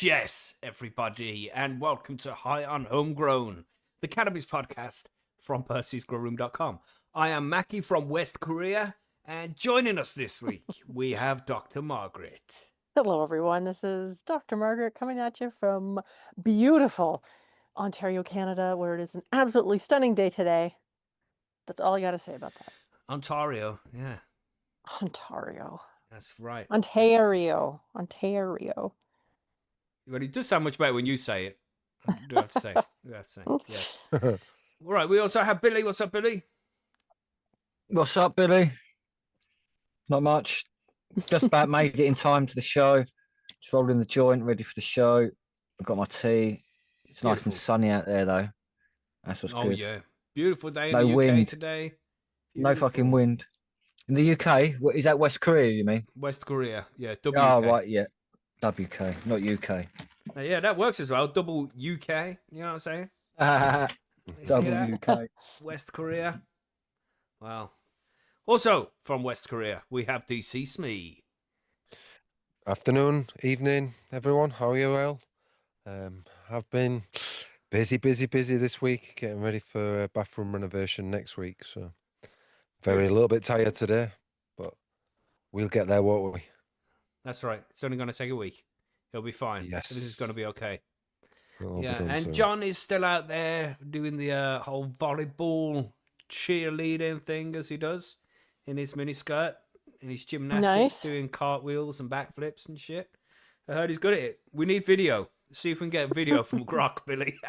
Yes, everybody, and welcome to High on Homegrown, the cannabis podcast from Percy'sGrowroom.com. I am Macky from West Korea, and joining us this week, we have Dr. Margaret. Hello, everyone. This is Dr. Margaret coming at you from beautiful Ontario, Canada, where it is an absolutely stunning day today. That's all I got to say about that. Ontario, yeah. Ontario. That's right. Ontario. But it does sound much better when you say it. I do have to say. Yes. All right, we also have Billy. What's up, Billy? What's up, Billy? Not much. Just about made it in time to the show. Just rolling the joint, ready for the show. I've got my tea. It's nice and sunny out there, though. That's what's good. Oh, yeah. Beautiful day in no the UK wind today. Beautiful. No fucking wind. In the UK? What, is that West Korea, you mean? West Korea, yeah. WK. Oh, right, yeah. WK, not UK. Yeah, that works as well. Double UK, you know what I'm saying? Double UK. West Korea. Wow. Also, from West Korea, we have DC Smee. Afternoon, evening, everyone. How are you all? I've been busy this week, getting ready for a bathroom renovation next week. So, a little bit tired today, but we'll get there, won't we? That's right. It's only going to take a week. It'll be fine. Yes. This is going to be okay. Yeah, and soon. John is still out there doing the whole volleyball cheerleading thing as he does in his miniskirt, in his gymnastics, doing cartwheels and backflips and shit. I heard he's good at it. We need video. See if we can get video from Grok, Billy.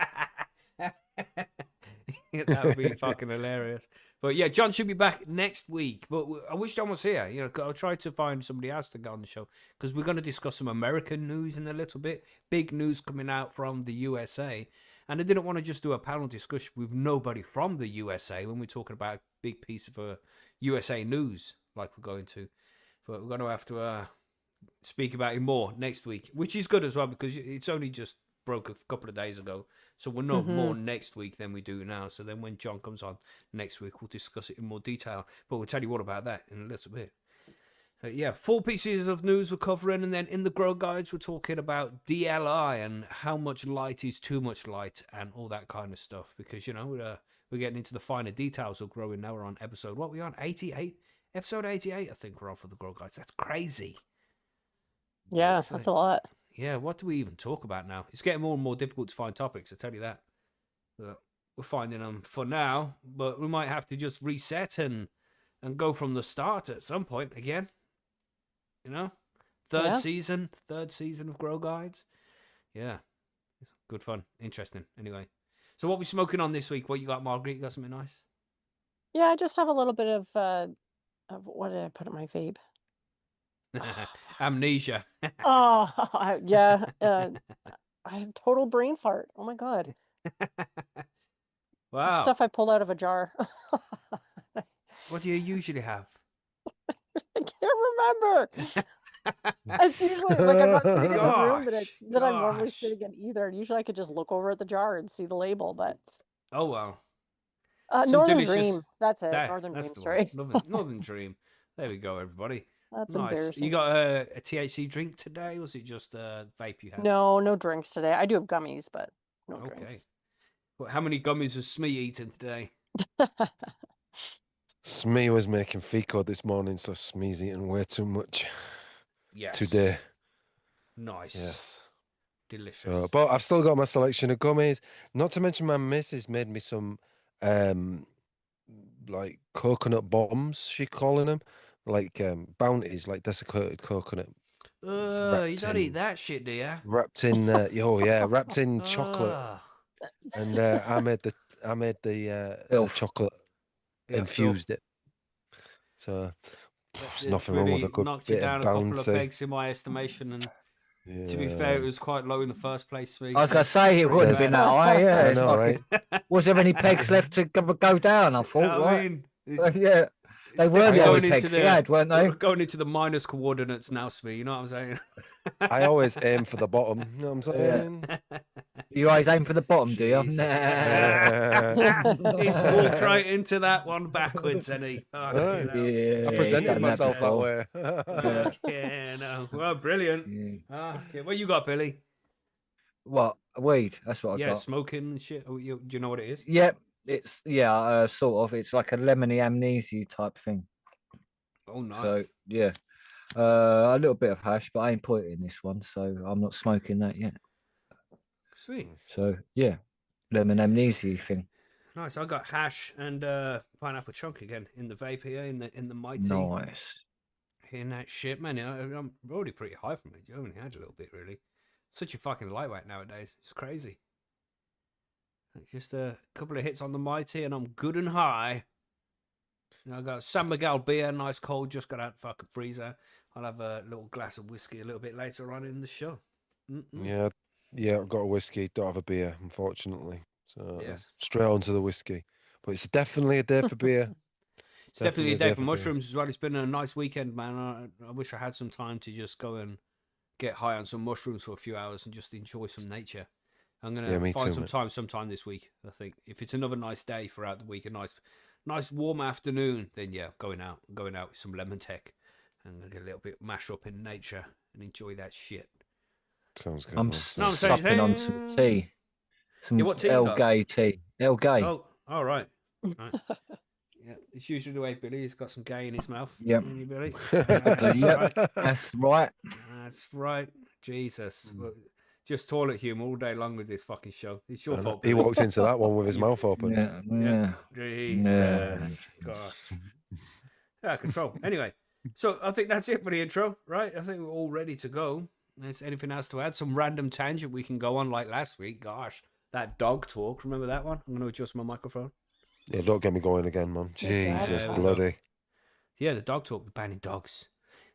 That would be fucking hilarious. But yeah, John should be back next week. But I wish John was here. You know, I'll try to find somebody else to go on the show because we're going to discuss some American news in a little bit. Big news coming out from the USA. And I didn't want to just do a panel discussion with nobody from the USA when we're talking about a big piece of USA news like we're going to. But we're going to have to speak about it more next week, which is good as well because it's only just broke a couple of days ago. So we'll know more next week than we do now. So then when John comes on next week, we'll discuss it in more detail. But we'll tell you all about that in a little bit. Yeah, 4 pieces of news we're covering. And then in the Grow Guides, we're talking about DLI and how much light is too much light and all that kind of stuff. Because, you know, we're getting into the finer details of growing now. We're on episode, what are we on? 88? Episode 88, I think we're on for the Grow Guides. That's crazy. Yeah, that's a lot. Yeah, what do we even talk about now? It's getting more and more difficult to find topics, I tell you that. But we're finding them for now, but we might have to just reset and go from the start at some point again. You know? Third season of Grow Guides. Yeah. It's good fun. Interesting. Anyway. So what we smoking on this week? What you got, Margaret? You got something nice? Yeah, I just have a little bit of what did I put in my vape? Amnesia. Yeah. I have total brain fart. Oh my God. Wow. Stuff I pulled out of a jar. What do you usually have? I can't remember. It's usually like I'm not sitting in the room that I'm normally sitting in either. Usually I could just look over at the jar and see the label, but oh wow. Northern Dream. That's it. Northern Dream. Sorry. Northern Dream. There we go, everybody. That's nice. embarrassing. You got a THC drink today, or was it just a vape you had? No drinks today. I do have gummies, but no drinks. Well, how many gummies has Smee eaten today? Smee was making Fico this morning, so Smee's eating way too much. Yes. Today. Nice. Yes. Delicious. So, but I've still got my selection of gummies. Not to mention my missus made me some like coconut bombs, she calling them. Like bounties, like desiccated coconut. You don't eat that shit, do you? Wrapped in wrapped in chocolate. And I made the chocolate infused it. So there's nothing wrong with a good knocked bit you down of a couple bouncy. of pegs in my estimation, and to be fair, it was quite low in the first place. Smee. I was going to say it wouldn't have been that high. Yeah, I know, right? Was there any pegs left to go down? I thought, right? Yeah. They were the only pegs he had, weren't they? We're going into the minus coordinates now, Smee. You know what I'm saying? I always aim for the bottom. You know what I'm saying? You always aim for the bottom, do you? He's walked right into that one backwards, and he. I presented myself that way. Yeah, no. Well, brilliant. Okay. What you got, Billy? What weed? That's what I Yeah, got. smoking and shit. Oh, do you know what it is? Yep, it's sort of. It's like a lemony amnesia type thing. Oh, So nice. yeah, a little bit of hash, but I ain't put it in this one, so I'm not smoking that yet. Sweet. So yeah, lemon amnesia thing. Nice. I got hash and pineapple chunk again in the vape here, in the Mighty. Nice. In that shit, man. I'm already pretty high from it. You only had a little bit, really. Such a fucking lightweight nowadays. It's crazy. Just a couple of hits on the Mighty, and I'm good and high. I got San Miguel beer, nice cold, just got out the fucking freezer. I'll have a little glass of whiskey a little bit later on in the show. Yeah, yeah. I've got a whiskey. Don't have a beer, unfortunately. So Yes. straight on to the whiskey. But it's definitely a day for beer. It's definitely a day for beer. mushrooms as well. It's been a nice weekend, man. I wish I had some time to just go and get high on some mushrooms for a few hours and just enjoy some nature. I'm gonna Yeah, me find too, some mate. time sometime this week. I think if it's another nice day throughout the week, a nice warm afternoon, then yeah, going out with some lemon tech and gonna get a little bit mash up in nature and enjoy that shit. Sounds good. I'm man. No, I'm supping on some tea. Some Yeah, what tea you El got? Gay tea. El Gay. Oh, all right. Right. Yeah, it's usually the way Billy's got some gay in his mouth. Yep. Ain't you, Billy? Exactly. Yep. That's right. That's right. Jesus. Well, just toilet humour all day long with this fucking show. It's your And fault, he Billy. walked into that one with his You- mouth open. Yeah. Yeah. Yeah. Jesus. Gosh. Yeah, control. Anyway, so I think that's it for the intro, right? I think we're all ready to go. There's anything else to add? Some random tangent we can go on like last week. Gosh, that dog talk. Remember that one? I'm going to adjust my microphone. Yeah, don't get me going again, man. The dog Jesus, talk. bloody. Yeah, the dog talk, the banning dogs.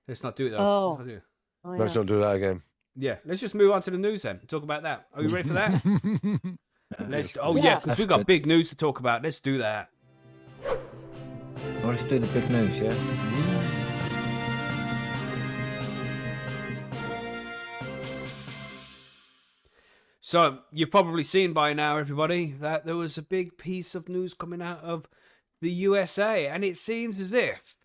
Let's not do it, though. Oh. Let's not do it. Oh, Let's yeah. not do that again. Yeah, let's just move on to the news then. Talk about that. Are you ready for that? Let's. Oh yeah, Yeah. because we That's got good. big news to talk about. Let's do that. Well, let's do the big news, yeah? So you've probably seen by now, everybody, that there was a big piece of news coming out of the USA, and it seems as if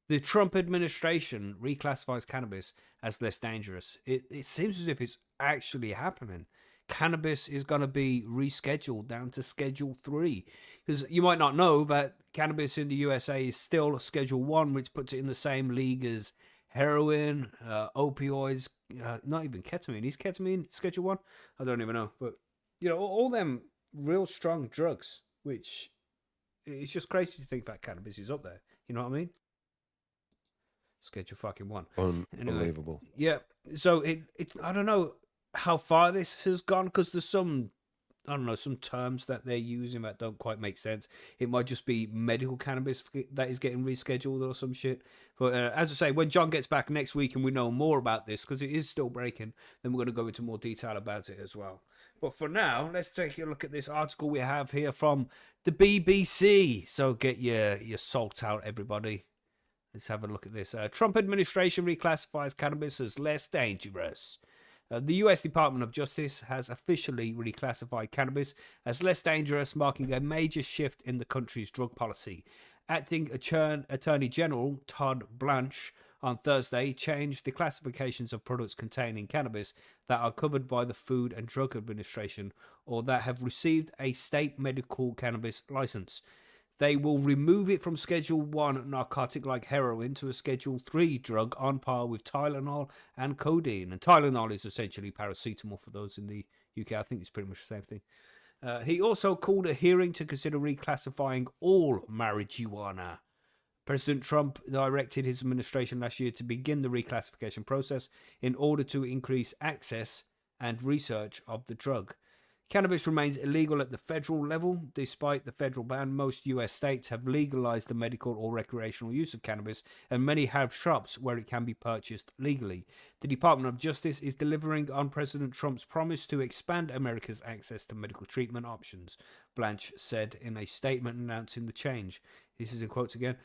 the Trump administration reclassifies cannabis as less dangerous. It seems as if it's actually happening. Cannabis is going to be rescheduled down to Schedule 3. Because you might not know that cannabis in the USA is still Schedule 1, which puts it in the same league as heroin, opioids, not even ketamine. Is ketamine Schedule 1? I don't even know. But, you know, all them real strong drugs, which it's just crazy to think that cannabis is up there. You know what I mean? Schedule fucking 1. Unbelievable. Yeah. So it I don't know how far this has gone because there's some, I don't know, some terms that they're using that don't quite make sense. It might just be medical cannabis that is getting rescheduled or some shit. But as I say, when John gets back next week and we know more about this, because it is still breaking, then we're going to go into more detail about it as well. But for now, let's take a look at this article we have here from the BBC. So get your salt out, everybody. Let's have a look at this. Trump administration reclassifies cannabis as less dangerous. The US Department of Justice has officially reclassified cannabis as less dangerous, marking a major shift in the country's drug policy. Acting Attorney General Todd Blanche on Thursday changed the classifications of products containing cannabis that are covered by the Food and Drug Administration or that have received a state medical cannabis license. They will remove it from Schedule 1 narcotic like heroin to a Schedule 3 drug on par with Tylenol and codeine. And Tylenol is essentially paracetamol for those in the UK. I think it's pretty much the same thing. He also called a hearing to consider reclassifying all marijuana. President Trump directed his administration last year to begin the reclassification process in order to increase access and research of the drug. Cannabis remains illegal at the federal level. Despite the federal ban, most US states have legalized the medical or recreational use of cannabis, and many have shops where it can be purchased legally. The Department of Justice is delivering on President Trump's promise to expand America's access to medical treatment options, Blanche said in a statement announcing the change. This is in quotes again.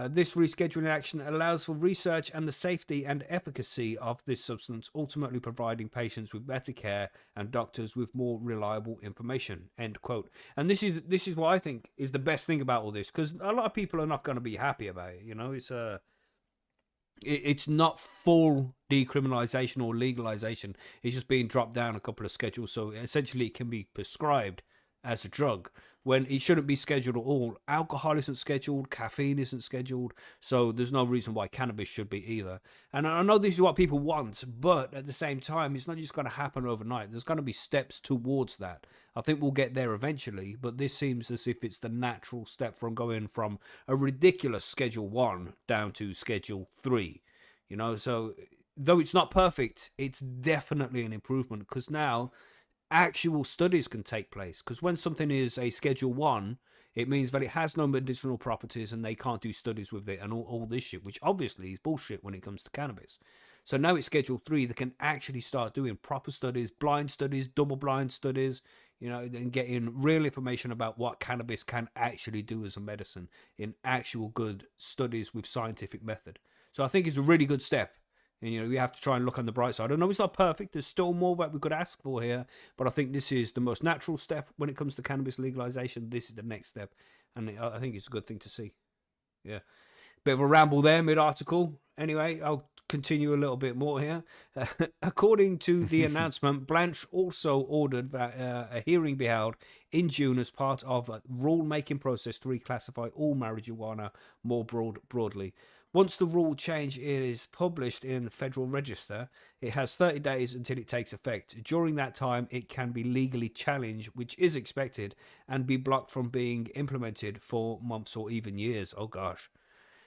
This rescheduling action allows for research and the safety and efficacy of this substance, ultimately providing patients with better care and doctors with more reliable information. End quote. And this is what I think is the best thing about all this, because a lot of people are not going to be happy about it. You know, It's not full decriminalization or legalization. It's just being dropped down a couple of schedules. So essentially, it can be prescribed as a drug when it shouldn't be scheduled at all. Alcohol isn't scheduled, caffeine isn't scheduled, so there's no reason why cannabis should be either. And I know this is what people want, but at the same time, it's not just going to happen overnight. There's going to be steps towards that. I think we'll get there eventually, but this seems as if it's the natural step from going from a ridiculous Schedule 1 down to Schedule 3. You know, so though it's not perfect, it's definitely an improvement, because now actual studies can take place. Because when something is a Schedule 1, it means that it has no medicinal properties and they can't do studies with it and all this shit, which obviously is bullshit when it comes to cannabis. So now it's Schedule 3, they can actually start doing proper studies, blind studies, double-blind studies, you know, and getting real information about what cannabis can actually do as a medicine in actual good studies with scientific method. So I think it's a really good step. And, you know, we have to try and look on the bright side. I know it's not perfect. There's still more that we could ask for here. But I think this is the most natural step when it comes to cannabis legalization. This is the next step. And I think it's a good thing to see. Yeah. Bit of a ramble there mid-article. Anyway, I'll continue a little bit more here. According to the announcement, Blanche also ordered that a hearing be held in June as part of a rule-making process to reclassify all marijuana more broadly. Once the rule change is published in the Federal Register, it has 30 days until it takes effect. During that time, it can be legally challenged, which is expected, and be blocked from being implemented for months or even years. Oh, gosh.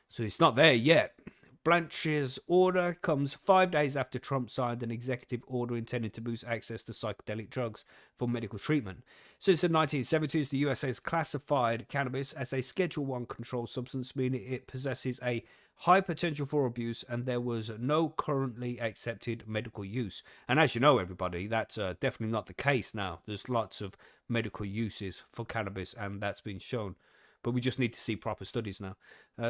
So it's not there yet. Blanche's order comes 5 days after Trump signed an executive order intended to boost access to psychedelic drugs for medical treatment. Since the 1970s, the USA has classified cannabis as a Schedule 1 controlled substance, meaning it possesses a high potential for abuse, and there was no currently accepted medical use. And as you know, everybody, that's definitely not the case now. There's lots of medical uses for cannabis, and that's been shown. But we just need to see proper studies now.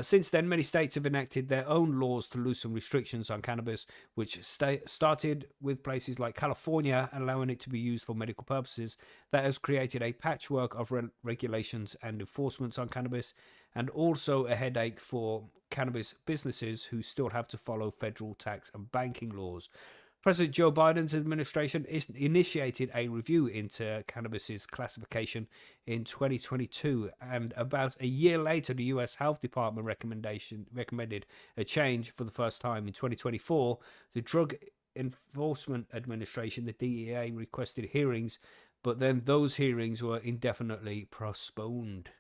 Since then, many states have enacted their own laws to loosen restrictions on cannabis, which started with places like California allowing it to be used for medical purposes. That has created a patchwork of regulations and enforcements on cannabis, and also a headache for cannabis businesses who still have to follow federal tax and banking laws. President Joe Biden's administration initiated a review into cannabis's classification in 2022, and about a year later, the U.S. Health Department recommended a change for the first time in 2024. The Drug Enforcement Administration, the DEA, requested hearings, but then those hearings were indefinitely postponed.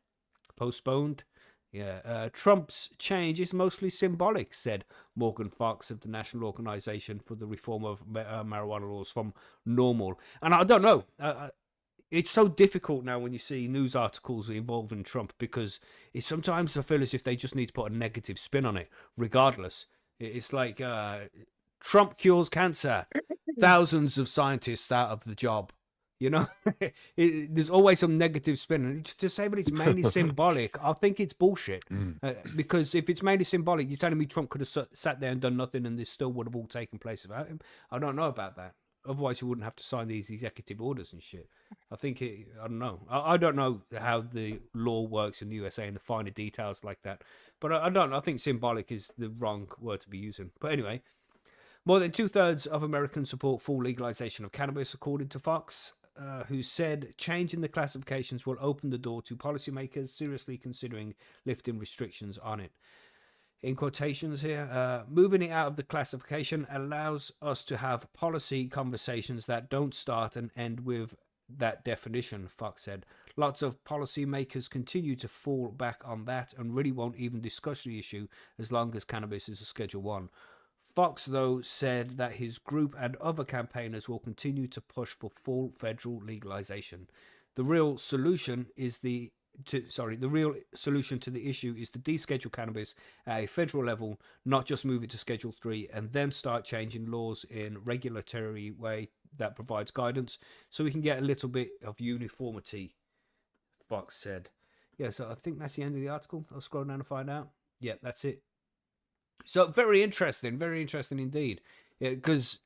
Yeah, Trump's change is mostly symbolic, said Morgan Fox of the National Organization for the Reform of Marijuana Laws from NORML. And I don't know. It's so difficult now when you see news articles involving Trump, because sometimes I feel as if they just need to put a negative spin on it, regardless. It's like Trump cures cancer. Thousands of scientists out of the job. You know, there's always some negative spin. And to say that it's mainly symbolic, I think it's bullshit. Because if it's mainly symbolic, you're telling me Trump could have sat there and done nothing and this still would have all taken place without him? I don't know about that. Otherwise, he wouldn't have to sign these executive orders and shit. I don't know. I don't know how the law works in the USA and the finer details like that. But I don't know. I think symbolic is the wrong word to be using. But anyway, more than 2/3 of Americans support full legalization of cannabis, according to Fox. Who said changing the classifications will open the door to policymakers seriously considering lifting restrictions on it. In quotations here, moving it out of the classification allows us to have policy conversations that don't start and end with that definition, Fox said. Lots of policymakers continue to fall back on that and really won't even discuss the issue as long as cannabis is a Schedule 1. Fox, though, said that his group and other campaigners will continue to push for full federal legalization. The real solution to the issue is to deschedule cannabis at a federal level, not just move it to Schedule 3 and then start changing laws in regulatory way that provides guidance so we can get a little bit of uniformity, Fox said. Yeah, so I think that's the end of the article. I'll scroll down to find out. Yeah, that's it. So very interesting indeed. Because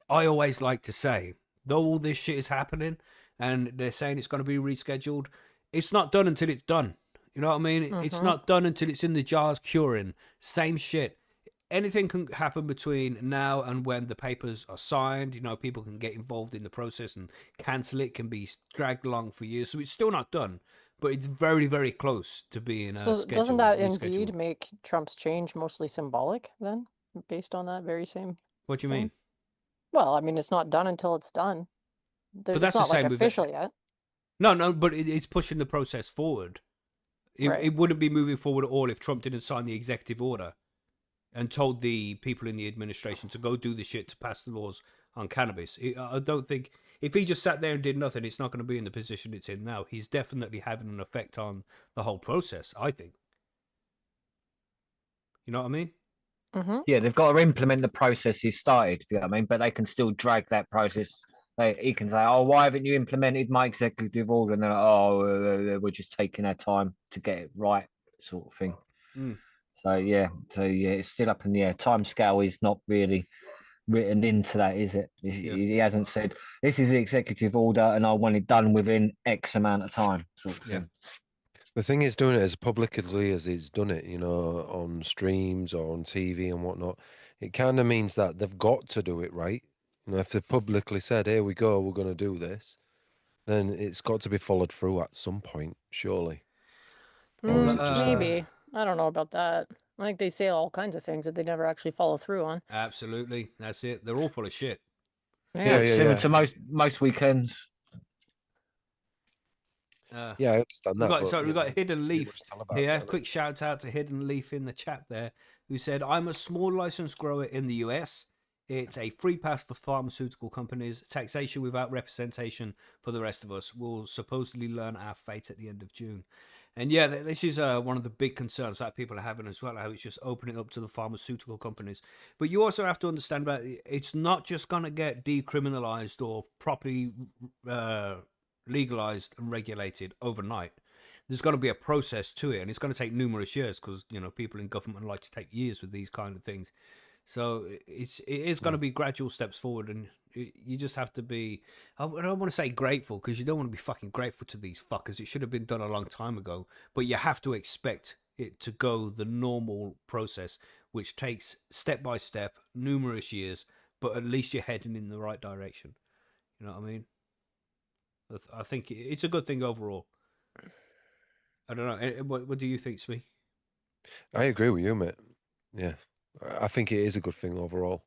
I always like to say, though all this shit is happening and they're saying it's going to be rescheduled, it's not done until it's done. You know what I mean? It's not done until it's in the jars curing. Same shit. anything can happen between now and when the papers are signed. People can get involved in the process and cancel it. Can be dragged along for years. So it's still not done, but it's very, very close to being So doesn't scheduled, that rescheduled. indeed make Trump's change mostly symbolic then, based on that very same What do you thing? mean? Well, I mean, it's not done until it's done. But It's that's the not like same with official yet. No, but it's pushing the process forward. Right. It wouldn't be moving forward at all if Trump didn't sign the executive order and told the people in the administration to go do the shit to pass the laws on cannabis. I don't think if he just sat there and did nothing, it's not going to be in the position it's in now. He's definitely having an effect on the whole process, I think. You know what I mean? Mm-hmm. Yeah, they've got to implement the process he started, if you know what I mean, but they can still drag that process. He can say, "Oh, why haven't you implemented my executive order?" And they're like, "Oh, we're just taking our time to get it right," sort of thing. Mm. So yeah, it's still up in the air. Time scale is not really written into that, is it? He hasn't said this is the executive order and I want it done within X amount of time, sort of thing. The thing is, doing it as publicly as he's done it, on streams or on TV and whatnot, it kind of means that they've got to do it right. If they've publicly said, "Here we go, we're going to do this," then it's got to be followed through at some point, surely. Or is it just Maybe. I don't know about that. I think they say all kinds of things that they never actually follow through on. Absolutely, that's it. They're all full of shit. Yeah, similar to most weekends. Yeah, I understand that. We've got Hidden Leaf much to tell about here. it. Quick shout out to Hidden Leaf in the chat there, who said, "I'm a small licensed grower in the US. It's a free pass for pharmaceutical companies. Taxation without representation for the rest of us. We'll supposedly learn our fate at the end of June." And yeah, this is one of the big concerns that people are having as well, how it's just opening up to the pharmaceutical companies. But you also have to understand that it's not just going to get decriminalized or properly legalized and regulated overnight. There's going to be a process to it, and it's going to take numerous years because people in government like to take years with these kind of things. So it is going to be gradual steps forward, and you just have to be. I don't want to say grateful because you don't want to be fucking grateful to these fuckers. It should have been done a long time ago, but you have to expect it to go the normal process, which takes step by step, numerous years, but at least you're heading in the right direction. You know what I mean? I think it's a good thing overall. I don't know. What do you think, Smee? I agree with you, mate. Yeah, I think it is a good thing overall.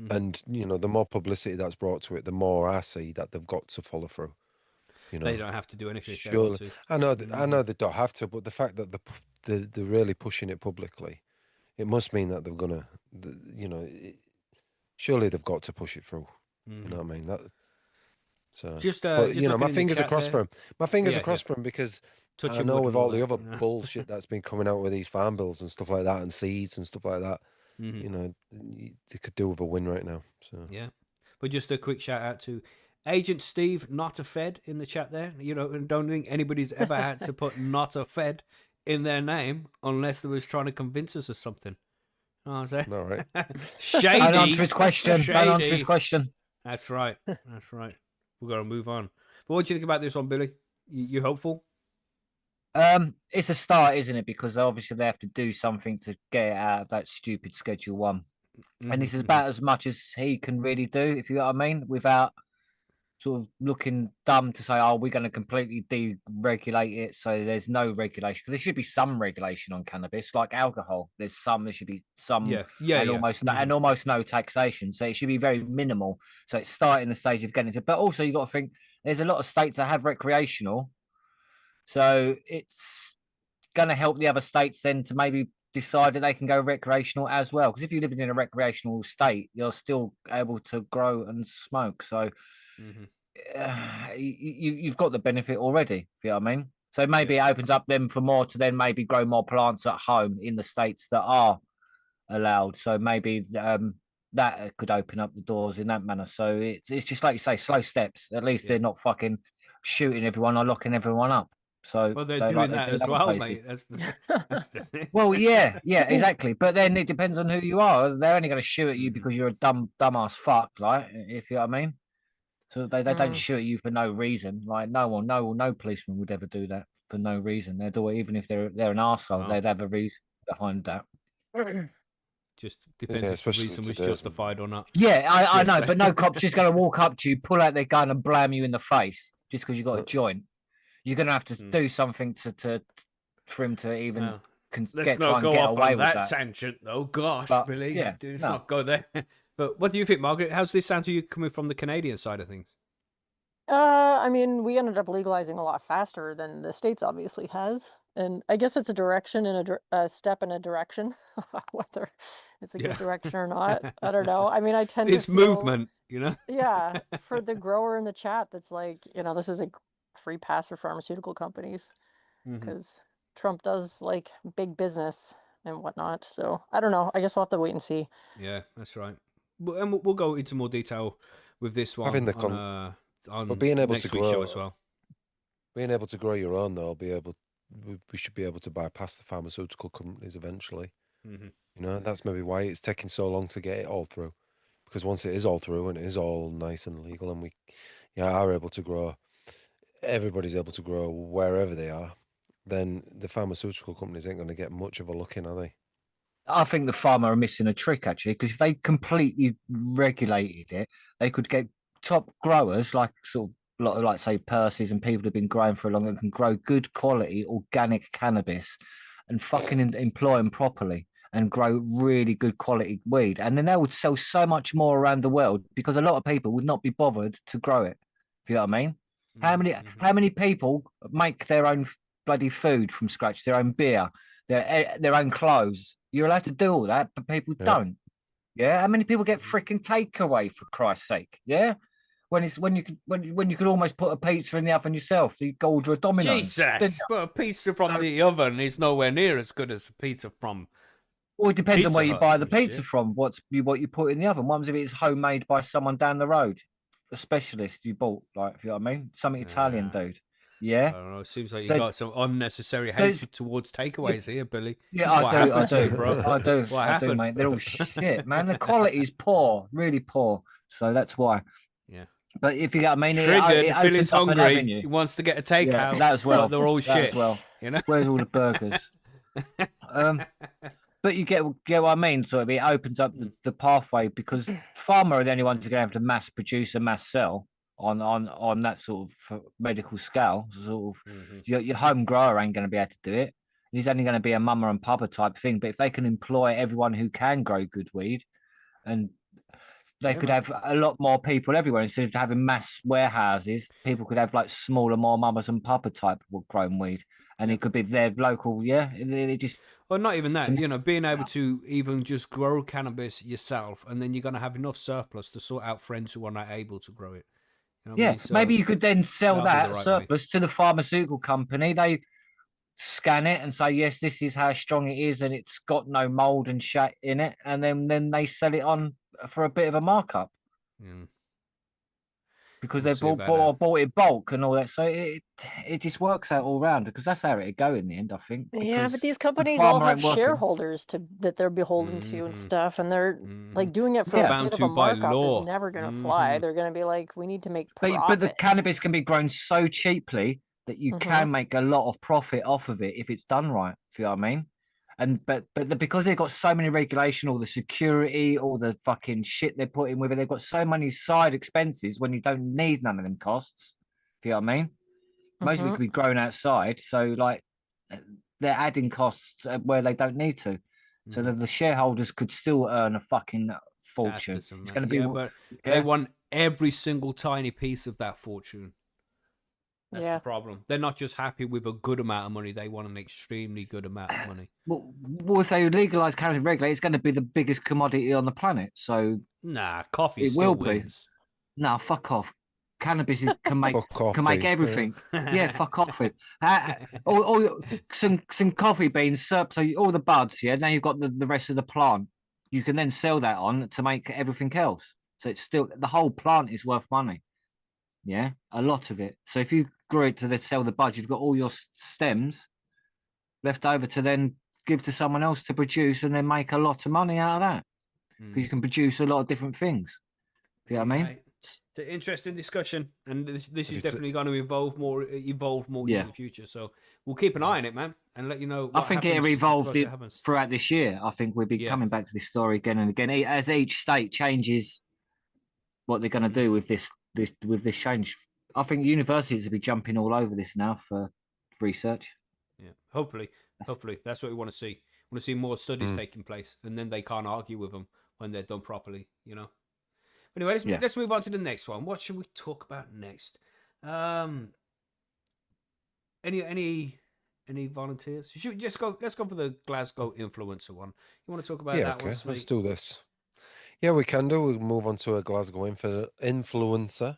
Mhm. And the more publicity that's brought to it, the more I see that they've got to follow through. They don't have to do anything if they want surely. to. I know they don't have to, but the fact that they're really pushing it publicly, it must mean that they're gonna, surely they've got to push it through. You know what I mean? So, Just but just looking my in the fingers are chat crossed there. for him. My fingers Yeah, are crossed for him because I Touching know wood with and all all the that. other bullshit that's been coming out with these farm bills and stuff like that, and seeds and stuff like that, they could do with a win right now. So Yeah. But just a quick shout out to Agent Steve, not a Fed, in the chat there. And don't think anybody's ever had to put not a Fed in their name unless they was trying to convince us of something. You know what I'm saying? all right. Shady. Don't answer his question. Don't answer his Shady. question. That's right. That's right. We've got to move on. But what do you think about this one, Billy? You hopeful? It's a start, isn't it? Because obviously they have to do something to get it out of that stupid Schedule 1. And this is about as much as he can really do, if you know what I mean, without sort of looking dumb to say, "Oh, we're going to completely deregulate it, so there's no regulation." Because there should be some regulation on cannabis, like alcohol. There should be some, and almost no taxation. So it should be very minimal. So it's starting the stage of getting to. But also, you got to think there's a lot of states that have recreational, so it's going to help the other states then to maybe decide that they can go recreational as well. Because if you're living in a recreational state, you're still able to grow and smoke. So you've got the benefit already, if you know what I mean. So maybe it opens up them for more to then maybe grow more plants at home in the states that are allowed. So maybe that could open up the doors in that manner. So it's just like you say, slow steps. At least they're not fucking shooting everyone or locking everyone up. So they're doing that as well, mate. That's the thing. Well, yeah, exactly. But then it depends on who you are. They're only going to shoot at you because you're a dumbass fuck, like, if you know what I mean. So they don't shoot at you for no reason. Like no policeman would ever do that for no reason. They'd do it even if they're an arsehole. They'd have a reason behind that. Just depends if the especially reason was today. justified or not. Yeah, I Just know, saying. but no cop's just going to walk up to you, pull out their gun, and blam you in the face just because you got a But- joint. You're going to have to Hmm. do something for him to even Well, try not and go get off away on with that that. tangent, though. Gosh, But, Billy, yeah, let's no. not go there. But what do you think, Margaret? How's this sound to you coming from the Canadian side of things? I mean, we ended up legalizing a lot faster than the States obviously has. And I guess it's a direction and a step in a direction. Whether it's a Yeah. good direction or not, I don't know. I mean, I tend This to feel, movement, you know. yeah, for the grower in the chat that's like, this is a free pass for pharmaceutical companies Mhm. because Trump does like big business and whatnot. So I don't know. I guess we'll have to wait and see. Yeah, that's right. And we'll go into more detail with this one Having the on being able next to week's show grow, as well. being able to grow your own, though, we should be able to bypass the pharmaceutical companies eventually. Mm-hmm. You know, that's maybe why it's taking so long to get it all through. Because once it is all through and it is all nice and legal, and we are able to grow, everybody's able to grow wherever they are, then the pharmaceutical companies ain't going to get much of a look in, are they? I think the farmer are missing a trick actually, because if they completely regulated it, they could get top growers like like say Percy's and people who've been growing for a long and can grow good quality organic cannabis and fucking employ them properly and grow really good quality weed, and then they would sell so much more around the world because a lot of people would not be bothered to grow it. If you know what I mean? Mm-hmm. How many people make their own bloody food from scratch, their own beer, their own clothes? You're allowed to do all that, but people Yeah. don't. Yeah, how many people get freaking takeaway for Christ's sake? Yeah, when you could almost put a pizza in the oven yourself, you go order a Domino's. Jesus, but a pizza from the oven is nowhere near as good as a pizza from. Well, it depends on Pizza where you Hut buy and the some pizza shit. from. What you put in the oven. One's if it's homemade by someone down the road, a specialist you bought, like if you know what I mean, some Italian Yeah. dude. I Yeah, don't know. It seems like you So- got some unnecessary so it's- hatred towards takeaways here, Billy. yeah, What I happened to you, do, bro? I do, What I do, happened? mate. They're all shit, man. The quality is poor, really poor. So that's why. Yeah. But if you get, I mean, Triggered. it Billy's opens up an hungry. avenue. He wants to get a Yeah, takeout. that as well. But they're all That shit. as well. You know. Where's all the burgers? But you get what I mean. So it opens up the pathway because pharma are the only ones who are going to have to mass produce and mass sell on that sort of medical scale. Sort of your home grower ain't going to be able to do it. He's only going to be a mama and papa type thing. But if they can employ everyone who can grow good weed, and they Yeah, could man. have a lot more people everywhere instead of having mass warehouses. People could have like smaller, more mamas and papa type of grown weed, and it could be their local. Yeah, it just. Or not even that, To me- you know, being able to even just grow cannabis yourself, and then you're gonna have enough surplus to sort out friends who are not able to grow it. You know what I Yeah, mean? So maybe you could then sell that'd be the that right way. surplus to the pharmaceutical company. They scan it and say, yes, this is how strong it is, and it's got no mold and shit in it, and then they sell it on for a bit of a markup Yeah. because We'll they see about that. bought it bulk and all that. So it just works out all round because that's how it'd go in the end, I think. Yeah, because but these the companies all farmer have ain't working. shareholders that they're beholden to and Mhm. stuff, and they're like doing it for Yeah. a Bound bit of to a by markup law. is never going to fly. Mhm. They're going to be like, we need to make But the profit. cannabis can be grown so cheaply that you can make a lot of profit off of it if it's done right. If you know what I mean? And because they've got so many regulation, all the security, all the fucking shit they're putting with it, they've got so many side expenses when you don't need none of them costs. If you know what I mean? Most of it Mhm. could be grown outside, so like they're adding costs where they don't need to, so that the shareholders could still earn a fucking fortune. That's It's going to be yeah, but they want every single tiny piece of that fortune. That's Yeah. the problem. They're not just happy with a good amount of money; they want an extremely good amount of money. Well, if they legalize cannabis and regulate, it's going to be the biggest commodity on the planet. So Nah, coffee it still will be. wins. No, fuck off. Cannabis can make Fuck off, can make yeah. everything. Yeah, fuck off it. Or some coffee beans, so all the buds. Yeah, now you've got the rest of the plant. You can then sell that on to make everything else. So it's still the whole plant is worth money. Yeah, a lot of it. So if you grew it to then sell the buds, you've got all your stems left over to then give to someone else to produce and then make a lot of money out of that because you can produce a lot of different things. Do you know what I mean? It's an interesting discussion, and this is It's- definitely going to evolve more Yeah. in the future. So we'll keep an eye on it, man, and let you know. I What think happens it'll if the evolve project happens. throughout this year. I think we'll be Yeah. coming back to this story again and again as each state changes what they're going to do with this change. I think universities will be jumping all over this now for research. Yeah, hopefully that's what we want to see. We want to see more studies taking place, and then they can't argue with them when they're done properly. You know. Anyway, let's move on to the next one. What should we talk about next? Any volunteers? Should we just go? Let's go for the Glasgow influencer one. You want to talk about that okay, one, Smee? let's do this. Yeah, we can do. We'll move on to a Glasgow influencer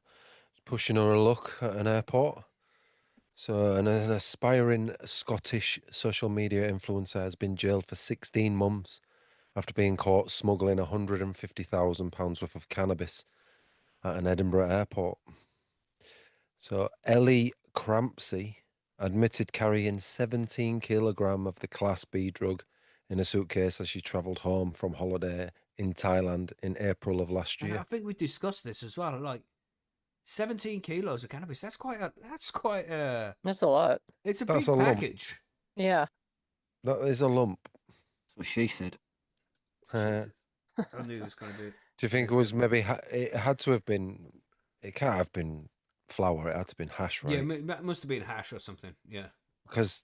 pushing her luck at an airport. So, an aspiring Scottish social media influencer has been jailed for 16 months after being caught smuggling £150,000 worth of cannabis at an Edinburgh airport. So, Ellie Crampsey admitted carrying 17 kilogram of the Class B drug in a suitcase as she travelled home from holiday in Thailand in April of last And I year. think we discussed this as well. Like 17 kilos of cannabis. That's quite a. That's a lot. It's a That's big a lump. package. Yeah. That is a lump. That's what she said. Jesus. I knew he was going to do it. Do you think it was maybe it had to have been? It can't have been flour. It had to have been hash, right? Yeah, it must have been hash or something. Yeah. Because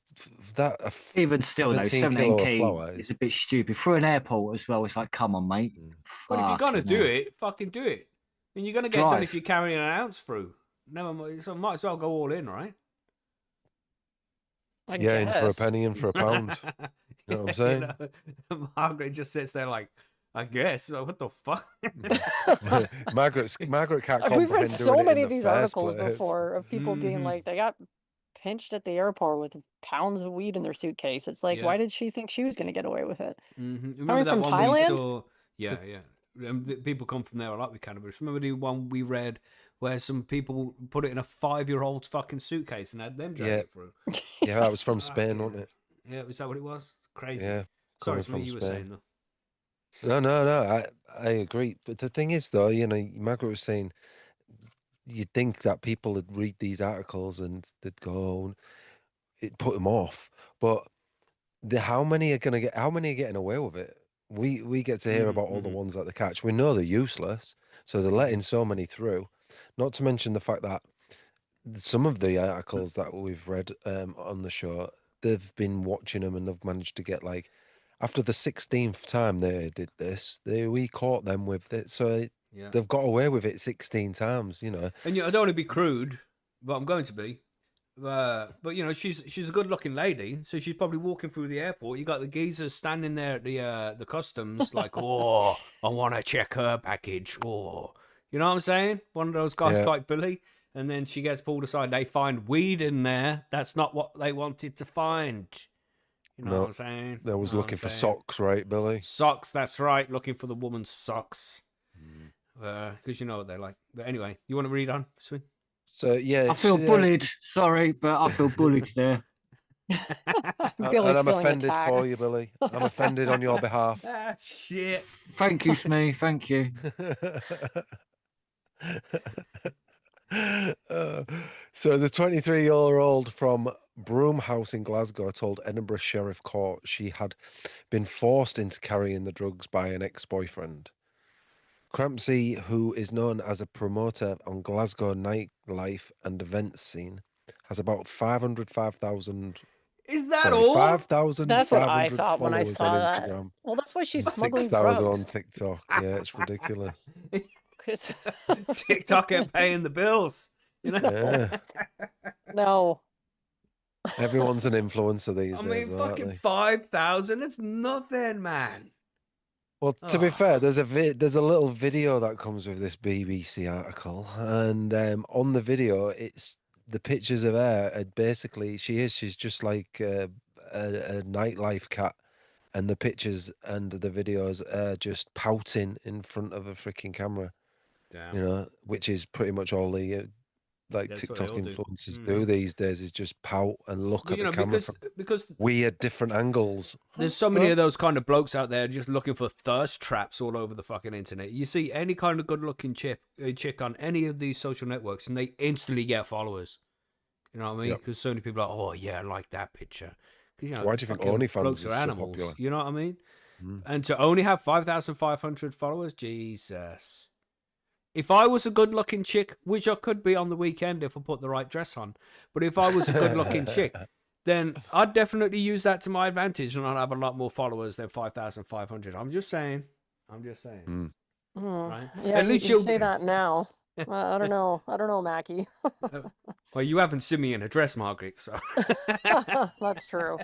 that Even still, though, 17 kilo of 17k flour is is. a bit stupid for an airport as well. It's like, come on, mate. But if you're gonna Fucking do hell. it, fucking do it. And you're gonna get done if Drive. you're carrying an ounce through. Never mind. So might as well go all in, right? I Yeah, in for a guess. penny, in for a pound. You know what I'm saying? know, Margaret just sits there like, I guess. Like, what the fuck? Margaret can't comprehend We've read doing so it in many the of these first articles place. before of people being Mhm. like, they got pinched at the airport with pounds of weed in their suitcase. It's like, why Yeah. did she think she was going to get away with it? Remember that from one we Thailand? saw? Yeah, yeah. People come from there a lot with cannabis. Remember the one we read where some people put it in a 5-year-old's fucking suitcase and had them drag Yeah. it through? Yeah, that was from Spain, Fucking wasn't it? Yeah, was that what it was? Crazy. Yeah. Sorry, coming Smee, from you were Spain. saying though. No. I agree. But the thing is, though, Margaret was saying you'd think that people would read these articles and they'd go, it put them off. But how many are getting away with it? We get to hear about all the ones that they catch. We know they're useless, so they're letting so many through. Not to mention the fact that some of the articles that we've read on the show, they've been watching them and they've managed to get like after the 16th time they did this, we caught them with it, so Yeah. they've got away with it 16 times. And I don't want to be crude, but I'm going to be. But she's a good-looking lady, so she's probably walking through the airport. You got the geezers standing there at the customs, like, oh, I want to check her package. Oh, you know what I'm saying? One of those guys Yeah. like Billy, and then she gets pulled aside. They find weed in there. That's not what they wanted to find. You know No, what I'm saying? They was You know what looking I'm for saying? socks, right, Billy? Socks. That's right. Looking for the woman's socks. Because you know what they're like. But anyway, you want to read on, Sweet? So yeah, I feel bullied. Sorry, but I feel bullied there. and Billy's I'm feeling offended attacked. for you, Billy. I'm offended on your behalf. Ah, shit. Thank you, Smee. Thank you. So the 23-year-old from Broomhouse in Glasgow told Edinburgh Sheriff Court she had been forced into carrying the drugs by an ex-boyfriend. Crampsey, who is known as a promoter on Glasgow nightlife and events scene, has about 5,000 Is that all? 5,000 That's what I thought when I followers saw on that. Instagram. Well, that's why she's and smuggling 6,000 on drugs. TikTok. Yeah, it's ridiculous. 'Cause- TikTok ain't paying the bills. You know? Yeah. no. Everyone's an influencer these I days, mean, though, aren't fucking they? 5,000. That's nothing, man. Well, to be Oh. fair, there's a little video that comes with this BBC article, and on the video, it's the pictures of her. And basically, she's just like a nightlife cat, and the pictures and the videos are just pouting in front of a freaking camera. Damn. You know, which is pretty much all the like That's what they TikTok all do. influencers do these days is just pout and look But at you the know, camera because from because weird different angles. there's so many of those kind of blokes out there just looking for thirst traps all over the fucking internet. You see any kind of good-looking chick on any of these social networks, and they instantly get followers. You know what I mean? Yep. Because so many people are, oh yeah, I like that picture. Because you know, Why do you think fucking OnlyFans blokes are is so animals. popular? You know what I mean? Mm. And to only have 5,500 followers, Jesus. If I was a good-looking chick, which I could be on the weekend if I put the right dress on, but if I was a good-looking chick, then I'd definitely use that to my advantage, and I'd have a lot more followers than 5,500. I'm just saying. Mm. Right? Yeah, At least you you'll say that now. I don't know. I don't know, Macky. Well, you haven't seen me in a dress, Margaret. So, That's true.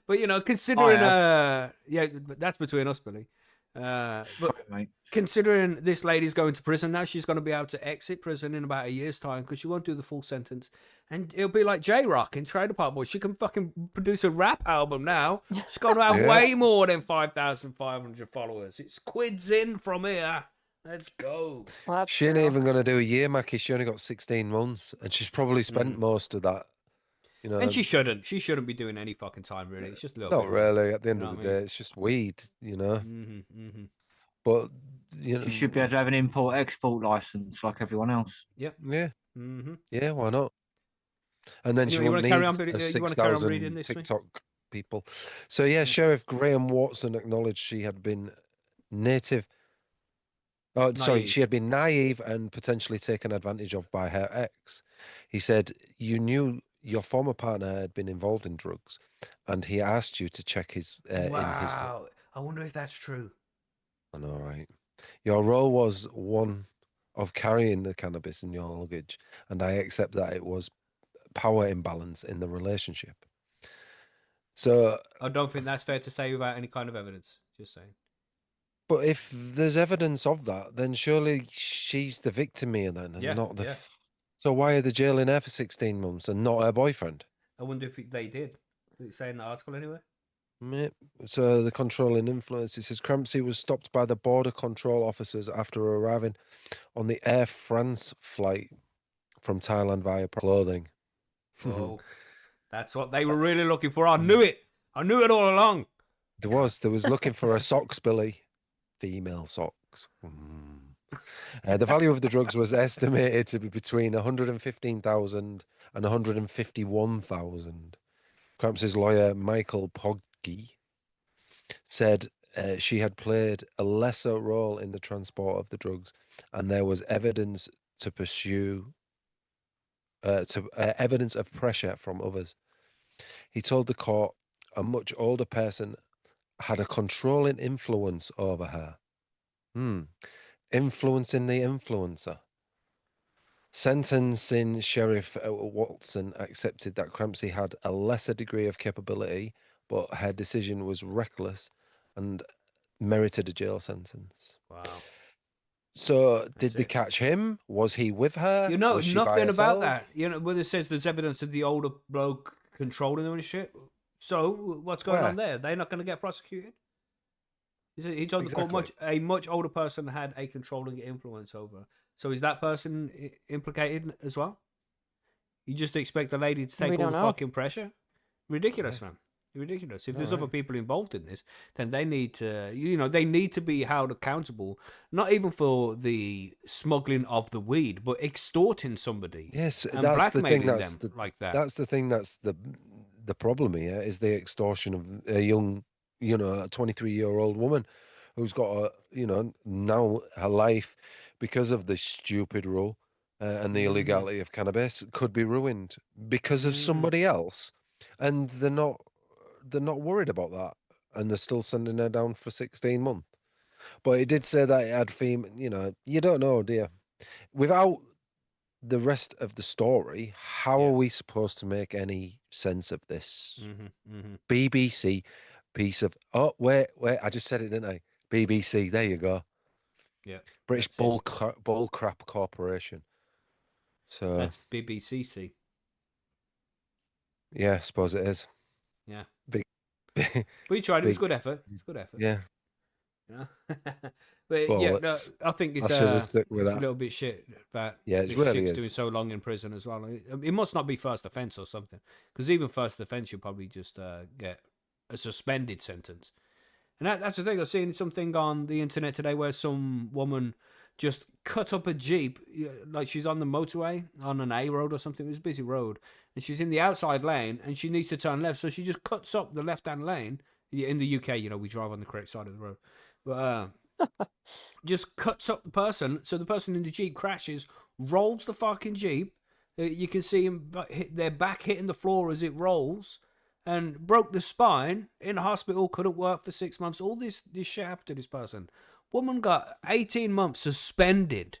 but you know, considering, have. yeah, but that's between us, Billy. But Fuck, mate. considering this lady's going to prison now, she's going to be able to exit prison in about a year's time because she won't do the full sentence, and it'll be like J Rock in Trailer Park Boys. She can fucking produce a rap album now. She's got to have Yeah. way more than 5,500 followers. It's quids in from here. Let's go. Well, that's She ain't true. even going to do a year, Mackie. She only got 16 months, and she's probably spent most of that. You know, And she shouldn't. She shouldn't be doing any fucking time, really. It's just a little not bit. really. At the end You know of the what I mean? day, it's just weed. You know, Mm-hmm. but you know, She should be able to have an import-export license like everyone else. Yep. yeah, Mm-hmm. yeah. Why not? And then she Anyway, you want wouldn't to carry need on? You want to carry on reading 6,000 this? Smee? TikTok people. So yeah, Sheriff Graham Watson acknowledged she had been native. Oh, sorry, Naive. she had been naive and potentially taken advantage of by her ex. He said, "You knew your former partner had been involved in drugs, and he asked you to check his in his." Wow. I wonder if that's true. I know, right? Your role was one of carrying the cannabis in your luggage, and I accept that it was power imbalance in the relationship. So, I don't think that's fair to say without any kind of evidence. Just saying. but if there's evidence of that, then surely she's the victim here, then, and Yeah, not the. yeah. So why are they jailing her for 16 months and not her boyfriend? I wonder if they did. Did it say in the article anyway? Meh. So the controlling influence, it says Crampsey was stopped by the border control officers after arriving on the Air France flight from Thailand via clothing. Oh, that's what they were really looking for. I knew it. I knew it all along. There was looking for a socks, Billy. Female socks. The value of the drugs was estimated to be between 115,000 and 151,000. Crampsey's lawyer, Michael Poggi, said she had played a lesser role in the transport of the drugs, and there was evidence to pursue evidence of pressure from others. He told the court a much older person had a controlling influence over her. Influencing the influencer. Sentencing Sheriff Watson accepted that Crampsey had a lesser degree of capability, but her decision was reckless and merited a jail sentence. Wow. So, did That's they it. catch him? Was he with her? You know Was she by nothing about herself? that. You know, where it says there's evidence of the older bloke controlling them and shit. So what's going on Where? there? They're not going to get prosecuted. He told the court Exactly. a much older person had a controlling influence over. So is that person implicated as well? You just expect the lady to take We all don't the know. fucking pressure? Ridiculous, Yeah. man. Ridiculous. If All there's other right. people involved in this, then they need to, they need to be held accountable, not even for the smuggling of the weed, but extorting somebody Yes, and that's the thing. blackmailing them like that. That's the thing. That's the problem here is the extortion of a young, a 23-year-old woman who's got now her life because of the stupid rule and the illegality of cannabis could be ruined because of somebody else, and they're not worried about that, and they're still sending her down for 16 months. But it did say that it had you don't know, dear. Without the rest of the story, how Yeah. are we supposed to make any sense of this Mm-hmm. BBC piece of? Oh, wait, I just said it, didn't I? BBC. There you go. Yeah. British That's it. Bull Crap Corporation. So That's BBCC. yeah, I suppose it is. Yeah. Big, But he tried. It was big. good effort. It's good effort. Yeah. You know? But Well, yeah, no, let's- I think I should have stuck with it's a that. little bit shit that Yeah, it this really chick's is. doing so long in prison as well. It must not be first offense or something, because even first offense, you'll probably just get a suspended sentence. And that's the thing. I've seen something on the internet today where some woman just cut up a Jeep, like she's on the motorway on an A road or something. It was a busy road. And she's in the outside lane and she needs to turn left. So she just cuts up the left hand lane. In the UK, we drive on the correct side of the road. But just cuts up the person. So the person in the Jeep crashes, rolls the fucking Jeep. You can see him, their back hitting the floor as it rolls, and broke the spine. In hospital, couldn't work for 6 months. All this shit happened to this person. Woman got 18 months suspended.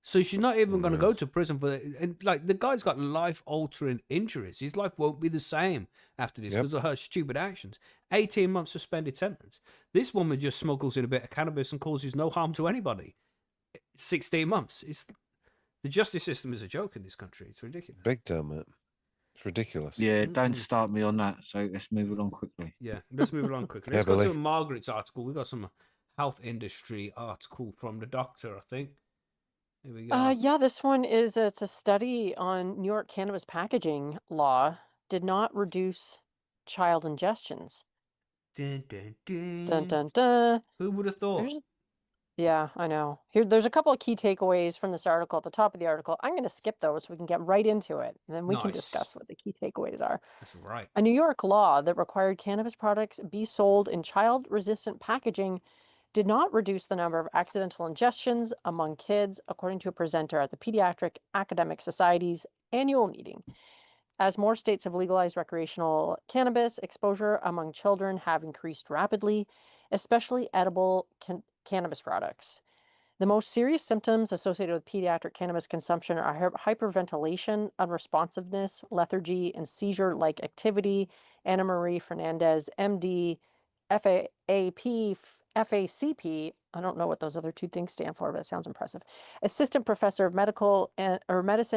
So she's not even going to go to prison for it. And like the guy's got life-altering injuries. His life won't be the same after this because of her stupid actions. 18 months suspended sentence. This woman just smuggles in a bit of cannabis and causes no harm to anybody. 16 months. The justice system is a joke in this country. It's ridiculous. Big time, mate. It's ridiculous. Yeah, don't start me on that. So let's move along quickly. Yeah, let's move along quickly. Yeah, Let's go to Billy. Margaret's article. We've got some health industry article from the doctor, I think. Here we go. Yeah, this one is it's a study on New York cannabis packaging law did not reduce child ingestions. Dun, dun, dun. Dun dun dun. Who would have thought? Yeah, I know. There's a couple of key takeaways from this article at the top of the article. I'm going to skip those so we can get right into it, and then we can Nice. discuss what the key takeaways are. That's right. A New York law that required cannabis products be sold in child-resistant packaging did not reduce the number of accidental ingestions among kids, according to a presenter at the Pediatric Academic Society's annual meeting. As more states have legalized recreational cannabis, exposure among children have increased rapidly, especially edible cannabis products. The most serious symptoms associated with pediatric cannabis consumption are hyperventilation, unresponsiveness, lethargy, and seizure-like activity. Anna Marie Fernandez, MD, FACP, I don't know what those other two things stand for, but it sounds impressive. Assistant Professor of Medicine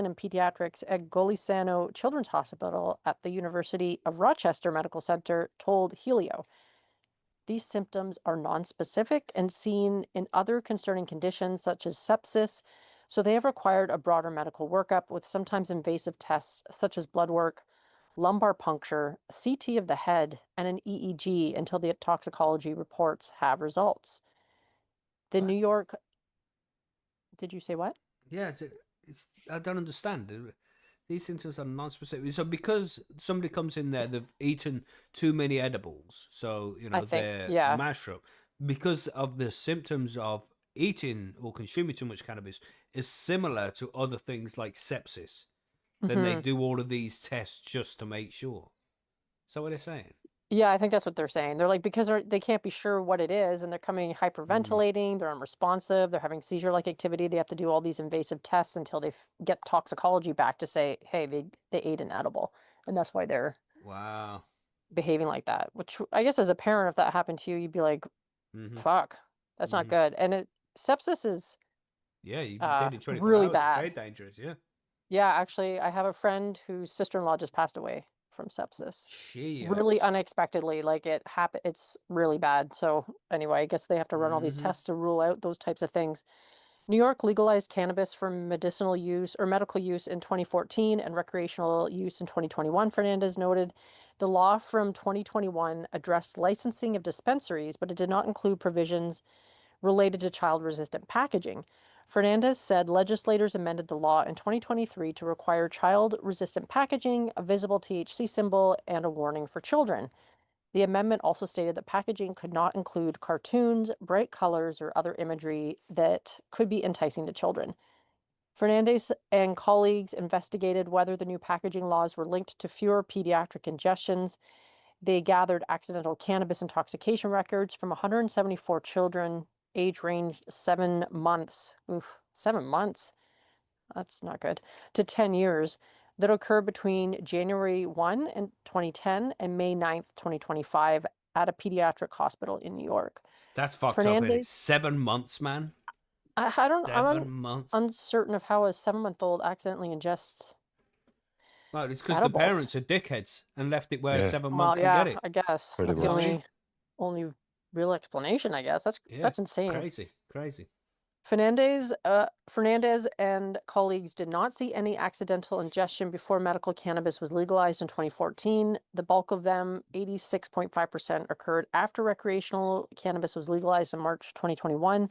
and Pediatrics at Golisano Children's Hospital at the University of Rochester Medical Center told Helio. These symptoms are nonspecific and seen in other concerning conditions such as sepsis, so they have required a broader medical workup with sometimes invasive tests such as blood work, lumbar puncture, CT of the head, and an EEG until the toxicology reports have results. The What? New York... Did you say what? Yeah, it's I don't understand. These symptoms are non-specific. So because somebody comes in there, they've eaten too many edibles, so they're mashed up. Because of the symptoms of eating or consuming too much cannabis is similar to other things like sepsis. Then they do all of these tests just to make sure. Is that what they're saying? Yeah, I think that's what they're saying. They're like, because they can't be sure what it is, and they're coming hyperventilating, they're unresponsive, they're having seizure-like activity. They have to do all these invasive tests until they get toxicology back to say, hey, they ate an edible. And that's why they're Wow. behaving like that. Which I guess as a parent, if that happened to you, you'd be like, fuck, that's not good. And sepsis is Yeah, you've been dead in 24 really hours. bad. It's very dangerous, yeah. Yeah, actually, I have a friend whose sister-in-law just passed away from sepsis. Shit. Really unexpectedly, like it happened. It's really bad. So anyway, I guess they have to run all these tests to rule out those types of things. New York legalized cannabis for medicinal use or medical use in 2014 and recreational use in 2021, Fernandez noted. The law from 2021 addressed licensing of dispensaries, but it did not include provisions related to child-resistant packaging. Fernandez said legislators amended the law in 2023 to require child-resistant packaging, a visible THC symbol, and a warning for children. The amendment also stated that packaging could not include cartoons, bright colors, or other imagery that could be enticing to children. Fernandez and colleagues investigated whether the new packaging laws were linked to fewer pediatric ingestions. They gathered accidental cannabis intoxication records from 174 children, age range 7 months. Oof, 7 months. That's not good. To 10 years that occurred between January 1 and 2010 and May 9th, 2025 at a pediatric hospital in New York. That's fucked up, isn't it? 7 months, man. I'm 7 months. uncertain of how a 7-month-old accidentally ingests. Well, it's because the edibles. parents are dickheads and left it where a Yeah. 7 Well, month can yeah, get it. I guess Pretty that's the much. only real explanation, I guess. Yeah, That's insane. crazy. Fernandez and colleagues did not see any accidental ingestion before medical cannabis was legalized in 2014. The bulk of them, 86.5%, occurred after recreational cannabis was legalized in March 2021.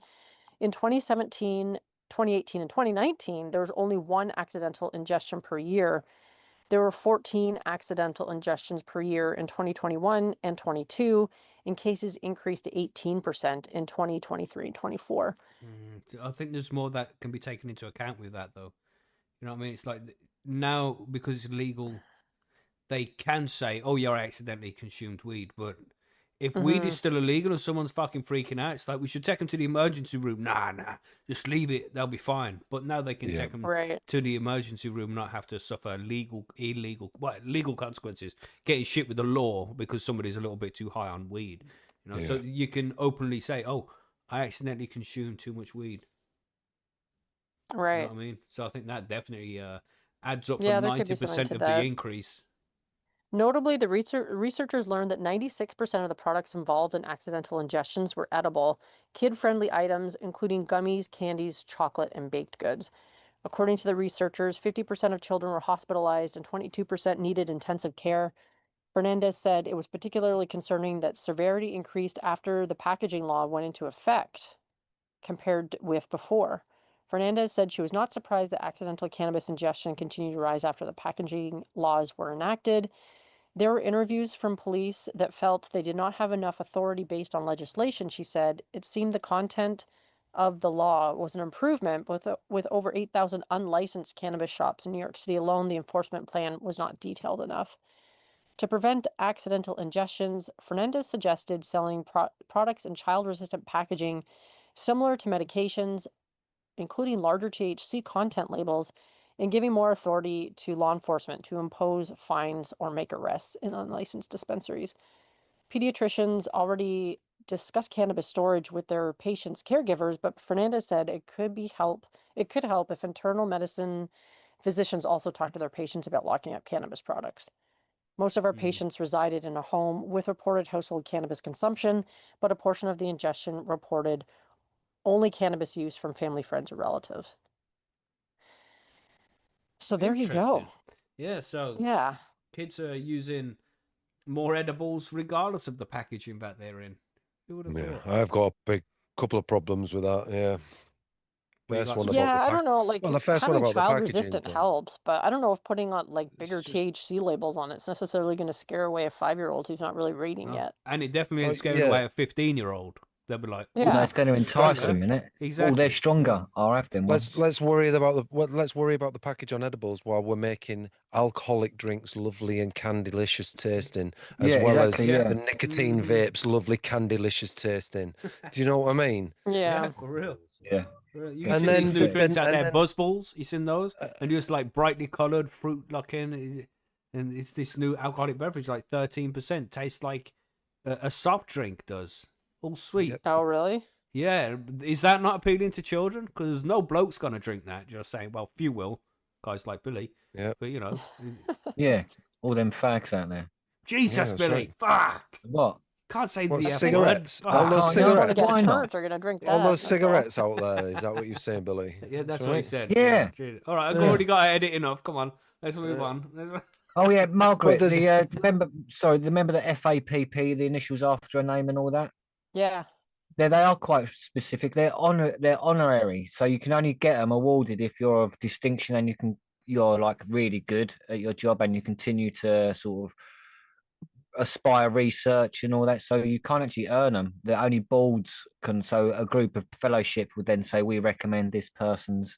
In 2017, 2018, and 2019, there was only one accidental ingestion per year. There were 14 accidental ingestions per year in 2021 and 22, and cases increased to 18% in 2023 and 24. I think there's more that can be taken into account with that, though. You know what I mean? It's like now, because it's legal, they can say, "Oh, you accidentally consumed weed," but if weed is still illegal and someone's fucking freaking out, it's like we should take them to the emergency room. Nah, just leave it; they'll be fine. But now they can take them Right. to the emergency room, not have to suffer legal consequences, getting shit with the law because somebody's a little bit too high on weed. You know, so you can openly say, "Oh, I accidentally consumed too much weed." You know Right. what I mean? So I think that definitely adds up Yeah, for there could be something 90% to of that. the increase. Notably, the researchers learned that 96% of the products involved in accidental ingestions were edible, kid-friendly items, including gummies, candies, chocolate, and baked goods. According to the researchers, 50% of children were hospitalized and 22% needed intensive care. Fernandez said it was particularly concerning that severity increased after the packaging law went into effect compared with before. Fernandez said she was not surprised that accidental cannabis ingestion continued to rise after the packaging laws were enacted. There were interviews from police that felt they did not have enough authority based on legislation, she said. It seemed the content of the law was an improvement, but with over 8,000 unlicensed cannabis shops in New York City alone, the enforcement plan was not detailed enough. To prevent accidental ingestions, Fernandez suggested selling products in child-resistant packaging similar to medications, including larger THC content labels, and giving more authority to law enforcement to impose fines or make arrests in unlicensed dispensaries. Pediatricians already discuss cannabis storage with their patients' caregivers, but Fernandez said it could help if internal medicine physicians also talk to their patients about locking up cannabis products. Most of our patients resided in a home with reported household cannabis consumption, but a portion of the ingestion reported only cannabis use from family, friends, or relatives. So there you Interesting. go. Yeah, so Yeah. kids are using more edibles regardless of the packaging that they're in. Who would have Yeah, thought? I've got a big couple of problems with that. Yeah. Well, you First got one some- about the Yeah, I pack. don't know. Like Well, the first one having about the child packaging resistant thing. helps, but I don't know if putting on like bigger just- THC labels on it's necessarily going to scare away a 5-year-old who's not really reading No. yet. And it definitely ain't Oh, scaring yeah. away a 15-year-old. They'll be like, Yeah. No, it's going to entice stronger. them, innit? Oh, Exactly. they're stronger. I'll have them ones. Let's worry about let's worry about the package on edibles while we're making alcoholic drinks lovely and candylicious tasting, as Yeah, well exactly, as yeah. the nicotine vapes lovely candylicious tasting. Do you know what I mean? Yeah. Yeah, for real. Yeah. For real. You And see then these new the- drinks out and there, then- Buzzballs. You seen those? And just like brightly coloured fruit looking, and it's this new alcoholic beverage, like 13%. Tastes like a soft drink does. All sweet. Yep. Oh, really? Yeah, is that not appealing to children? Because no bloke's gonna drink that. Just saying. Well, few will. Guys like Billy. Yeah. But you know, Yeah. All them fags out there. Jesus, that's Billy. Fuck. What? Can't say What, the F cigarettes? word. All Fuck. those can't They just want to cigarettes. get a Why not? turnt. They're going to drink that. All those that's all. cigarettes out there. Is that what you're saying, Billy? Yeah, that's That's what he right. said. Yeah. All right, I've Yeah. already got to edit enough. Come on, let's move Yeah. on. Oh yeah, Margaret. there's- Remember the FAPP, the initials after a name and all that. Yeah. They are quite specific. They're honorary, so you can only get them awarded if you're of distinction and you're like really good at your job and you continue to sort of aspire research and all that. So you can't actually earn them. The only boards can. So a group of fellowship would then say we recommend this person's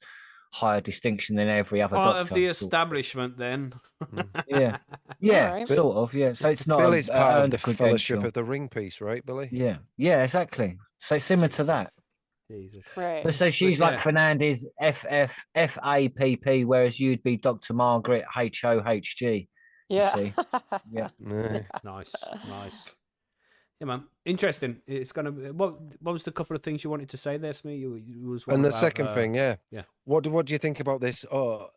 higher distinction than every other Part doctor. of the sort of. establishment, then. Yeah. Yeah, Alright. sort of. Yeah. So it's not Billy's a part of earned the Fellowship credential. of the Ring piece, right, Billy? Yeah. Yeah. Exactly. So it's similar to that. Jesus. Right. So she's like yeah. Fernandez FAPP, whereas you'd be Dr. Margaret HOHG. Yeah. see. Yeah. Yeah. Nice. Yeah, man. Interesting. It's gonna. What was the couple of things you wanted to say there, Smee? You was one And the about, second thing, yeah. yeah. What do you think about this? Oh,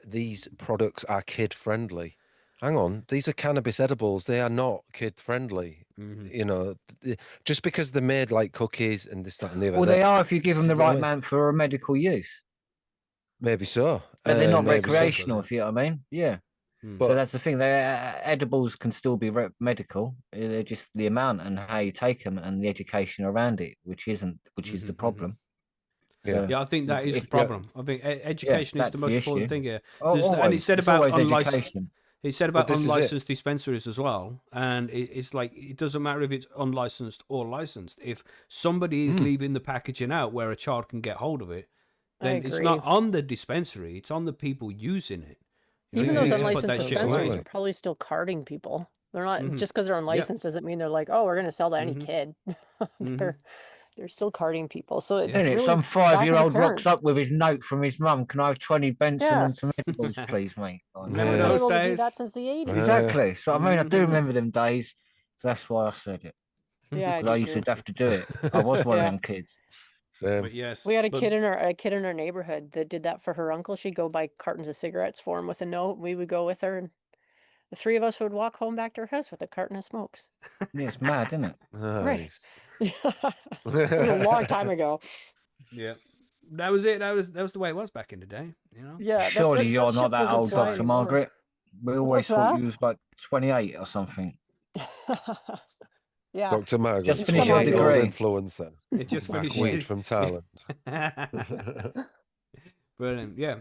these products are kid friendly. hang on, these are cannabis edibles. They are not kid friendly. Mhm. You know, just because they're made like cookies and this, that, and the other. Well, they are if you give them do the you know what I right mean? amount for a medical use. Maybe so. But they're not Maybe so. recreational, if you know what I mean. Yeah. Mm. So But that's the thing. Edibles can still be medical. They're just the amount and how you take them and the education around it, which is the Mhm, mhm. problem. Yeah. So Yeah, I think that is the if problem. I think education is the that's most the important issue. thing here. Oh, And it always, said it's about always unlicensed. education. He said But about this is it. unlicensed dispensaries as well, and it's like it doesn't matter if it's unlicensed or licensed. If somebody is leaving the packaging out where a child can get hold of it, I then it's agree. not on the dispensary; it's on the people using it. You know, Even you those need to put unlicensed that shit dispensaries away. are Absolutely. probably still carding people. They're not Mhm. just because they're unlicensed doesn't mean they're like, oh, we're going to sell to any Mhm. kid. Mhm. They're still carding people. So it's Yeah. Isn't it? really Some back to the 5-year-old rocks parents. up with his note from his mum. Can I have 20 Benson Yeah. and some edibles, please, mate? Like, Remember We've no. been those able to do days? that since the 80s. Exactly. So I mean, I do Mhm. remember them days. So that's why I said it. Yeah, I Because I do used too. to have to do it. I was one of Yeah. them kids. But yes, We had a but kid in our neighborhood that did that for her uncle. She'd go buy cartons of cigarettes for him with a note. We would go with her, and the three of us would walk home back to her house with a carton of smokes. Yeah, it's mad, isn't it? Right. Nice. It was a long time ago. yeah, that was it. That was the way it was back in the day. You know. Yeah, Surely that you're not ship that doesn't old, fly Dr. anymore. Margaret. We always What's thought that? you was like 28 or something. Yeah. Dr. Margaret, Just It's finished from your the old degree. influencer. It just Back finished. weed from Thailand. Brilliant. Yeah.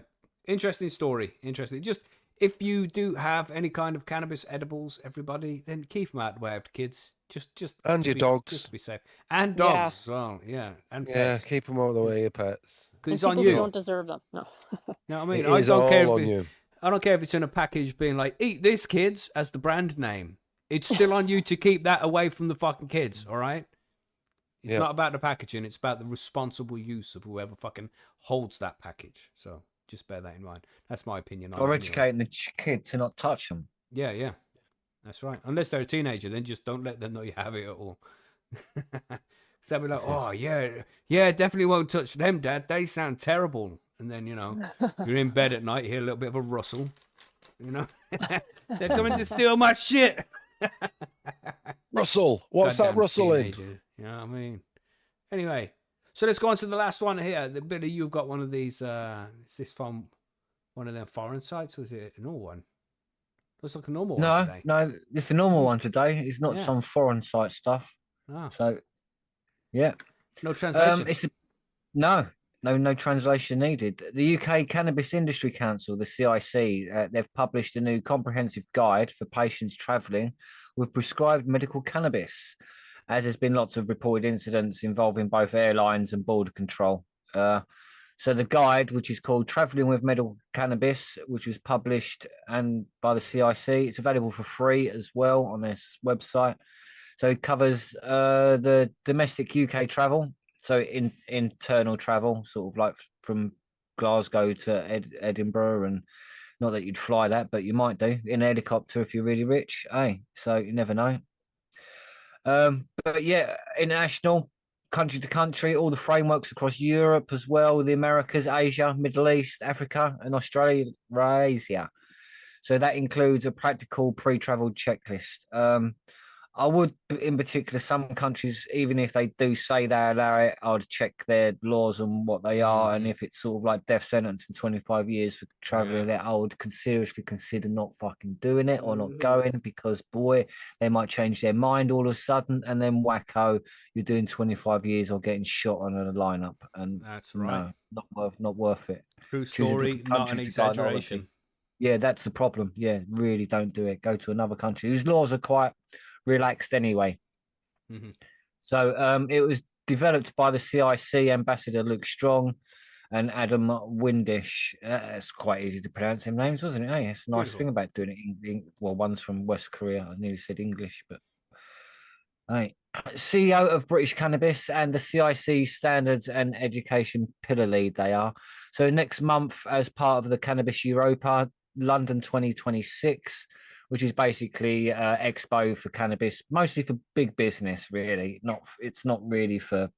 Interesting story. Interesting. Just if you do have any kind of cannabis edibles, everybody, then keep them out the way of the kids. Just And to your be, dogs. just to be safe. And Yeah. dogs as well. Yeah. And Yeah, pets. keep them out of the way, your pets. Because And it's on people who you. don't deserve them. No. You know what I mean? It I is don't care all if on you. I don't care if it's in a package being like, eat this, kids, as the brand name. It's still on you to keep that away from the fucking kids, all right? It's Yeah. not about the packaging, it's about the responsible use of whoever fucking holds that package. So just bear that in mind. That's my opinion on Or it. Anyway. educating the kid to not touch them. Yeah, yeah. That's right. Unless they're a teenager, then just don't let them know you have it at all. So they'll be like, oh, yeah, definitely won't touch them, Dad. They sound terrible. And then, you're in bed at night, you hear a little bit of a rustle. They're coming to steal my shit. Russell, what's Goddamn that rustling? teenager, you know what I mean? Anyway, so let's go on to the last one here. Billy, you've got one of these. Is this from one of them foreign sites, or is it a normal one? Looks like a normal one No, today. no, it's a normal one today. It's not Yeah. some foreign site stuff. Oh, So, yeah. no translation. It's no translation needed. The UK Cannabis Industry Council, the CIC, they've published a new comprehensive guide for patients travelling with prescribed medical cannabis, as there's been lots of reported incidents involving both airlines and border control. So the guide, which is called Travelling with Medical Cannabis, which was published and by the CIC, it's available for free as well on this website. So it covers the domestic UK travel, so internal travel, sort of like from Glasgow to Edinburgh, and not that you'd fly that, but you might do in a helicopter if you're really rich. Hey, so you never know. But yeah, international, country to country, all the frameworks across Europe as well, the Americas, Asia, Middle East, Africa, and Australia. So that includes a practical pre-travel checklist. I would, in particular, some countries, even if they do say they allow it, I'd check their laws and what they are, and if it's sort of like death sentence and 25 years for traveling it, I would seriously consider not fucking doing it or not going, because boy, they might change their mind all of a sudden, and then wacko, you're doing 25 years or getting shot on a lineup, and That's right. no, not worth it. True Choose a story, different not an country to go on holiday. exaggeration. Yeah, that's the problem. Yeah, really don't do it. Go to another country whose laws are quite relaxed anyway. Mhm. So it was developed by the CIC ambassador Luke Strong and Adam Windish. It's quite easy to pronounce them names, wasn't it? Hey, it's a nice Beautiful. thing about doing it well, one's from West Korea. I nearly said English, but hey. CEO of British Cannabis and the CIC Standards and Education Pillar Lead, they are. So next month, as part of the Cannabis Europa London 2026, which is basically expo for cannabis, mostly for big business, really. It's not really for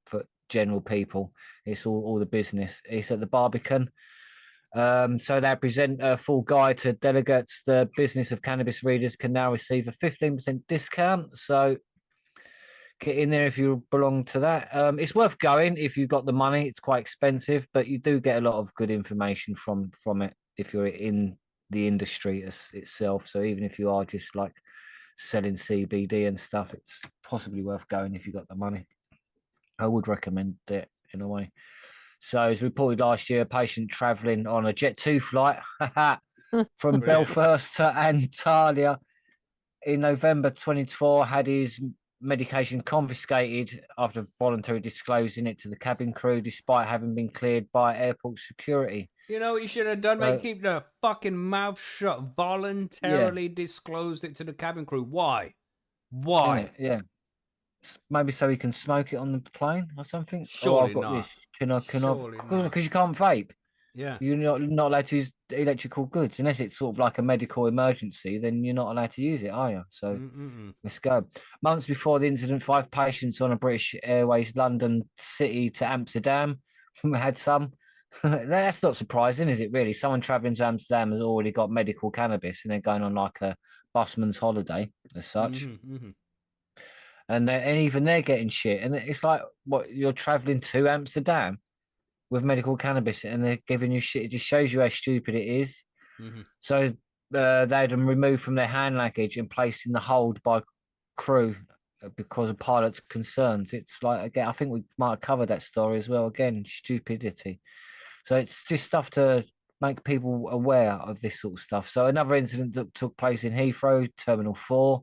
general people. It's all the business. It's at the Barbican. So they present a full guide to delegates. The business of cannabis readers can now receive a 15% discount. So get in there if you belong to that. It's worth going if you've got the money. It's quite expensive, but you do get a lot of good information from it if you're in the industry itself. So even if you are just like selling CBD and stuff, it's possibly worth going if you've got the money. I would recommend it in a way. So as reported last year, a patient travelling on a Jet2 flight from Brilliant. Belfast to Antalya in November 2024 had his medication confiscated after voluntarily disclosing it to the cabin crew, despite having been cleared by airport security. You know what you should have done, mate? Keep the fucking mouth shut. Voluntarily disclosed it to the cabin crew. Why? Why? Yeah. Maybe so he can smoke it on the plane or something. Surely I've got not. this. Can I? Surely not. Because you can't vape. Yeah. You're not allowed to use electrical goods unless it's sort of like a medical emergency. Then you're not allowed to use it, are you? So let's go. Months before the incident, 5 patients on a British Airways London City to Amsterdam had some. That's not surprising, is it? Really, someone travelling to Amsterdam has already got medical cannabis, and they're going on like a busman's holiday as such. And even they're getting shit. And it's like, what, you're traveling to Amsterdam with medical cannabis and they're giving you shit. It just shows you how stupid it is. So they had them removed from their hand luggage and placed in the hold by crew because of pilots' concerns. It's like, again, I think we might have covered that story as well. Again, stupidity. So it's just stuff to make people aware of this sort of stuff. So another incident that took place in Heathrow, Terminal 4.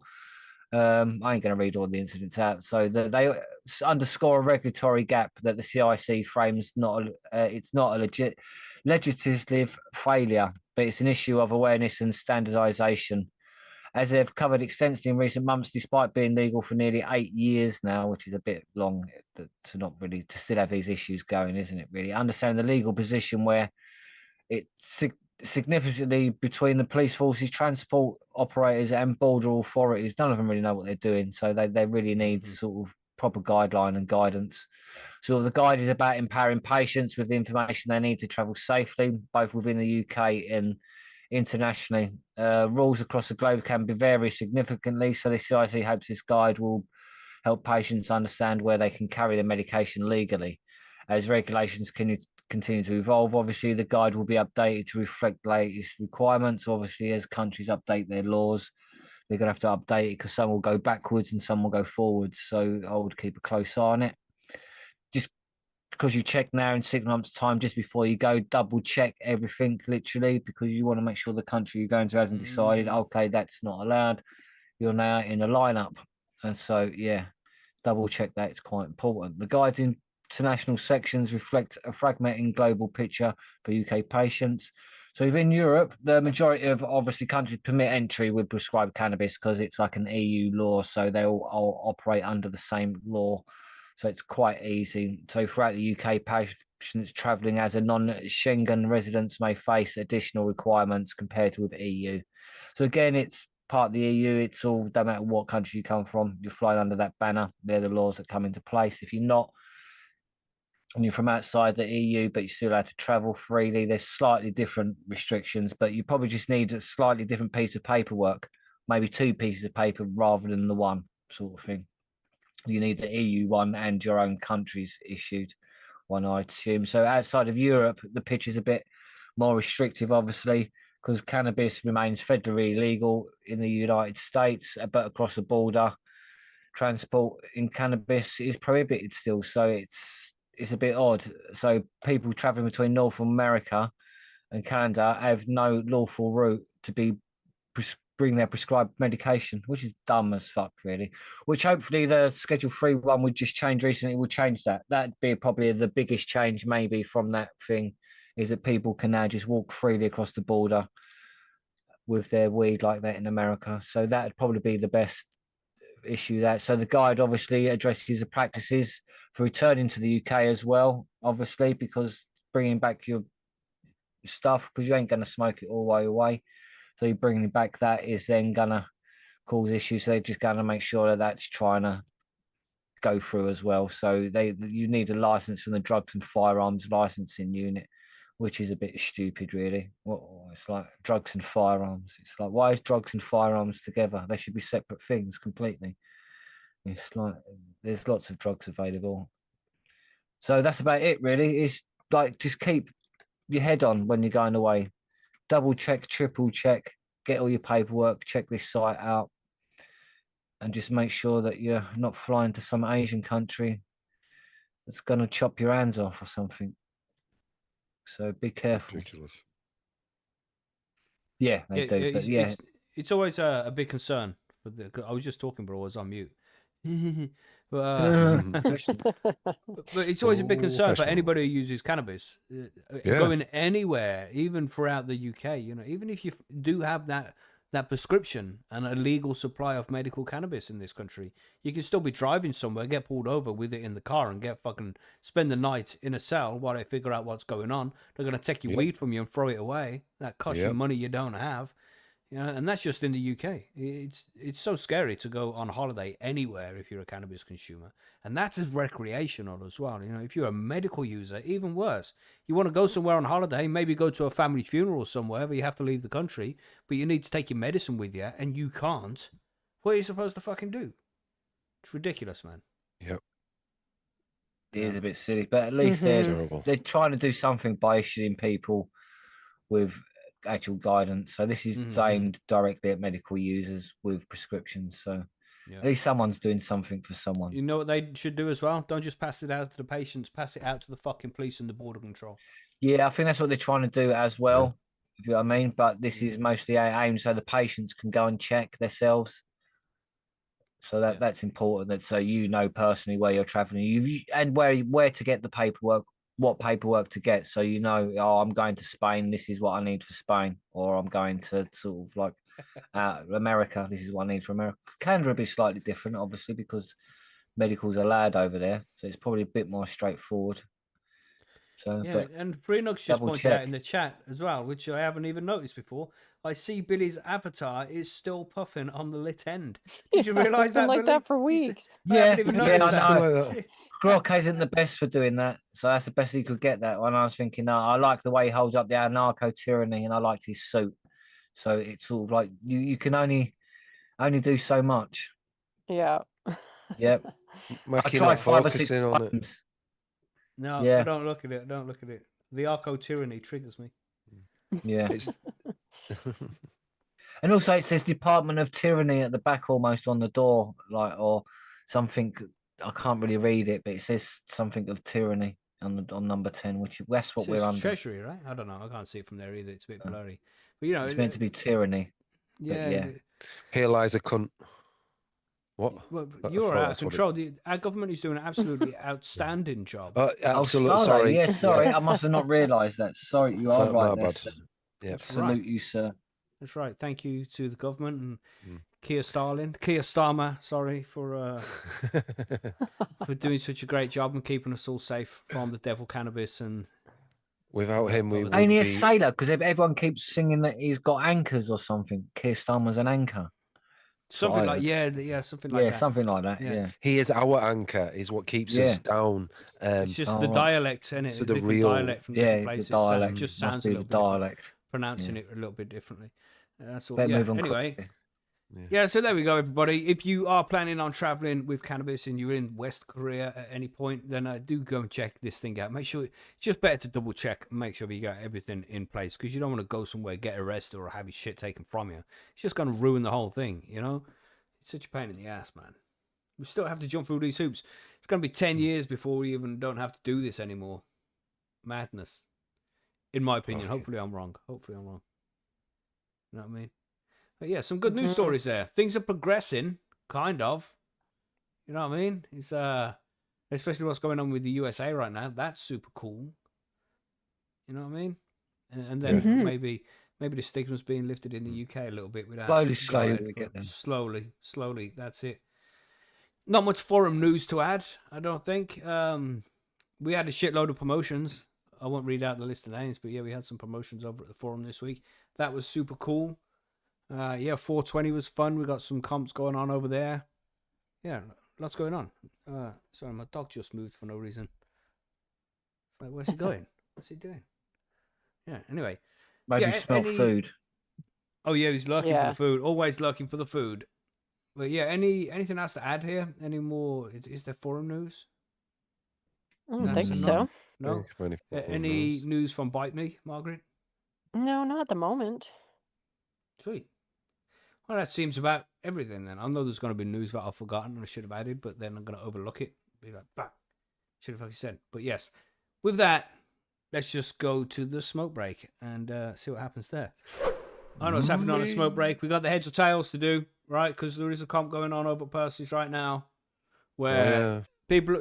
I ain't going to read all the incidents out. So they underscore a regulatory gap that the CIC frames. It's not a legit legislative failure, but it's an issue of awareness and standardisation. As they've covered extensively in recent months, despite being legal for nearly 8 years now, which is a bit long to not really to still have these issues going, isn't it? Really understanding the legal position where it's significantly between the police forces, transport operators, and border authorities. None of them really know what they're doing, so they really need sort of proper guideline and guidance. So the guide is about empowering patients with the information they need to travel safely, both within the UK and internationally. Rules across the globe can vary significantly, so the CIC hopes this guide will help patients understand where they can carry their medication legally. As regulations continue to evolve, obviously the guide will be updated to reflect the latest requirements. Obviously, as countries update their laws, they're going to have to update it because some will go backwards and some will go forwards. So I would keep a close eye on it. Just because you check now in 6 months' time, just before you go, double check everything literally, because you want to make sure the country you're going to hasn't decided, okay, that's not allowed. You're now in a lineup. And so, yeah, double check that. It's quite important. The guide's international sections reflect a fragmenting global picture for UK patients. So within Europe, the majority of obviously countries permit entry with prescribed cannabis because it's like an EU law, so they all operate under the same law. So it's quite easy. So throughout the UK, patients travelling as a non-Schengen residents may face additional requirements compared to with EU. So again, it's part of the EU. It's all, no matter what country you come from, you're flying under that banner. They're the laws that come into place. If you're not, and you're from outside the EU, but you're still allowed to travel freely, there's slightly different restrictions, but you probably just need a slightly different piece of paperwork, maybe 2 pieces of paper rather than the one sort of thing. You need the EU one and your own country's issued one, I assume. So outside of Europe, the pitch is a bit more restrictive, obviously, because cannabis remains federally legal in the United States, but across the border, transport in cannabis is prohibited still. So it's a bit odd. So people traveling between North America and Canada have no lawful route to bring their prescribed medication, which is dumb as fuck, really. Which hopefully the Schedule 3 one would just change recently. Will change that. That'd be probably the biggest change maybe from that thing, is that people can now just walk freely across the border with their weed like that in America. So that'd probably be the best issue. That so the guide obviously addresses the practices for returning to the UK as well, obviously, because bringing back your stuff, because you ain't going to smoke it all the way away, so you bringing back that is then going to cause issues. So they're just going to make sure that that's trying to go through as well. So you need a license from the drugs and firearms licensing unit, which is a bit stupid, really. It's like drugs and firearms. It's like, why is drugs and firearms together? They should be separate things completely. It's like there's lots of drugs available. So that's about it, really. It's like just keep your head on when you're going away. Double check, triple check, get all your paperwork, check this site out, and just make sure that you're not flying to some Asian country that's going to chop your hands off or something. So be careful. Ridiculous. Yeah, they do. But yeah, it's always a big concern for the. I was just talking, bro. I was on mute. but, but it's always a big concern for Professional. anybody who uses cannabis. Yeah. Going anywhere, even throughout the UK, even if you do have that prescription and a legal supply of medical cannabis in this country, you can still be driving somewhere, get pulled over with it in the car, and get fucking spend the night in a cell while they figure out what's going on. They're gonna take your Yep. weed from you and throw it away. That costs you Yep. money you don't have. And that's just in the UK. It's so scary to go on holiday anywhere if you're a cannabis consumer, and that's as recreational as well. If you're a medical user, even worse. You want to go somewhere on holiday, maybe go to a family funeral somewhere, but you have to leave the country, but you need to take your medicine with you, and you can't. What are you supposed to fucking do? It's ridiculous, man. Yep. it is a bit silly. But at least Terrible. they're trying to do something by issuing people with actual guidance. So this is aimed directly at medical users with prescriptions. So Yeah. at least someone's doing something for someone. You know what they should do as well? Don't just pass it out to the patients, pass it out to the fucking police and the border control. Yeah, I think that's what they're trying to do as well. If you know what I mean. But this is mostly aimed so the patients can go and check themselves. So that's important. That so you know personally where you're traveling, and where to get the paperwork, what paperwork to get. So oh, I'm going to Spain. This is what I need for Spain, or I'm going to sort of like America. This is what I need for America. Canada will be slightly different, obviously, because medical's allowed over there, so it's probably a bit more straightforward. So, Yeah, but and Prenox just double pointed out check. in the chat as well, which I haven't even noticed before. I see Billy's avatar is still puffing on the lit end. Did you realise It's been that, like Billy? that for weeks. I haven't even yeah, noticed I that. know. Grok isn't the best for doing that, so that's the best he could get that one. I was thinking, no, I like the way he holds up the anarcho tyranny, and I liked his suit. So it's sort of like you can only do so much. Yeah. Yep. I Macky tried not 5 or 6 focusing on it. times. No, Yeah. I don't look at it. I don't look at it. The arco tyranny triggers me. Yeah. It's And also it says Department of Tyranny at the back almost on the door, like or something. I can't really read it, but it says something of tyranny on number 10, which that's what It we're says under. Treasury, right? I don't know. I can't see it from there either. It's a bit blurry. But It's meant to be tyranny. Yeah. Yeah. here lies a cunt. What? Well, I you're thought out of that's what it- control. Our government is doing an absolutely outstanding job. Absolutely. Starlight, Sorry. yeah, sorry. I must have not realised that. Sorry, you are My right there, bad. sir. Yeah. That's Salute right. you, sir. That's right. Thank you to the government and Keir Starmer, sorry, for doing such a great job and keeping us all safe from the devil cannabis. And Without him, we would Ain't he a be. sailor? Because everyone keeps singing that he's got anchors or something. Keir Starmer's an anchor. something I like heard. something like that. Something like that. Yeah. Yeah. He is our anchor. Is what keeps us down. It's just Oh, the right. dialect, isn't it? So the Different real- dialect from Yeah, different it's places. a dialect. It just Must sounds be a the little bit different, dialect. pronouncing it a little bit differently. That's all. Better Yeah. move on Anyway. quickly. Yeah, so there we go, everybody. If you are planning on traveling with cannabis and you're in West Korea at any point, then do go and check this thing out. Make sure it's just better to double check and make sure you got everything in place, because you don't want to go somewhere, get arrested, or have your shit taken from you. It's just going to ruin the whole thing, It's such a pain in the ass, man. We still have to jump through these hoops. It's going to be 10 years before we even don't have to do this anymore. Madness. In my opinion. Okay. Hopefully I'm wrong. You know what I mean? But yeah, some good news stories there. Things are progressing, kind of. You know what I mean? It's especially what's going on with the USA right now. That's super cool. You know what I mean? And then maybe the stigma's being lifted in the UK a little bit without Slowly we get there. Slowly. That's it. Not much forum news to add, I don't think. We had a shitload of promotions. I won't read out the list of names, but yeah, we had some promotions over at the forum this week. That was super cool. 420 was fun. We got some comps going on over there. Yeah, lots going on. Sorry, my dog just moved for no reason. It's like, where's he going? What's he doing? Yeah. Anyway. Maybe Yeah, smelt food. Oh yeah, he's lurking for Yeah. the food. Always lurking for the food. But yeah, anything else to add here? Any more? Is there forum news? I don't That's think a so. No. Think many forum Any news. news from Bite Me, Margaret? No, not at the moment. Sweet. Well, that seems about everything then. I know there's going to be news that I've forgotten and I should have added, but then I'm going to overlook it. Be like, bah, should have fucking said. But yes, with that, let's just go to the smoke break and see what happens there. I know what's happening on a smoke break. We got the heads or tails to do, right? Because there is a comp going on over at Percy's right now, where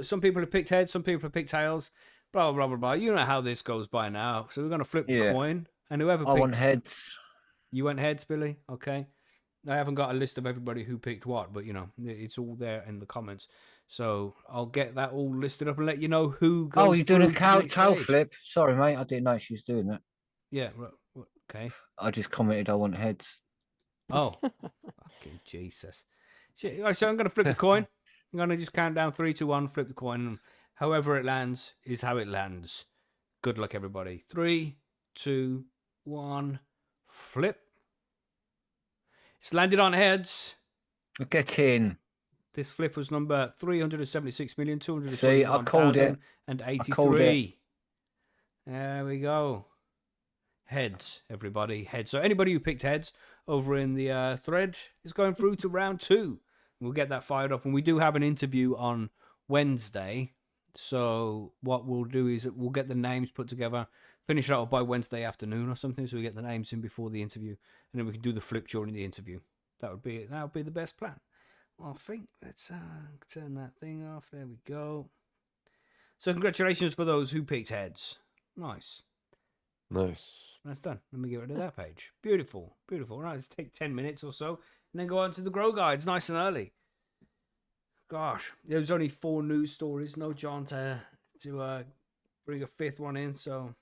some people have picked heads, some people have picked tails, blah blah blah blah. You know how this goes by now. So we're gonna flip the coin, and whoever I picked want heads. You went heads, Billy. Okay. I haven't got a list of everybody who picked what, but you know it's all there in the comments. So I'll get that all listed up and let you know who goes. Oh, you're doing a through to the next tail stage. flip. Sorry, mate. I didn't know she was doing that. Yeah. Okay. I just commented I want heads. Oh, fucking Jesus. Shit. All right, so I'm going to flip the coin. I'm going to just count down 3, 2, 1, flip the coin. And however it lands is how it lands. Good luck, everybody. 3, 2, 1, flip. It's landed on heads. Get in. This flip was number 376,221,083. See, I called it. I called it. There we go. Heads, everybody. Heads. So anybody who picked heads over in the thread is going through to round 2. We'll get that fired up. And we do have an interview on Wednesday. So what we'll do is we'll get the names put together, finish it up by Wednesday afternoon or something, so we get the names in before the interview, and then we can do the flip during the interview. That would be the best plan. Well, I think let's turn that thing off. There we go. So congratulations for those who picked heads. Nice. That's done. Let me get rid of that page. Beautiful. Beautiful. Right, let's take 10 minutes or so and then go on to the Grow Guides nice and early. Gosh, there's only 4 news stories. No John to bring a 5th one in. So,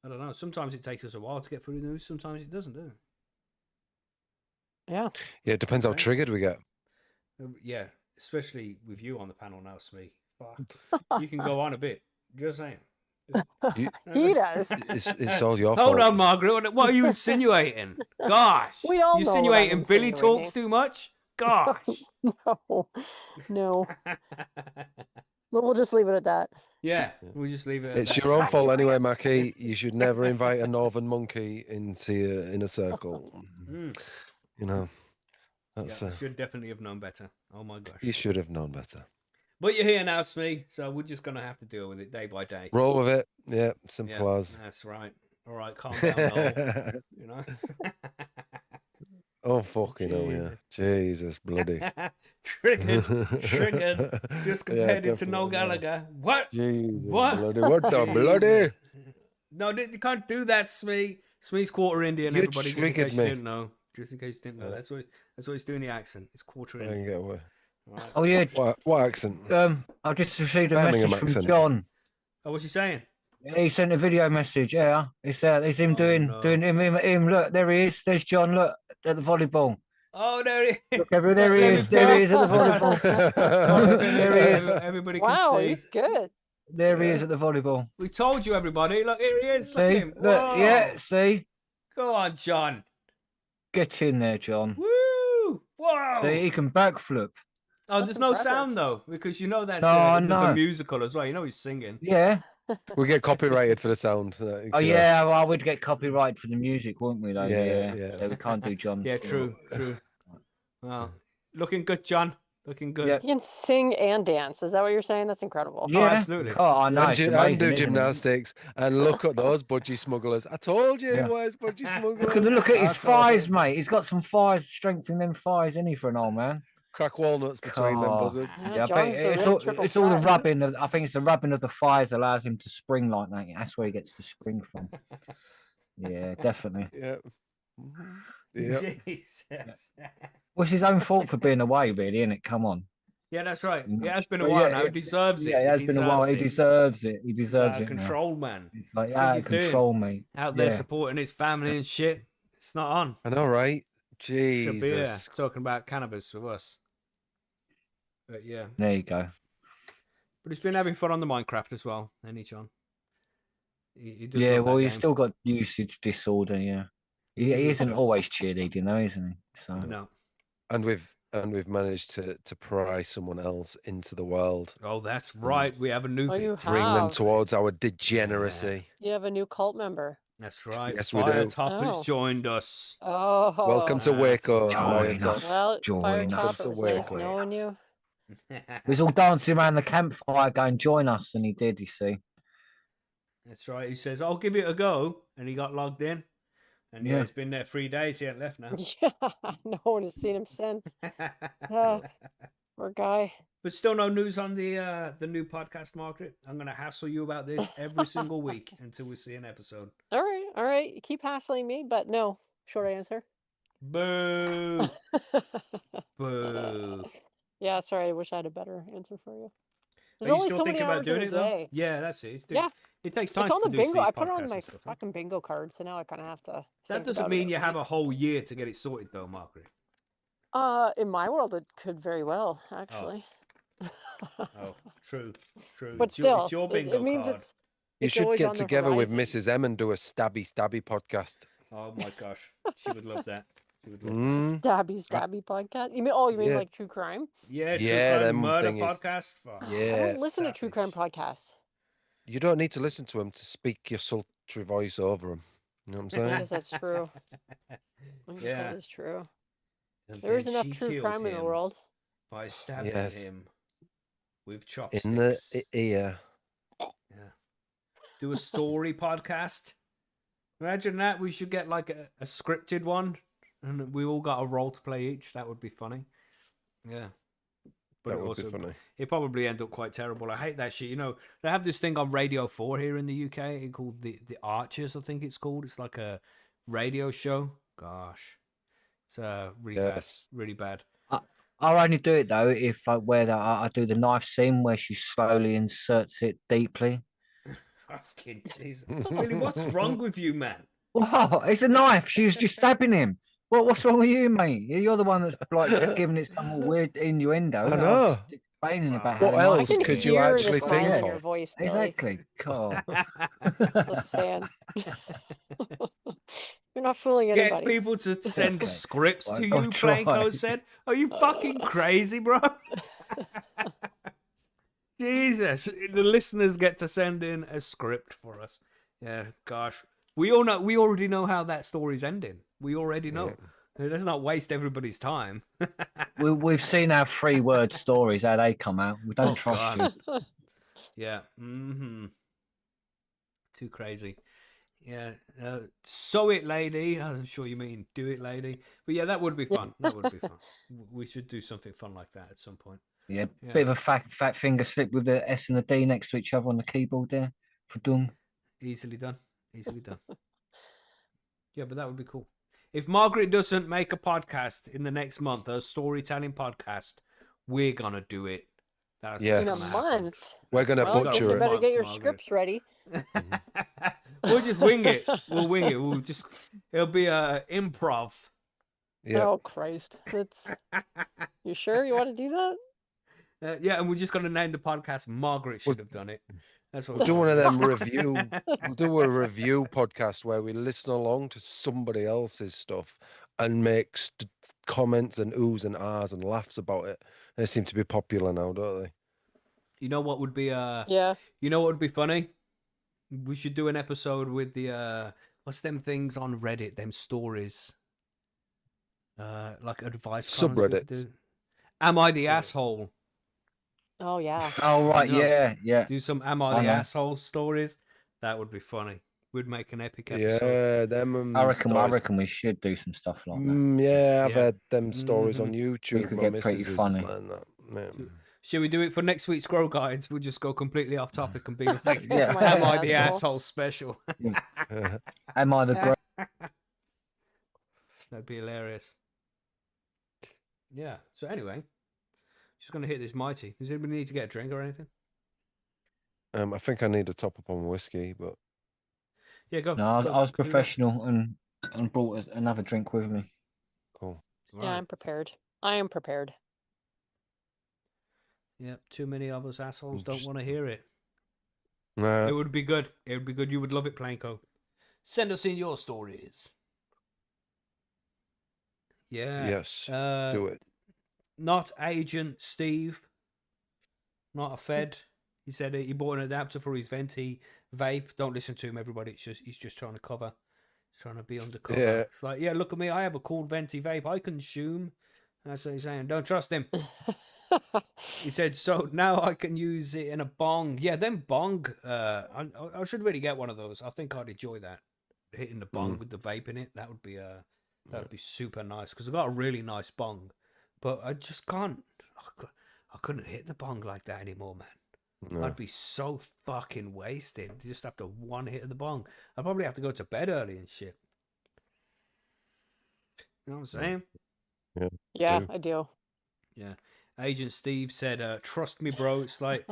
I don't know. Sometimes it takes us a while to get through the news. Sometimes it doesn't, do it? Yeah. Yeah, it depends how Okay. triggered we get. Yeah, especially with you on the panel now, Smee. Fuck. You can go on a bit. Just saying. He does. It's all your fault. Hold on, Margaret. What are you insinuating? Gosh. We all You know what I'm insinuating Billy insinuating. talks too much? Gosh. No. But we'll just leave it at that. Yeah, we'll just leave it at It's that. your own fault anyway, Macky. You should never invite a northern monkey into your inner circle. Mm. You know, Yeah, that's I should definitely have known better. Oh my gosh. you should have known better. But you're here now, Smee, so we're just going to have to deal with it day by day. Roll with it. Yeah, Yeah, simple as. that's right. All right, calm down, Noel, you know. Oh, fucking hell, yeah. Jesus, bloody. Triggered. Just compared it to Noel definitely, Gallagher. What? Jesus, What? bloody. What the Jesus. bloody? No, you can't do that, Smee. Smee's quarter Indian, You everybody, just in triggered case you me. didn't know. Just in case you didn't know. That's what he's doing the accent. It's quarter I can Indian. get away. Right. Oh yeah. What accent? I just received a Birmingham message from accent. John. Oh, what's he saying? He sent a video message. Yeah, it's him doing no. him. Look, there he is. There's John. Look at the volleyball. Oh, there he is. Look, there he is. There he is at the volleyball. There he is. Everybody can Wow, see. he's good. There he is at the volleyball. We told you, everybody. Look, here he is. Look at See, him. look, Whoa. yeah. See, Go on, John. get in there, John. Woo! Whoa! See, he can backflip. Oh, That's there's no impressive. sound though, because you know that's No, there's a no. musical as well. You know he's singing. Yeah. We get copyrighted for the sound. Oh yeah. Well, we'd get copyright for the music, wouldn't we? Though. Yeah, yeah. So we can't do John's. Yeah, true. Wow, looking good, John. Looking good. Yeah. He can sing and dance. Is that what you're saying? That's incredible. Yeah, absolutely. Oh, I know. And, It's and amazing, do isn't it? gymnastics and look at those budgie smugglers. I told you Yeah. he was budgie smugglers. Look at his I told thighs, you. mate. He's got some thighs, strength in them thighs, isn't he, for an old man? Crack walnuts between them Oh. buzzards. Yeah, Yeah, I John's bet the it's real all, triple it's all the threat. rubbing. I think it's the rubbing of the thighs allows him to spring like that. That's where he gets the spring from. Yeah, definitely. Yeah. Mhm. Yeah. Jesus. Well, it's his own fault for being away, really, isn't it? Come on. Yeah, that's right. It has been a But while yeah, now. He deserves it. Yeah, it has been a while. He deserves it. He He's deserves out it. of now. control, man. It's like That's what out of he's doing. control, mate. Out there Yeah. supporting his family and shit. It's not on. I know, right? Should be here Jesus. talking about cannabis with us. But yeah. There you go. But he's been having fun on the Minecraft as well, ain't he, John? He does Yeah, love that well, he's game. still got usage disorder. Yeah, he isn't always cheerleading, though, isn't he? So No. And we've managed to pry someone else into the world, Oh, that's right. We have a new Oh, you victim. bring them have. towards our degeneracy. You have a new cult member. That's right. Yes, we do. Firetop has Oh. joined us. Oh. Welcome to That's Waco, right. join Firetop. us. Well, Join Firetop, us. it was Welcome to nice Waco. knowing you. We was all dancing around the campfire, going, "Join us," and he did. You see? That's right. He says, "I'll give it a go," and he got logged in. And yeah, Yeah. it's been there 3 days. He ain't left now. Yeah, no one has seen him since. Oh, poor guy. But still no news on the new podcast, Margaret. I'm gonna hassle you about this every single week until we see an episode. All right. You keep hassling me, but no. Short answer. Boo! Boo! Yeah, sorry. I wish I had a better answer for you. Are There's you only still so many thinking about hours in doing a it though? day. Yeah, that's it. Yeah. It takes time It's to on the produce bingo. these I put it on podcasts my and stuff, huh? fucking bingo card, so now I kind of have to. That think doesn't about mean it you at have a least. whole year to get it sorted, though, Margaret. In my world, it could very well, actually. Oh, true. But It's still, your bingo it means card. You it's should always get on the together with horizon. Mrs. M and do a stabby podcast. Oh my gosh, she would love that. She would love Mm. Stabby podcast. You mean Yeah. like true crime? that. Yeah, true Yeah, crime them murder thingies. podcast. Fuck. I Yeah, don't listen to true crime savage. podcasts. You don't need to listen to them to speak your sultry voice over them. You know what I'm I saying? guess that's true. I guess Yeah. that is true. And There is then enough she true killed crime in the him world. by stabbing Yes. him with In the chopsticks. ear. Yeah. Do a story podcast. Imagine that. We should get like a scripted one, and we all got a role to play each. That would be funny. Yeah. But That it would be also funny. it probably end up quite terrible. I hate that shit. You know, they have this thing on Radio 4 here in the UK called the Archers, I think it's called. It's like a radio show. Gosh. It's really Yes. bad. Really bad. I'll only do it though if I do the knife scene where she slowly inserts it deeply. Fucking Jesus. Really, what's wrong with you, man? Wow, it's a knife. She was just stabbing him. What's wrong with you, mate? You're the one that's like giving it some weird innuendo. I and I'm know. just explaining about how What the knife else I can could is. you hear the actually smile think in your of? voice, Billy. Exactly. Cool. Just saying. You're not fooling Get anybody. people to send Okay. scripts to I'll you, Plain try. Code said. Are you fucking crazy, bro? Jesus. The listeners get to send in a script for us. Yeah, gosh. We already know how that story's ending. We already know. Let's not waste everybody's time. We've seen our 3-word stories, how they come out. We don't Oh, trust God. you. Yeah. Too crazy. Yeah. Sew it, lady. I'm sure you mean do it, lady. But yeah, that would be fun. That would be fun. We should do something fun like that at some point. Yeah, Yeah. bit of a fat finger slip with the S and the D next to each other on the keyboard there. For dung. Easily done. Easily done. Yeah, but that would be cool. If Margaret doesn't make a podcast in the next month, a storytelling podcast, we're gonna do it. That's Yes. In a what's gonna happen. month. We're going to Well, I guess butcher you it. better get your Margaret. scripts ready. We'll just wing it. We'll wing it. It'll be a improv. Yeah. Oh Christ! That's. You sure you want to do that? Yeah, and we're just gonna name the podcast "Margaret Should Have Done It." That's what We'll do one of them review. We'll do a review podcast where we listen along to somebody else's stuff and make comments and oohs and ahs and laughs about it. They seem to be popular now, don't they? You know what would be Yeah. You know what would be funny? We should do an episode with the what's them things on Reddit? Them stories. Like advice columns we could Subreddits. do. Am I the asshole? Oh yeah. Oh right, No. yeah. Do some Am I I the know. asshole stories. That would be funny. We'd make an epic episode. Yeah, them. I stories. reckon we should do some stuff like that. Yeah, I've Yeah. heard them stories on They YouTube. could My get pretty missus is funny. like that. Yeah. Should we do it for next week's Grow Guides? We'll just go completely off topic and be like, Yeah. Am I the asshole special? Am I the great? That'd be hilarious. Yeah. So anyway, just gonna hit this mighty. Does anybody need to get a drink or anything? I think I need a top up on whiskey, but Yeah, go. No, I was go do that. professional and brought another drink with me. cool. Yeah, Right. I'm prepared. I am prepared. Yep. Too many of us assholes don't want to hear it. It would be good. It would be good. You would love it, Planko. Send us in your stories. Yeah. Yes. Uh, Do it. Not Agent Steve. Not a Fed. He said he bought an adapter for his venti vape. Don't listen to him, everybody. He's just trying to cover. He's trying to be undercover. Yeah. It's like, yeah, look at me. I have a cool venti vape. I consume. That's what he's saying. Don't trust him. He said, so now I can use it in a bong. Yeah, then bong. I should really get one of those. I think I'd enjoy that. Hitting the bong with the vape in it. That would be super nice. Because I've got a really nice bong. But I just can't. I couldn't hit the bong like that anymore, man. No. I'd be so fucking wasted. Just after one hit of the bong. I'd probably have to go to bed early and shit. You know what I'm saying? Yeah, do. I do. Yeah. Agent Steve said, trust me, bro. It's like,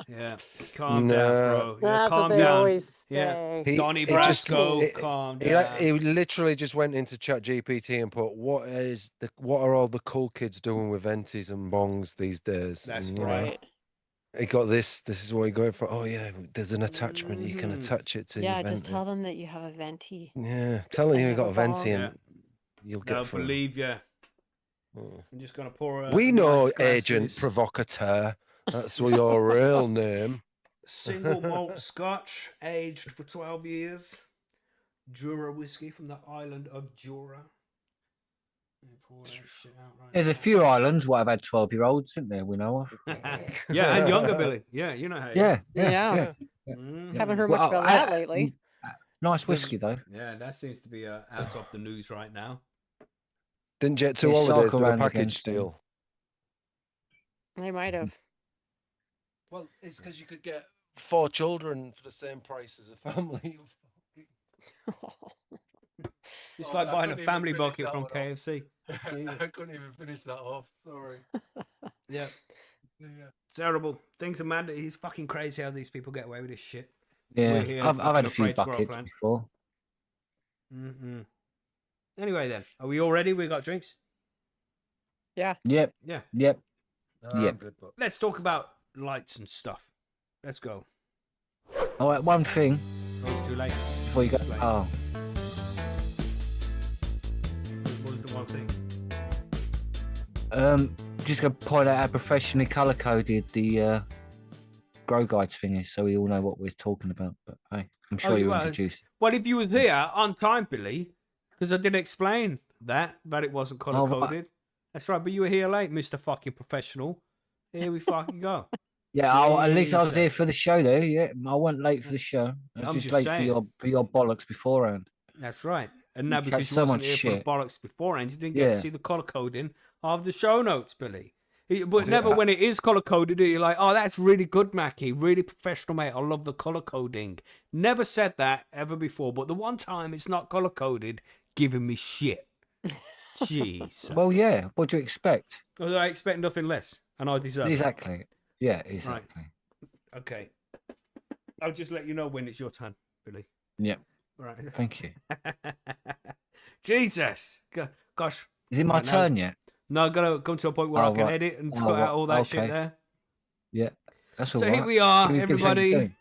yeah, calm No. down, bro. Yeah, That's calm what they down. always Yeah. say. Donnie it just- Brasco, it- calm He, down. he literally just went into Chat GPT and put, what are all the cool kids doing with venties and bongs these days? That's And, you know, Right. he got this. This is what he got for. Oh yeah, there's an attachment. You can Mhm. attach it to Yeah, your just venti. tell them that you have a venti. Yeah, tell them and you have got a a venti bong. and you'll They'll get full. believe you. Yeah. I'm just going to pour a We a know nice glass of Agent this Provocateur. That's your real name. single malt scotch, aged for 12 years. Jura whiskey from the island of Jura. Let me pour that shit out right There's a few islands where I've had 12-year-olds, isn't there? We know of. Yeah, and younger, Billy. Yeah, you know how it is. Yeah. Mhm. Haven't heard Well, much about that lately. Nice whiskey though. Yeah, that seems to be out of the news right now. Didn't Jet They 2 Holidays cycle do a around package against them. deal? They might have. Well, it's because you could get 4 children for the same price as a family. It's Oh, like I buying a couldn't even family finish bucket that from one off. KFC. I couldn't even finish that off. Sorry. Yeah, Yeah. terrible. Things are mad. It's fucking crazy how these people get away with this shit. Yeah, We're here I've had fucking a few afraid to grow a buckets plant. before. Mm-hmm. Anyway, then, are we all ready? We got drinks. Yeah. Yep, Yeah. yep. No, Yeah. I'm good, but Let's talk about lights and stuff. Let's go. Oh, one thing Oh, it's too late. before you go. Too late. Oh, What was the one thing? just gonna point out how professionally color coded the grow guides thing is, so we all know what we're talking about. But hey, I'm sure you you are. introduced. Well, if you was here on time, Billy, because I did explain that it wasn't color right. coded. That's right, but you were here late, Mr. Fucking Professional. Here we fucking go. Yeah, at least I was here Jesus. for the show, though. Yeah, I wasn't late for the show. I was I'm just just late saying. for your bollocks beforehand. That's right. And now You catch because you so wasn't much here for the shit. bollocks beforehand, you didn't get to Yeah. see the color coding of the show notes, Billy. But Yeah. never when it is color coded, you're like, oh, that's really good, Macky. Really professional, mate. I love the color coding. Never said that ever before. But the one time it's not color coded, giving me shit. Jeez. Well, yeah. What do you expect? I expect nothing less, and I deserve it. Exactly. Yeah, exactly. Okay. I'll just let you know when it's your turn, Billy. Yeah. All right. Thank you. Jesus. Gosh. Is it my Right, now- turn yet? No, I've got to come to a point where I Oh, can right. edit and Oh, cut out right. all that shit Okay. there. Yeah. That's all So right. here we are, Give us something to everybody.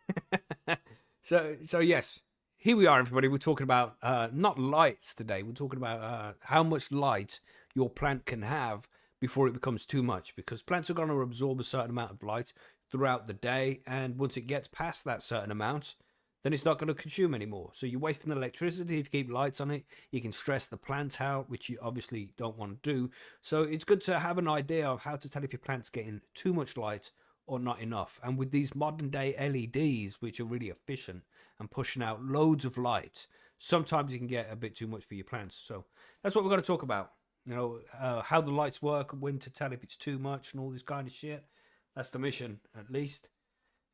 do. So yes, here we are, everybody. We're talking about not lights today. We're talking about how much light your plant can have before it becomes too much, because plants are going to absorb a certain amount of light throughout the day, and once it gets past that certain amount, then it's not going to consume anymore. So you're wasting electricity if you keep lights on it. You can stress the plant out, which you obviously don't want to do. So it's good to have an idea of how to tell if your plant's getting too much light or not enough. And with these modern day LEDs, which are really efficient and pushing out loads of light, sometimes you can get a bit too much for your plants. So that's what we're going to talk about. You know, how the lights work, when to tell if it's too much and all this kind of shit. That's the mission, at least.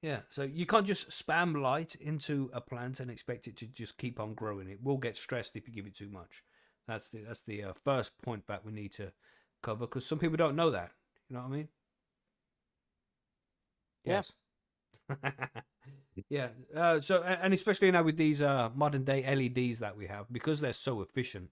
Yeah, so you can't just spam light into a plant and expect it to just keep on growing. It will get stressed if you give it too much. That's the first point that we need to cover, because some people don't know that. You know what I mean? Yeah. Yes. Yeah. So, and especially now with these modern day LEDs that we have, because they're so efficient,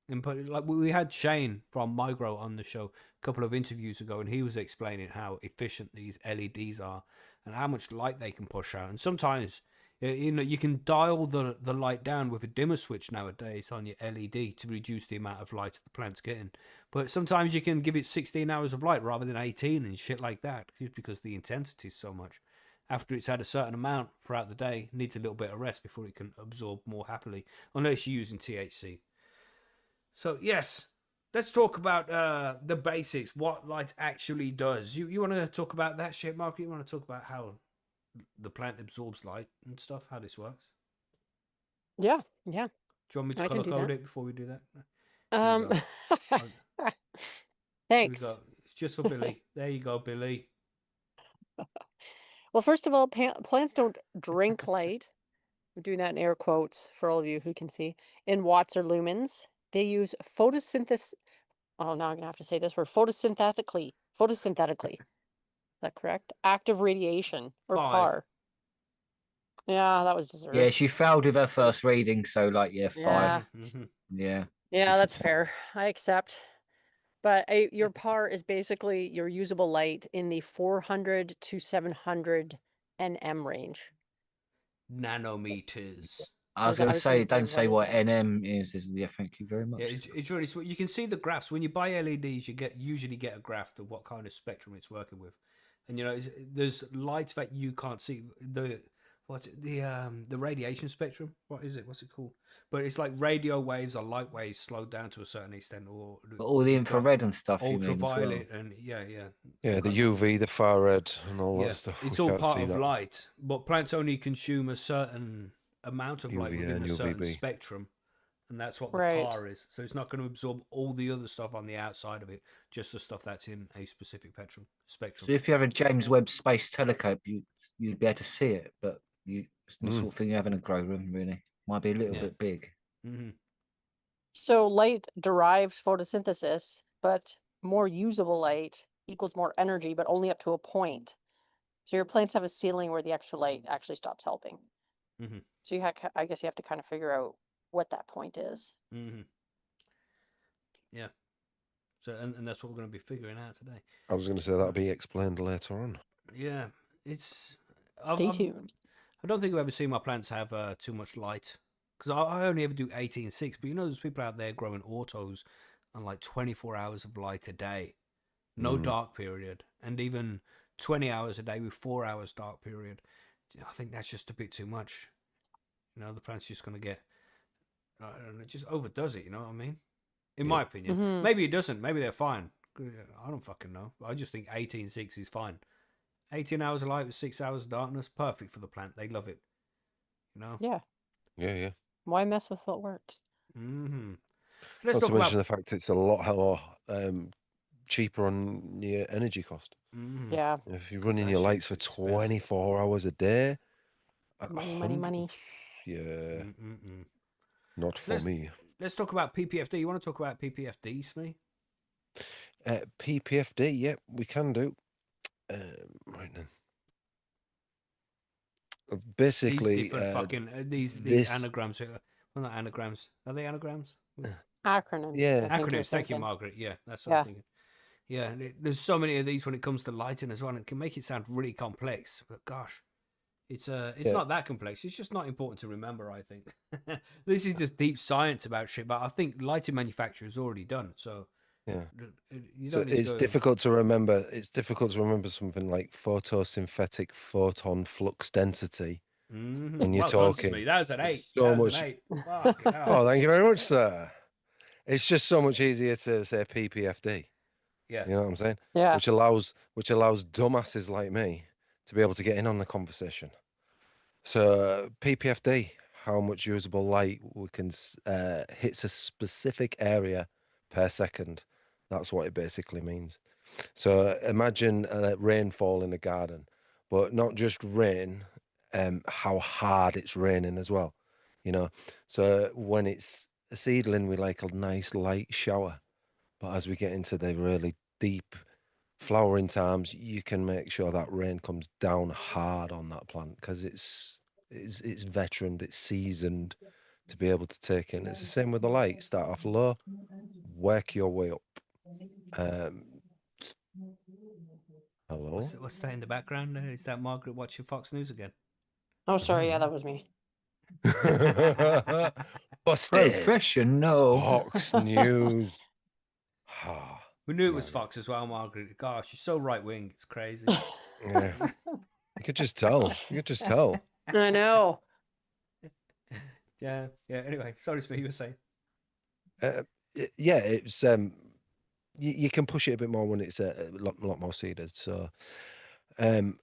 And but like we had Shane from Migro on the show a couple of interviews ago, and he was explaining how efficient these LEDs are and how much light they can push out. And sometimes, you can dial the light down with a dimmer switch nowadays on your LED to reduce the amount of light the plant's getting. But sometimes you can give it 16 hours of light rather than 18 and shit like that, just because the intensity is so much. After it's had a certain amount throughout the day, it needs a little bit of rest before it can absorb more happily, unless you're using THC. So yes, let's talk about the basics. What light actually does. You want to talk about that shit, Mark? You want to talk about how the plant absorbs light and stuff? How this works? Yeah. Do you want me to I can color do code that. it before we do that? Um, Here we Thanks. go. It's just for Billy. There you go, Billy. Well, first of all, plants don't drink light. I'm doing that in air quotes for all of you who can see. In watts or lumens, they use photosynthesis. Oh, now I'm gonna have to say this word photosynthetically. Photosynthetically. Is that correct? Active radiation or 5. PAR. Yeah, that was deserved. Yeah, she failed with her first reading, so like, yeah, 5. Yeah. Mhm. Yeah. Yeah, It's a that's fair. I accept. But your PAR is basically your usable light in the 400 to 700 nm range. Nanometers. I was I going to was gonna say, don't say, say what what is that? NM is. Yeah, thank you very Yeah, much. it's really sweet. You can see the graphs when you buy LEDs. You usually get a graph of what kind of spectrum it's working with, and there's lights that you can't see. The radiation spectrum. What is it? What's it called? But it's like radio waves or light waves slowed down to a certain extent, or But all the you've got infrared and stuff you mean as well. ultraviolet and yeah. Yeah, the Right. UV, the far red, and all Yeah, that stuff. it's We all can't part see of that. light, but plants only consume a certain amount of light UVA within and a certain UVB. spectrum, and that's what the Right. PAR is. So it's not going to absorb all the other stuff on the outside of it, just the stuff that's in a specific spectrum. So if you have a James Webb Space Telescope, you'd be able to see it, but it's the sort of thing you have in a grow room. Really, might be a little Yeah. bit big. Mm-hmm. So light derives photosynthesis, but more usable light equals more energy, but only up to a point. So your plants have a ceiling where the extra light actually stops helping. Mm-hmm. So I guess you have to kind of figure out what that point is. Mm-hmm. Yeah. So and that's what we're going to be figuring out today. I was going to say that'll be explained later on. Yeah, it's. Stay tuned. I don't think I've ever seen my plants have too much light, because I only ever do 18.6. But there's people out there growing autos on like 24 hours of light a day, no dark period, and even 20 hours a day with 4 hours dark period. I think that's just a bit too much. The plant's just going to get. It just overdoes it. You know what I mean? In my opinion, Mhm. maybe it doesn't. Maybe they're fine. I don't fucking know. I just think 18.6 is fine. 18 hours of light with 6 hours of darkness, perfect for the plant. They love it. Yeah. Yeah. Why mess with what works? Mm-hmm. So let's Not talk to mention about. the fact it's a lot more cheaper on your energy cost. Mm-hmm. Yeah. If you're running That your lights shit's for expensive. 24 hours a day, Money. Yeah, Mm-mm-mm. not for me. Let's talk about PPFD. You want to talk about PPFD, Smee? PPFD, yeah, we can do. Right then. Basically, These different fucking these this- anagrams. Well, not anagrams. Are they anagrams? Acronyms. Yeah. I think you're Acronyms. Thank you, thinking. Margaret. Yeah, that's what I'm thinking. Yeah, and there's so many of these when it comes to lighting as well. And it can make it sound really complex, but gosh, it's Yeah. not that complex. It's just not important to remember. I think this is just deep science about shit. But I think lighting manufacture is already done. So Yeah. you So don't need it's to go. difficult to remember. It's difficult to remember something like photosynthetic photon flux density. Mm-hmm. When you're Well done, talking, Smee. That was an 8. it's so That was much. an 8. Fucking hell. Oh, thank you very much, sir. It's just so much easier to say PPFD. Yeah. You know what I'm saying? Yeah. Which allows dumbasses like me to be able to get in on the conversation. So PPFD, how much usable light we can hits a specific area per second. That's what it basically means. So imagine rainfall in a garden, but not just rain, how hard it's raining as well. So when it's a seedling, we like a nice light shower. But as we get into the really deep flowering times, you can make sure that rain comes down hard on that plant because it's veteraned, it's seasoned to be able to take in. It's the same with the light. Start off low, work your way up. Um, hello? What's that in the background there? Is that Margaret watching Fox News again? Oh, sorry. Yeah, that was me. Busted. Professional. Fox News. Ah, We knew it was man. Fox as well, Margaret. Gosh, she's so right wing. It's crazy. Yeah. You could just tell. You could just tell. I know. Yeah. Anyway, sorry, Smee, you were saying. Yeah, it's you can push it a bit more when it's a lot more seeded. So, and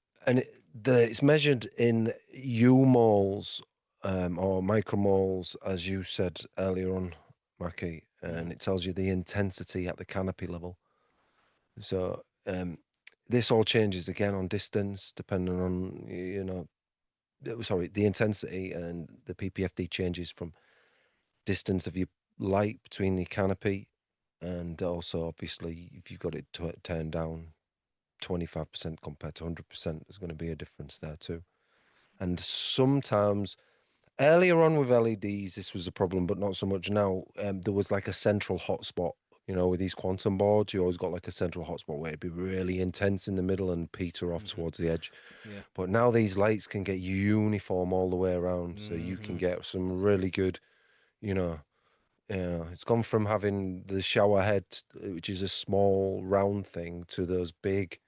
it's measured in U-moles or micromoles, as you said earlier on, Macky, and it tells you the intensity at the canopy level. So, this all changes again on distance, depending on the intensity, and the PPFD changes from distance of your light between the canopy, and also obviously if you've got it turned down 25% compared to 100%, there's going to be a difference there too. And sometimes earlier on with LEDs this was a problem, but not so much now. There was like a central hotspot, with these quantum boards. You always got like a central hotspot where it'd be really intense in the middle and peter off towards the edge. Yeah. But now these lights can get uniform all the way around, so you can get some really good, it's gone from having the shower head, which is a small round thing, to those big,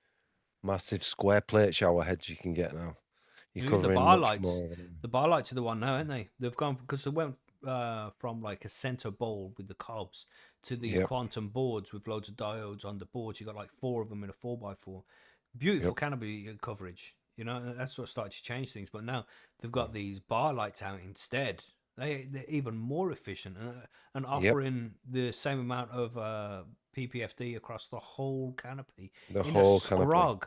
massive square plate shower heads you can get now. You're Even the covering bar much lights. more. of them. The bar lights are the one now, aren't they? They've gone because they went from like a center bowl with the cobs to these Yep. quantum boards with loads of diodes on the boards. You got like 4 of them in a 4x4. Beautiful Yep. canopy coverage. And that's what started to change things. But now they've got these bar lights out instead. They're even more efficient and offering the same amount of PPFD across the whole canopy The in whole a canopy. scrog.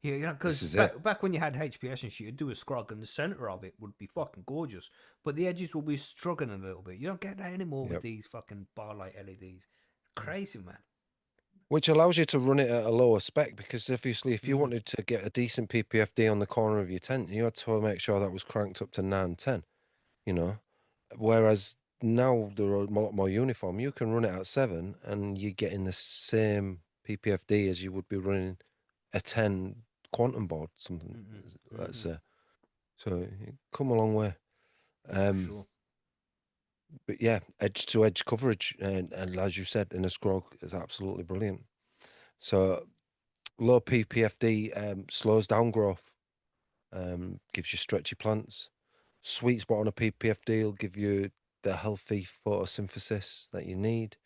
Yeah, This because is it. back when you had HPS and shit, you'd do a scrog and the center of it would be fucking gorgeous, but the edges will be struggling a little bit. You don't get that anymore with Yep. these fucking bar light LEDs. Crazy, man. Which allows you to run it at a lower spec, because obviously if you wanted to get a decent PPFD on the corner of your tent, you had to make sure that was cranked up to 910, Whereas now they're a lot more uniform. You can run it at 7 and you're getting the same PPFD as you would be running a 10 quantum board, something, let's say. So you come a long way. Sure. But yeah, edge to edge coverage, and as you said, in a scrog is absolutely brilliant. So low PPFD slows down growth, gives you stretchy plants. Sweet spot on a PPFD will give you the healthy photosynthesis that you need,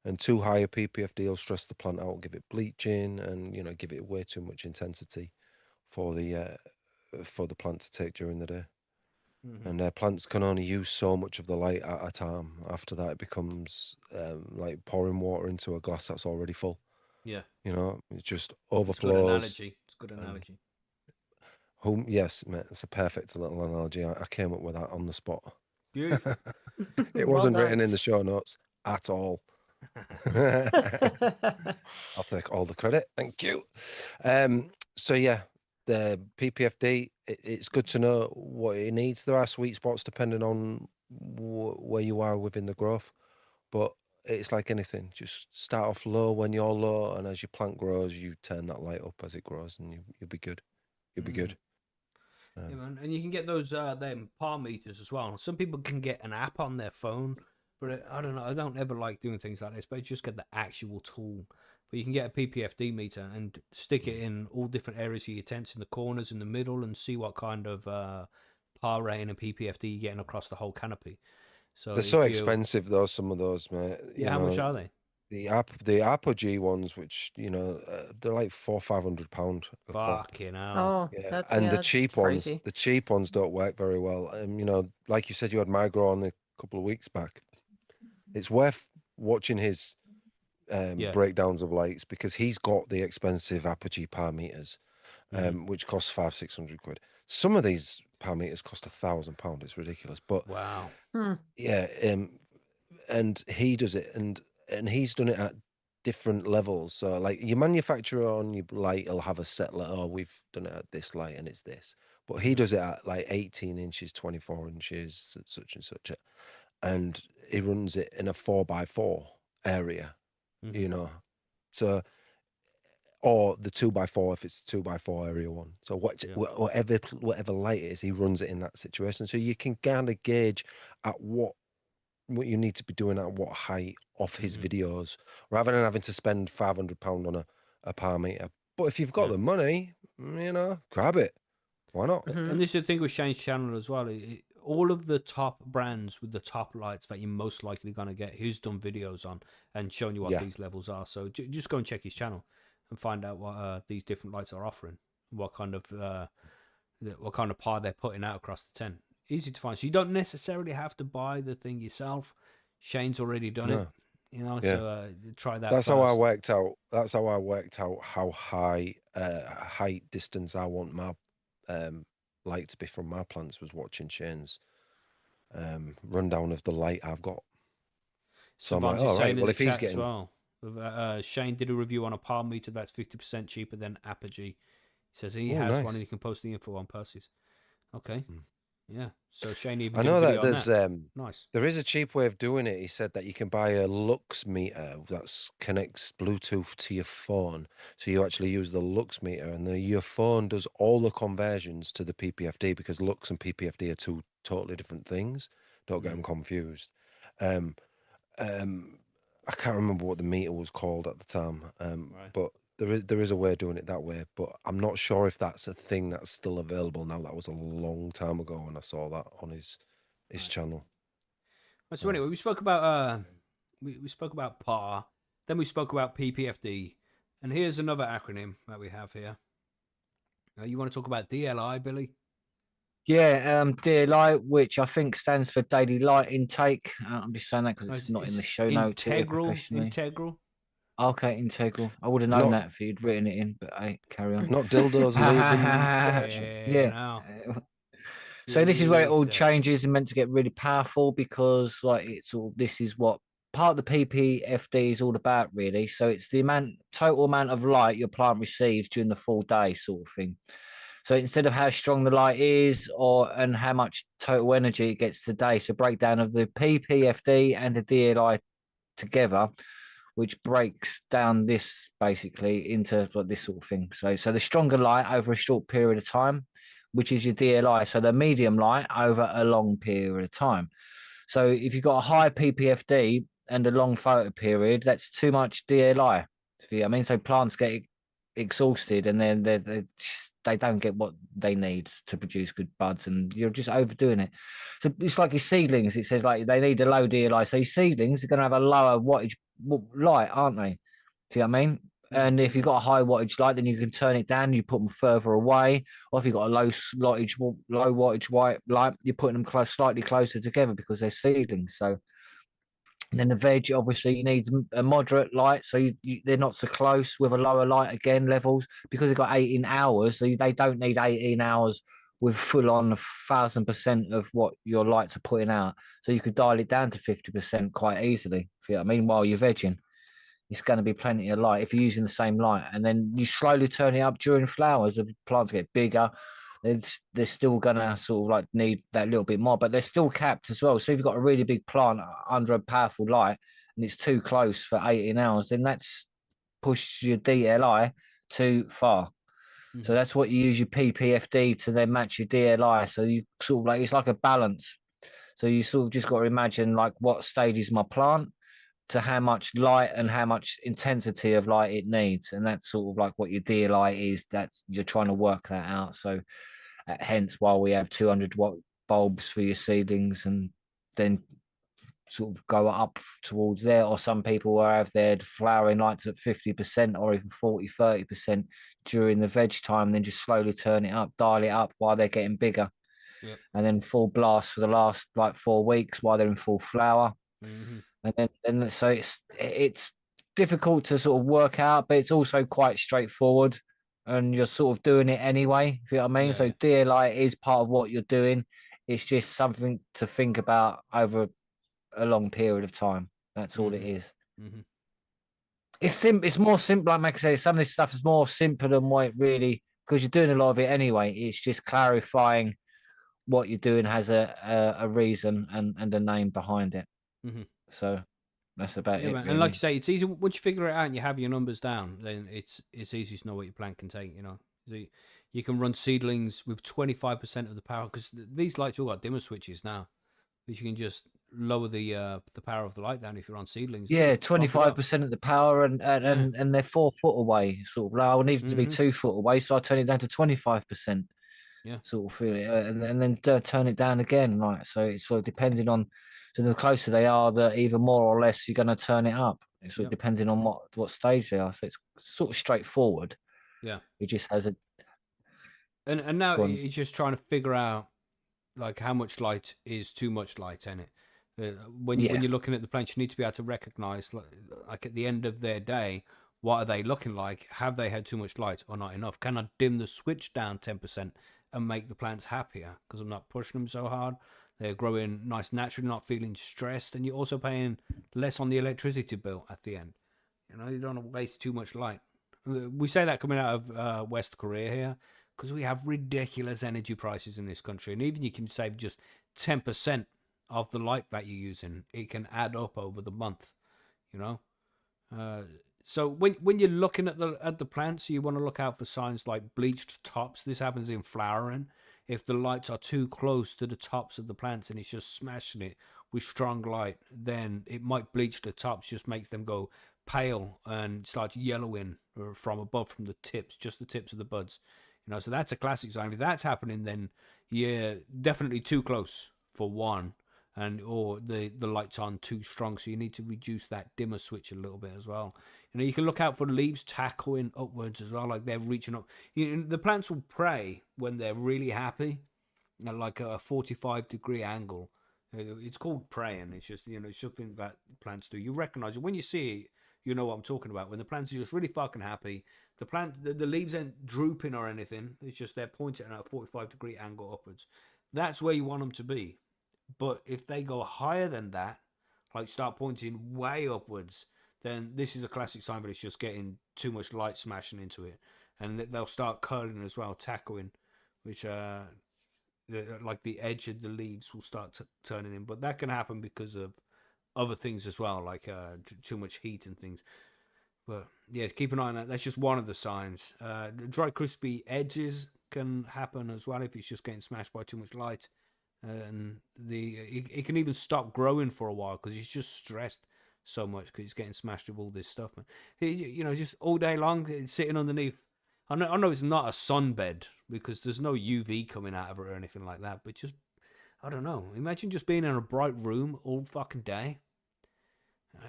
and too high a PPFD will stress the plant out, give it bleaching, and give it way too much intensity for the plant to take during the day. And plants can only use so much of the light at a time. After that, it becomes like pouring water into a glass that's already full. Yeah. It just It's a good overflows. analogy. It's a good analogy. Yes, mate, it's a perfect little analogy. I came up with that on the spot. Beautiful. It Well wasn't done. written in the show notes at all. I'll take all the credit. Thank you. So yeah, the PPFD, it's good to know what it needs. There are sweet spots depending on where you are within the growth, but it's like anything. Just start off low when you're low, and as your plant grows, you turn that light up as it grows, and you'll be good. You'll be good. Yeah, man. And you can get those them palm meters as well. Some people can get an app on their phone, but I don't know. I don't ever like doing things like this. But just get the actual tool. But you can get a PPFD meter and stick it in all different areas of your tents, in the corners, in the middle, and see what kind of par rating and PPFD you're getting across the whole canopy. So They're so expensive though, some of those, mate. Yeah, how much are they? The Apogee ones, which they're like £400-500 a pop. Fucking hell. Oh, Yeah, that's and the that's cheap pricey. ones don't work very well. Like you said, you had Migro on a couple of weeks back. It's worth watching his breakdowns of lights, because he's got the expensive Apogee power meters, which cost 500-600 quid. Some of these power meters cost £1,000. It's ridiculous, but Wow. yeah, and he does it, and he's done it at different levels. So like your manufacturer on your light will have a set light. Oh, we've done it at this light and it's this, but he does it at like 18 inches, 24 inches, such and such. and he runs it in a 4x4 area, Mhm. you know. So, or the 2x4 if it's 2x4 area one. So Yeah. whatever light it is, he runs it in that situation. So you can kind of gauge at what you need to be doing at what height off his Mhm. videos, rather than having to spend £500 on a power meter. But if you've got Yeah. the money, you know, grab it. Why not? Mhm. And this is the thing with Shane's channel as well. All of the top brands with the top lights that you're most likely going to get, he's done videos on and showing you what Yeah. these levels are. So just go and check his channel and find out what these different lights are offering, what kind of power they're putting out across the tent. Easy to find. So you don't necessarily have to buy the thing yourself. Shane's already done it, No. you know. Yeah. So try that That's first. how I worked out. That's how I worked out how high height distance I want my light to be from my plants, was watching Shane's rundown of the light I've got. So I'm like, Savant is all right, saying in well, the if he's chat as getting, well. Shane did a review on a palm meter that's 50% cheaper than Apogee. He says he oh, has one nice. and you can post the info on Percy's. Okay. Mm. Yeah. So Shane even I did a know that video on that. Nice. there is a cheap way of doing it. He said that you can buy a lux meter that connects Bluetooth to your phone, so you actually use the lux meter, and your phone does all the conversions to the PPFD, because lux and PPFD are two totally different things. Don't get them confused. Um, I can't remember what the meter was called at the time, Right. but there is a way of doing it that way. But I'm not sure if that's a thing that's still available now. That was a long time ago when I saw that on his Right. channel. So anyway, we spoke about we spoke about PAR, then we spoke about PPFD, and here's another acronym that we have here. You want to talk about DLI, Billy? Yeah, DLI, which I think stands for daily light intake. I'm just saying that because No, it's not in the it's show notes here integral. professionally. Integral. Okay, integral. I would have known Not that if you'd written it in, but hey, carry on. not dildos, lube, and protection. Yeah. Yeah. Now. So this is where it all Jesus. changes and meant to get really powerful, because like it's all, this is what part of the PPFD is all about, really. So it's the total amount of light your plant receives during the full day, sort of thing. So instead of how strong the light is and how much total energy it gets today, so breakdown of the PPFD and the DLI together, which breaks down this basically into like this sort of thing. So the stronger light over a short period of time, which is your DLI. So the medium light over a long period of time. So if you've got a high PPFD and a long photo period, that's too much DLI. I mean, so plants get exhausted, and then they don't get what they need to produce good buds, and you're just overdoing it. So it's like your seedlings. It says like they need a low DLI. So your seedlings are going to have a lower wattage light, aren't they? See what I mean? And if you've got a high wattage light, then you can turn it down. You put them further away. Or if you've got a low wattage white light, you're putting them slightly closer together because they're seedlings. So and then the veg obviously needs a moderate light, so they're not so close with a lower light again levels, because they've got 18 hours. So they don't need 18 hours with full on 1,000% of what your lights are putting out. So you could dial it down to 50% quite easily. You know what I mean? While you're vegging, it's going to be plenty of light if you're using the same light, and then you slowly turn it up during flowers. The plants get bigger. They're still gonna sort of like need that little bit more, but they're still capped as well. So if you've got a really big plant under a powerful light and it's too close for 18 hours, then that's push your DLI too far. So that's what you use your PPFD to then match your DLI. So you sort of like, it's like a balance. So you sort of just got to imagine like what stage is my plant to how much light and how much intensity of light it needs. And that's sort of like what your DLI is. That's you're trying to work that out. So hence why we have 200-watt bulbs for your seedlings, and then sort of go up towards there. Or some people will have their flowering lights at 50% or even 40-30% during the veg time, and then just slowly turn it up, dial it up while they're getting bigger. Yep. And then full blast for the last like 4 weeks while they're in full flower. And then so it's difficult to sort of work out, but it's also quite straightforward, and you're sort of doing it anyway. You know what I mean? Yeah, So yeah. DLI is part of what you're doing. It's just something to think about over a long period of time. That's all it is. It's more simple. Like Macky said, some of this stuff is more simple than what it really, because you're doing a lot of it anyway. It's just clarifying what you're doing has a reason and a name behind it. Mhm. So that's about Yeah, it, man. really. And like you say, it's easy once you figure it out and you have your numbers down. Then it's easy to know what your plant can take. So you can run seedlings with 25% of the power because these lights all got dimmer switches now, which you can just lower the power of the light down if you're on seedlings. Yeah, Just bump it up. 25% of the power, and Yeah. and they're 4 foot away. Sort of like I needed to be Hmm. 2 foot away, so I turn it down to 25%. Yeah. Sort of feel it, and then turn it down again. Like so, it's sort of depending on. So the closer they are, the even more or less you're going to turn it up. It's sort of Yep. depending on what stage they are. So it's sort of straightforward. Yeah. It just has a And now gone. it's just trying to figure out like how much light is too much light in it. When Yeah, you're looking at the plants, you need to be able to recognize like at the end of their day, what are they looking like? Have they had too much light or not enough? Can I dim the switch down 10% and make the plants happier because I'm not pushing them so hard? They're growing nice naturally, not feeling stressed, and you're also paying less on the electricity bill at the end. You don't want to waste too much light. We say that coming out of West Korea here because we have ridiculous energy prices in this country, and even you can save just 10% of the light that you're using, it can add up over the month. You know, so when you're looking at the plants, you want to look out for signs like bleached tops. This happens in flowering. If the lights are too close to the tops of the plants and it's just smashing it with strong light, then it might bleach the tops. Just makes them go pale and starts yellowing from above, from the tips, just the tips of the buds. So that's a classic sign. If that's happening, then you're definitely too close for one, or the light's on too strong. So you need to reduce that dimmer switch a little bit as well. You can look out for leaves tackling upwards as well, like they're reaching up. The plants will pray when they're really happy, at like a 45-degree angle. It's called praying. It's just it's something that plants do. You recognize it when you see it. You know what I'm talking about. When the plants are just really fucking happy, the leaves aren't drooping or anything. It's just they're pointing at a 45-degree angle upwards. That's where you want them to be. But if they go higher than that, like start pointing way upwards, then this is a classic sign, but it's just getting too much light smashing into it, and they'll start curling as well, tackling, which like the edge of the leaves will start turning in. But that can happen because of other things as well, like too much heat and things. But yeah, keep an eye on that. That's just one of the signs. Dry, crispy edges can happen as well if it's just getting smashed by too much light, and it can even stop growing for a while because it's just stressed so much because it's getting smashed with all this stuff, man. Just all day long it's sitting underneath. I know it's not a sunbed because there's no UV coming out of it or anything like that, but just I don't know. Imagine just being in a bright room all fucking day.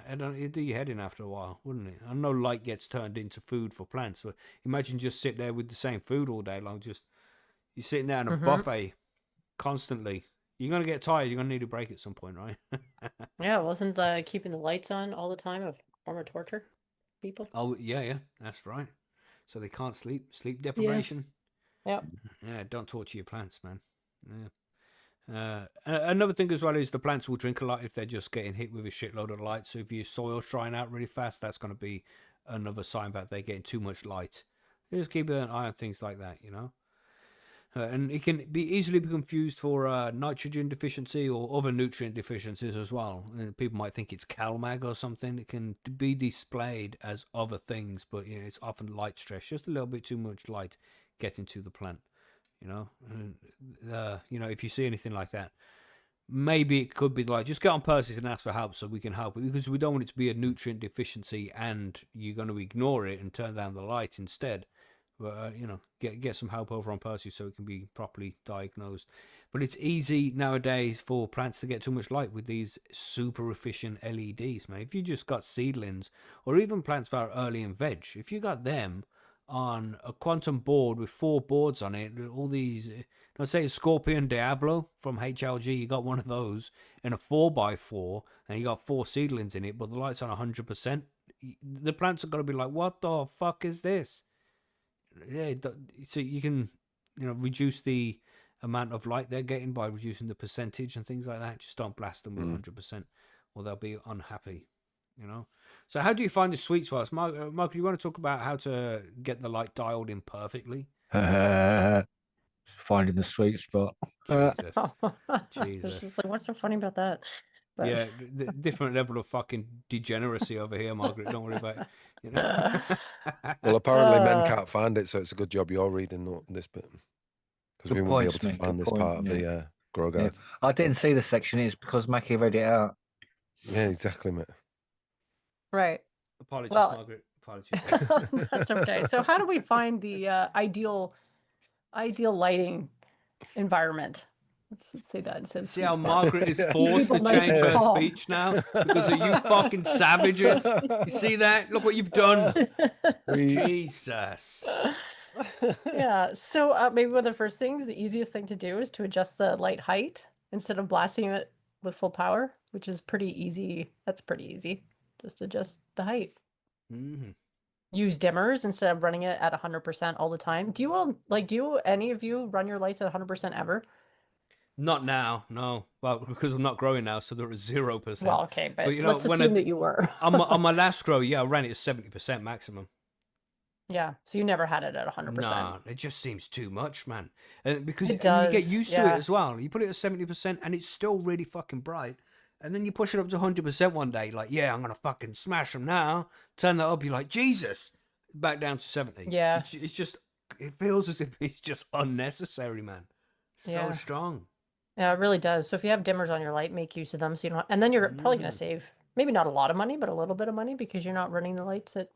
It'd do your head in after a while, wouldn't it? I know light gets turned into food for plants, but imagine just sit there with the same food all day long. Just you're sitting there in a buffet constantly. You're gonna get tired. You're gonna need a break at some point, right? Yeah, wasn't keeping the lights on all the time a form of torture, people? Oh yeah, that's right. So they can't sleep. Sleep deprivation. Yep. Yeah, don't torture your plants, man. Yeah. Another thing as well is the plants will drink a lot if they're just getting hit with a shitload of light. So if your soil's drying out really fast, that's going to be another sign that they're getting too much light. Just keep an eye on things like that, and it can be easily be confused for nitrogen deficiency or other nutrient deficiencies as well. People might think it's CalMag or something. It can be displayed as other things, but it's often light stress, just a little bit too much light getting to the plant. If you see anything like that, maybe it could be like just get on Percy's and ask for help so we can help it, because we don't want it to be a nutrient deficiency and you're going to ignore it and turn down the light instead. But get some help over on Percy so it can be properly diagnosed. But it's easy nowadays for plants to get too much light with these super efficient LEDs, man. If you just got seedlings or even plants that are early in veg, if you got them on a quantum board with 4 boards on it, all these, let's say a Scorpion Diablo from HLG, you got one of those in a 4x4 and you got 4 seedlings in it, but the light's on 100%. The plants are going to be like, what the fuck is this? Yeah, so you can reduce the amount of light they're getting by reducing the percentage and things like that. Just don't blast them with 100% or they'll be unhappy. So how do you find the sweet spots? Mark, you want to talk about how to get the light dialed in perfectly? finding the sweet spot. Jesus. It's Jesus. just like, what's so funny about that? But Yeah, different level of fucking degeneracy over here, Margaret. Don't worry about it. You know? Well, apparently men Uh, can't find it, so it's a good job you're reading this bit. Because we Good won't be point, able to Smee. find Good this point. part of Yeah. the grow Yeah. guide. I didn't see the section. It's because Macky read it out. Yeah, exactly, mate. right. Apologies, Well, Margaret. Apologies. that's okay. So how do we find the ideal lighting environment? Let's say that instead of See sweet how spot. Margaret is Yeah. forced People to nice change and her calm. speech now because of you fucking savages. You see that? Look what you've done. We Jesus. Yeah. So maybe one of the first things, the easiest thing to do is to adjust the light height instead of blasting it with full power, which is pretty easy. That's pretty easy. Just adjust the height. Mhm. Use dimmers instead of running it at 100% all the time. Do you all do any of you run your lights at 100% ever? Not now, no. Well, because I'm not growing now, so they're at 0%. Well, okay, but you know, let's when assume that you were. on my last grow, yeah, I ran it at 70% maximum. Yeah, so you never had it at 100%. Nah, it just seems too much, man. Because It and you get does, used to it yeah. as well. You put it at 70%, and it's still really fucking bright. And then you push it up to 100% one day, like, yeah, I'm gonna fucking smash them now. Turn that up, you're like, Jesus, back down to 70. Yeah. It's just, it feels as if it's just unnecessary, man. So Yeah. strong. Yeah, it really does. So if you have dimmers on your light, make use of them. So you don't, and then you're probably going to save maybe not a lot of money, but a little bit of money because you're not running the lights at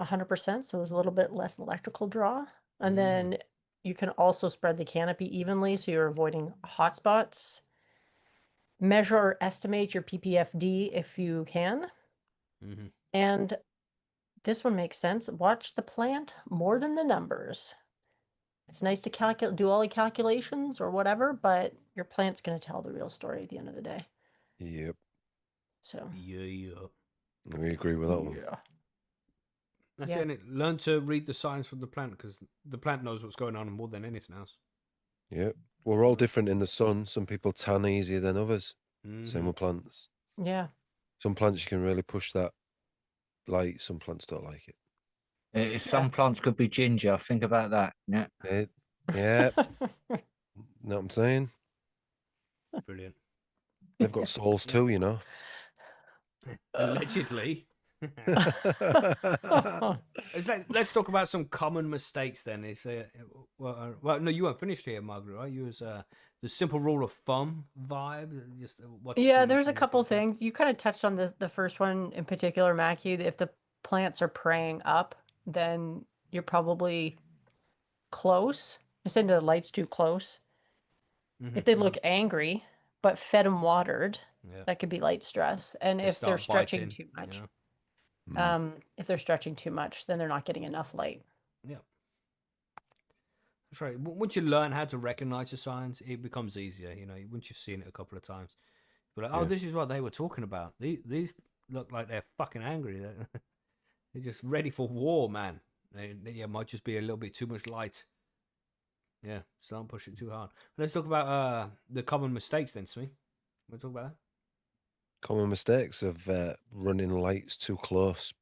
100%. So there's a little bit less electrical draw. And then you can also spread the canopy evenly. So you're avoiding hot spots. Measure or estimate your PPFD if you can. Mm-hmm. And this one makes sense. Watch the plant more than the numbers. It's nice to do all the calculations or whatever, but your plant's going to tell the real story at the end of the day. Yep, So Yeah. we agree with that one. yeah. That's Yeah. it. innit? Learn to read the signs from the plant because the plant knows what's going on more than anything else. Yep. We're all different in the sun. Some people tan easier than others. Same Mhm. with plants. Yeah. Some plants you can really push that light. Some plants don't like it. Some plants could be ginger. Think about that. Yeah. Yeah, know what I'm saying? Brilliant. They've got souls too, you know. Allegedly. Let's talk about some common mistakes then. Well, no, you weren't finished here, Margaret, right? You was the simple rule of thumb vibe. Just what you Yeah, see there's a in the couple pictures. things. You kind of touched on the first one in particular, Mackie. If the plants are praying up, then you're probably close. I said the light's too close. Mhm, If they look angry, but fed and watered, Yeah. that could be light stress. And They if they're start stretching biting, too much, Mm. if they're stretching too much, then they're not getting enough light. Yeah. That's right. Once you learn how to recognize the signs, it becomes easier. You know, once you've seen it a couple of times, you're like, oh, Yeah. this is what they were talking about. These look like they're fucking angry. They're just ready for war, man. They might just be a little bit too much light. Yeah, so don't push it too hard. Let's talk about the common mistakes then, Smee. We'll talk about that. Common mistakes of running lights too close.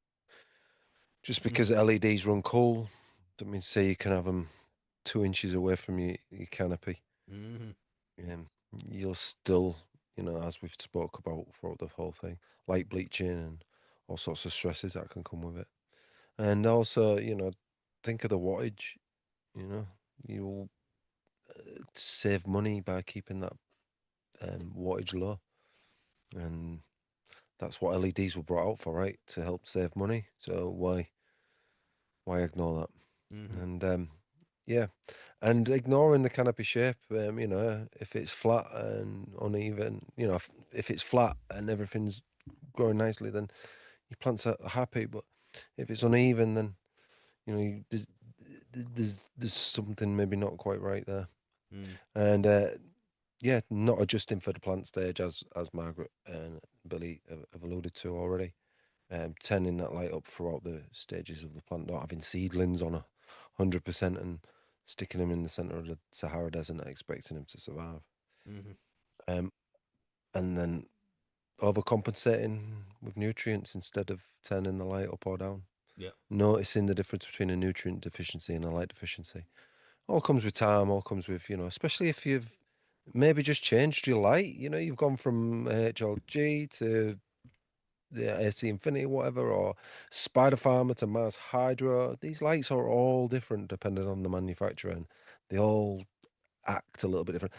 Just because Mm-hmm. LEDs run cool, don't mean to say you can have them 2 inches away from your canopy. You'll still, you know, as we've spoke about throughout the whole thing, light bleaching and all sorts of stresses that can come with it. And also, you know, think of the wattage. You know, you'll save money by keeping that wattage low, and that's what LEDs were brought out for, right? To help save money. So why ignore that? And yeah, and ignoring the canopy shape. You know, if it's flat and uneven, you know, if it's flat and everything's growing nicely, then your plants are happy. But if it's uneven, then you know there's something maybe not quite right there. And yeah, not adjusting for the plant stage as Margaret and Billy have alluded to already. Turning that light up throughout the stages of the plant, not having seedlings on 100% and sticking them in the center of the Sahara Desert and expecting them to survive. And then overcompensating with nutrients instead of turning the light up or down. Yeah. Noticing the difference between a nutrient deficiency and a light deficiency. all comes with time, all comes with, especially if you've maybe just changed your light. You've gone from HLG to the AC Infinity, whatever, or Spider Farmer to Mars Hydro. These lights are all different depending on the manufacturer, and they all act a little bit different.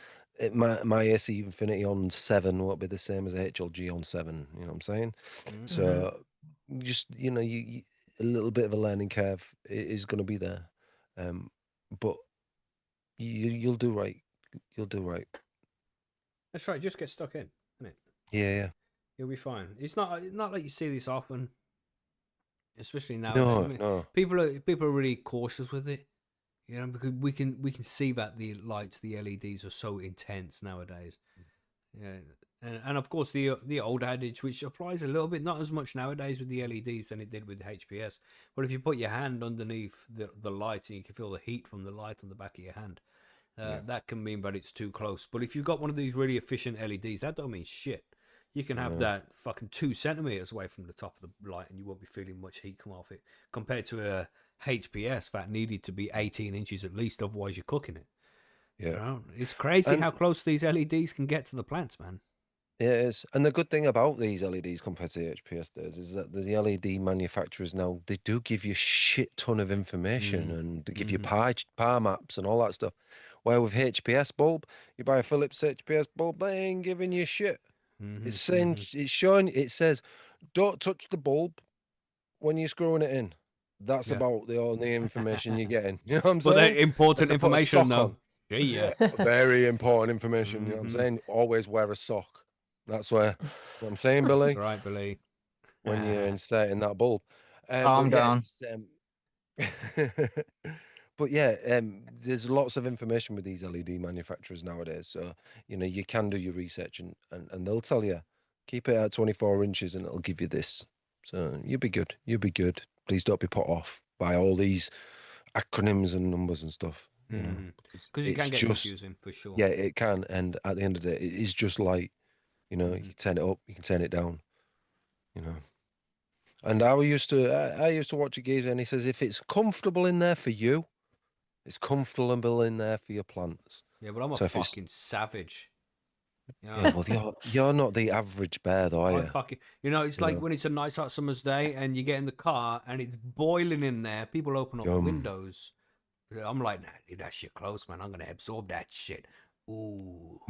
My AC Infinity on 7 won't be the same as a HLG on 7. You know what I'm saying? Mm. So just you a little bit of a learning curve is going to be there, but you'll do right. You'll do right. That's right. Just get stuck in, isn't it? Yeah. You'll be fine. It's not like you see this often, especially nowadays. No, I mean, no. people are really cautious with it, because we can see that the lights, the LEDs, are so intense nowadays. Yeah, and of course the old adage, which applies a little bit, not as much nowadays with the LEDs than it did with HPS. But if you put your hand underneath the light and you can feel the heat from the light on the back of your hand, that can mean that it's too close. But if you've got one of these really efficient LEDs, that don't mean shit. You can have that fucking 2 centimeters away from the top of the light, and you won't be feeling much heat come off it. Compared to a HPS that needed to be 18 inches at least, otherwise you're cooking it. Yeah. It's crazy And how close these LEDs can get to the plants, man. it is. And the good thing about these LEDs compared to the HPS does is that the LED manufacturers now, they do give you shit ton of information and they give you par maps and all that stuff. Where with HPS bulb, you buy a Philips HPS bulb, they ain't giving you shit. It's saying, it's showing, it says, don't touch the bulb when you're screwing it in. That's Yeah. about the only information you're getting. You know what I'm But saying? they're important And to put a information, sock though. on. Yeah. Very important information. You know what I'm Mhm. saying? Always wear a sock. That's where, what I'm saying, Billy, That's right, Billy. when you're inserting that bulb. Calm But yeah, down. it's, but yeah, there's lots of information with these LED manufacturers nowadays. So, you can do your research and they'll tell you, keep it at 24 inches and it'll give you this. So you'll be good. You'll be good. Please don't be put off by all these acronyms and numbers and stuff, Because it it's can get just, confusing, for sure. yeah, it can. And at the end of the day, it is just light. You Mm-hmm. can turn it up, you can turn it down, And I used to watch a geezer, and he says, if it's comfortable in there for you, it's comfortable in there for your plants. Yeah, but I'm a So if it's fucking savage. yeah, well, you're not the average bear, though, are I you? fucking, it's like when it's a nice hot summer's day and you get in the car and it's boiling in there. People open up the Yum. windows. I'm like, nah, leave that shit close, man. I'm gonna absorb that shit. Ooh,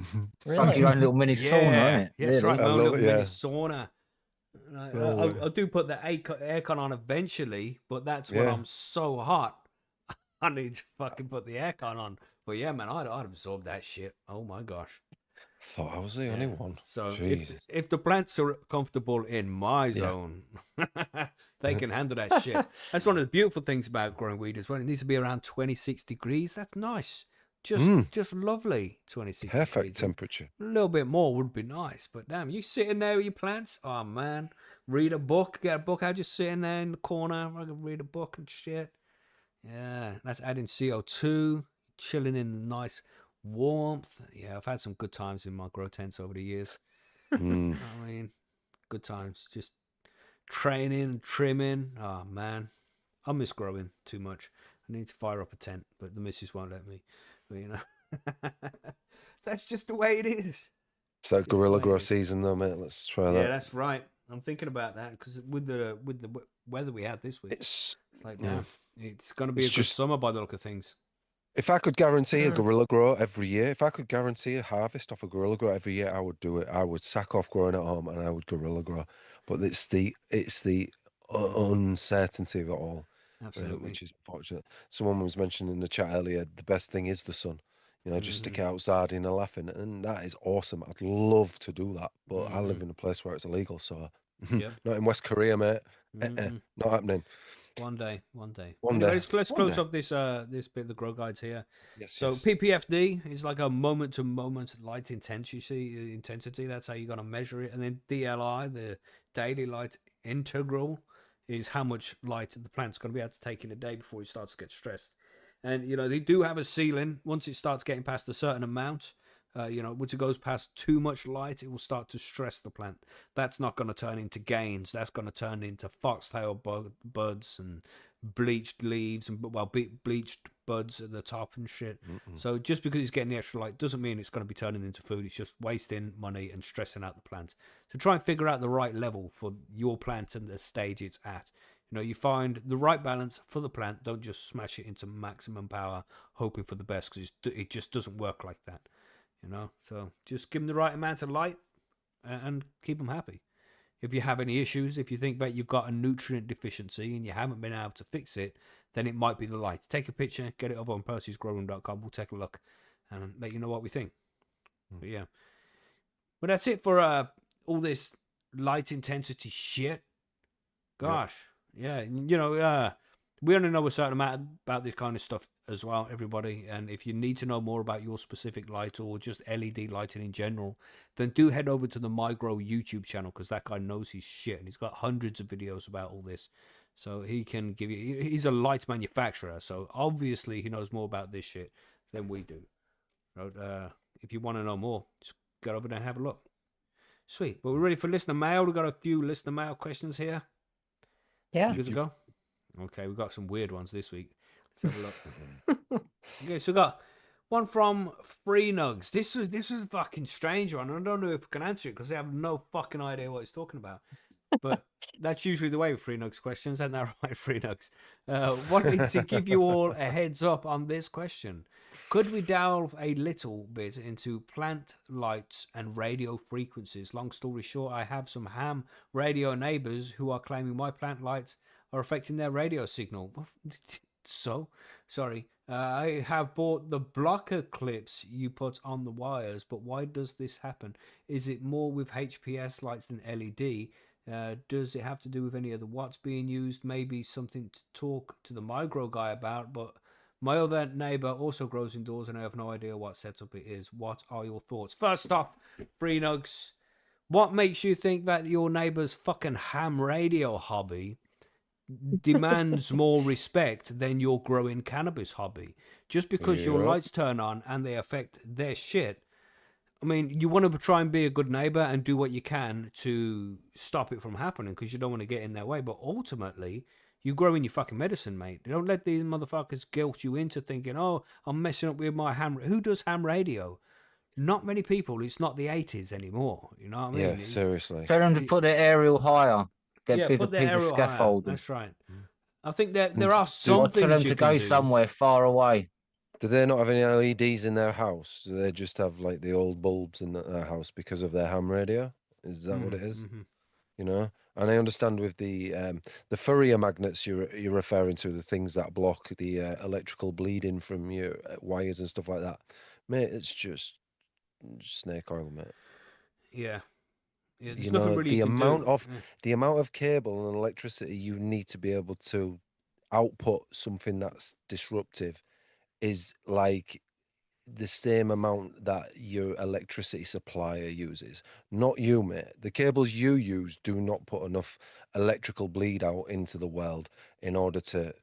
It's like your own little mini sauna, isn't yeah, it? yeah, that's Really? right. My I own love little it, mini yeah. sauna. Oh, I do put the aircon on eventually, but that's when Yeah. I'm so hot. I need to fucking put the aircon on. But yeah, man, I'd absorb that shit. Oh my gosh. Thought I was the only one. So Jesus. if the plants are comfortable in my Yeah. zone, they can handle that shit. That's one of the beautiful things about growing weed as well. It needs to be around 26 degrees. That's nice. Just lovely 26 Perfect degrees. temperature. A little bit more would be nice. But damn, you sitting there with your plants? Oh man. Read a book, get a book out, just sitting there in the corner. I can read a book and shit. Yeah, that's adding CO2, chilling in nice warmth. Yeah, I've had some good times in my grow tents over the years. Mm. I mean, good times. Just training and trimming. Oh man, I miss growing too much. I need to fire up a tent, but the missus won't let me. But that's just the way it is. It's that Just the gorilla way it grow is. season, though, mate. Let's try Yeah, that. that's right. I'm thinking about that because with the weather we had this week, It's it's like, yeah. damn, it's going to be It's a good just summer by the look of things. if I could guarantee a gorilla grow every year, if I could guarantee a harvest off a gorilla grow every year, I would do it. I would sack off growing at home and I would gorilla grow. But it's the uncertainty of it all, Absolutely. which is unfortunate. Someone was mentioning in the chat earlier, the best thing is the sun. Just stick it outside and laughing, and that is awesome. I'd love to do that, but I live in a place where it's illegal, so Yep. not in West Korea, mate. Mhm. Not happening. One day, one day. One Anyway, day. let's One close day. up this this bit of the grow guides here. Yes, So yes. PPFD is like a moment to moment light intensity. That's how you're gonna measure it. And then DLI, the daily light integral, is how much light the plant's gonna be able to take in a day before it starts to get stressed. And they do have a ceiling. Once it starts getting past a certain amount, once it goes past too much light, it will start to stress the plant. That's not going to turn into gains. That's going to turn into foxtail buds and bleached leaves and bleached buds at the top and shit. Mm-mm. So just because it's getting the extra light doesn't mean it's going to be turning into food. It's just wasting money and stressing out the plant. So try and figure out the right level for your plant and the stage it's at. You know, you find the right balance for the plant. Don't just smash it into maximum power, hoping for the best, because it just doesn't work like that. You know, so just give them the right amount of light and keep them happy. If you have any issues, if you think that you've got a nutrient deficiency and you haven't been able to fix it, then it might be the light. Take a picture, get it over on percysgrowroom.com. We'll take a look and let you know what we think. But yeah. But that's it for all this light intensity shit. Gosh. Yeah. You know, we only know a certain amount about this kind of stuff as well, everybody. And if you need to know more about your specific light or just LED lighting in general, then do head over to the MyGrow YouTube channel, because that guy knows his shit and he's got hundreds of videos about all this. So he can give you, he's a light manufacturer, so obviously he knows more about this shit than we do. But if you want to know more, just go over there and have a look. Sweet. But we're ready for listener mail. We've got a few listener mail questions here. Yeah. You good to go? Okay, we've got some weird ones this week. Let's have a look. Okay, so we got one from Free Nugs. This was a fucking strange one. I don't know if we can answer it because I have no fucking idea what he's talking about. But that's usually the way with Free Nugs questions, isn't that right, Free Nugs? Wanted to give you all a heads up on this question. Could we delve a little bit into plant lights and radio frequencies? Long story short, I have some ham radio neighbors who are claiming my plant lights are affecting their radio signal. So, sorry, I have bought the blocker clips you put on the wires, but why does this happen? Is it more with HPS lights than LED? Does it have to do with any of the watts being used? Maybe something to talk to the MyGrow guy about, but my other neighbor also grows indoors and I have no idea what setup it is. What are your thoughts? First off, Free Nugs, what makes you think that your neighbor's fucking ham radio hobby demands more respect than your growing cannabis hobby? Just because your Yep. lights turn on and they affect their shit, I mean, you want to try and be a good neighbor and do what you can to stop it from happening because you don't want to get in their way. But ultimately, you grow in your fucking medicine, mate. Don't let these motherfuckers guilt you into thinking, oh, I'm messing up with my ham. Who does ham radio? Not many people. It's not the 80s anymore. You know what I mean? Yeah, It's- seriously. Tell them to put their aerial higher. Get yeah, bigger put the piece of aerial higher. scaffolding. That's right. I think that there are Or some tell things them you to can go do. somewhere far away. Do they not have any LEDs in their house? Do they just have like the old bulbs in their house because of their ham radio? Is that what it is? Mhm. You know, and I understand with the Fourier magnets you're referring to, the things that block the electrical bleeding from your wires and stuff like that, mate. It's just snake oil, mate. Yeah. Yeah, there's You nothing know, really the you can amount do. of Yeah. the amount of cable and electricity you need to be able to output something that's disruptive is like the same amount that your electricity supplier uses. Not you, mate. The cables you use do not put enough electrical bleed out into the world in order to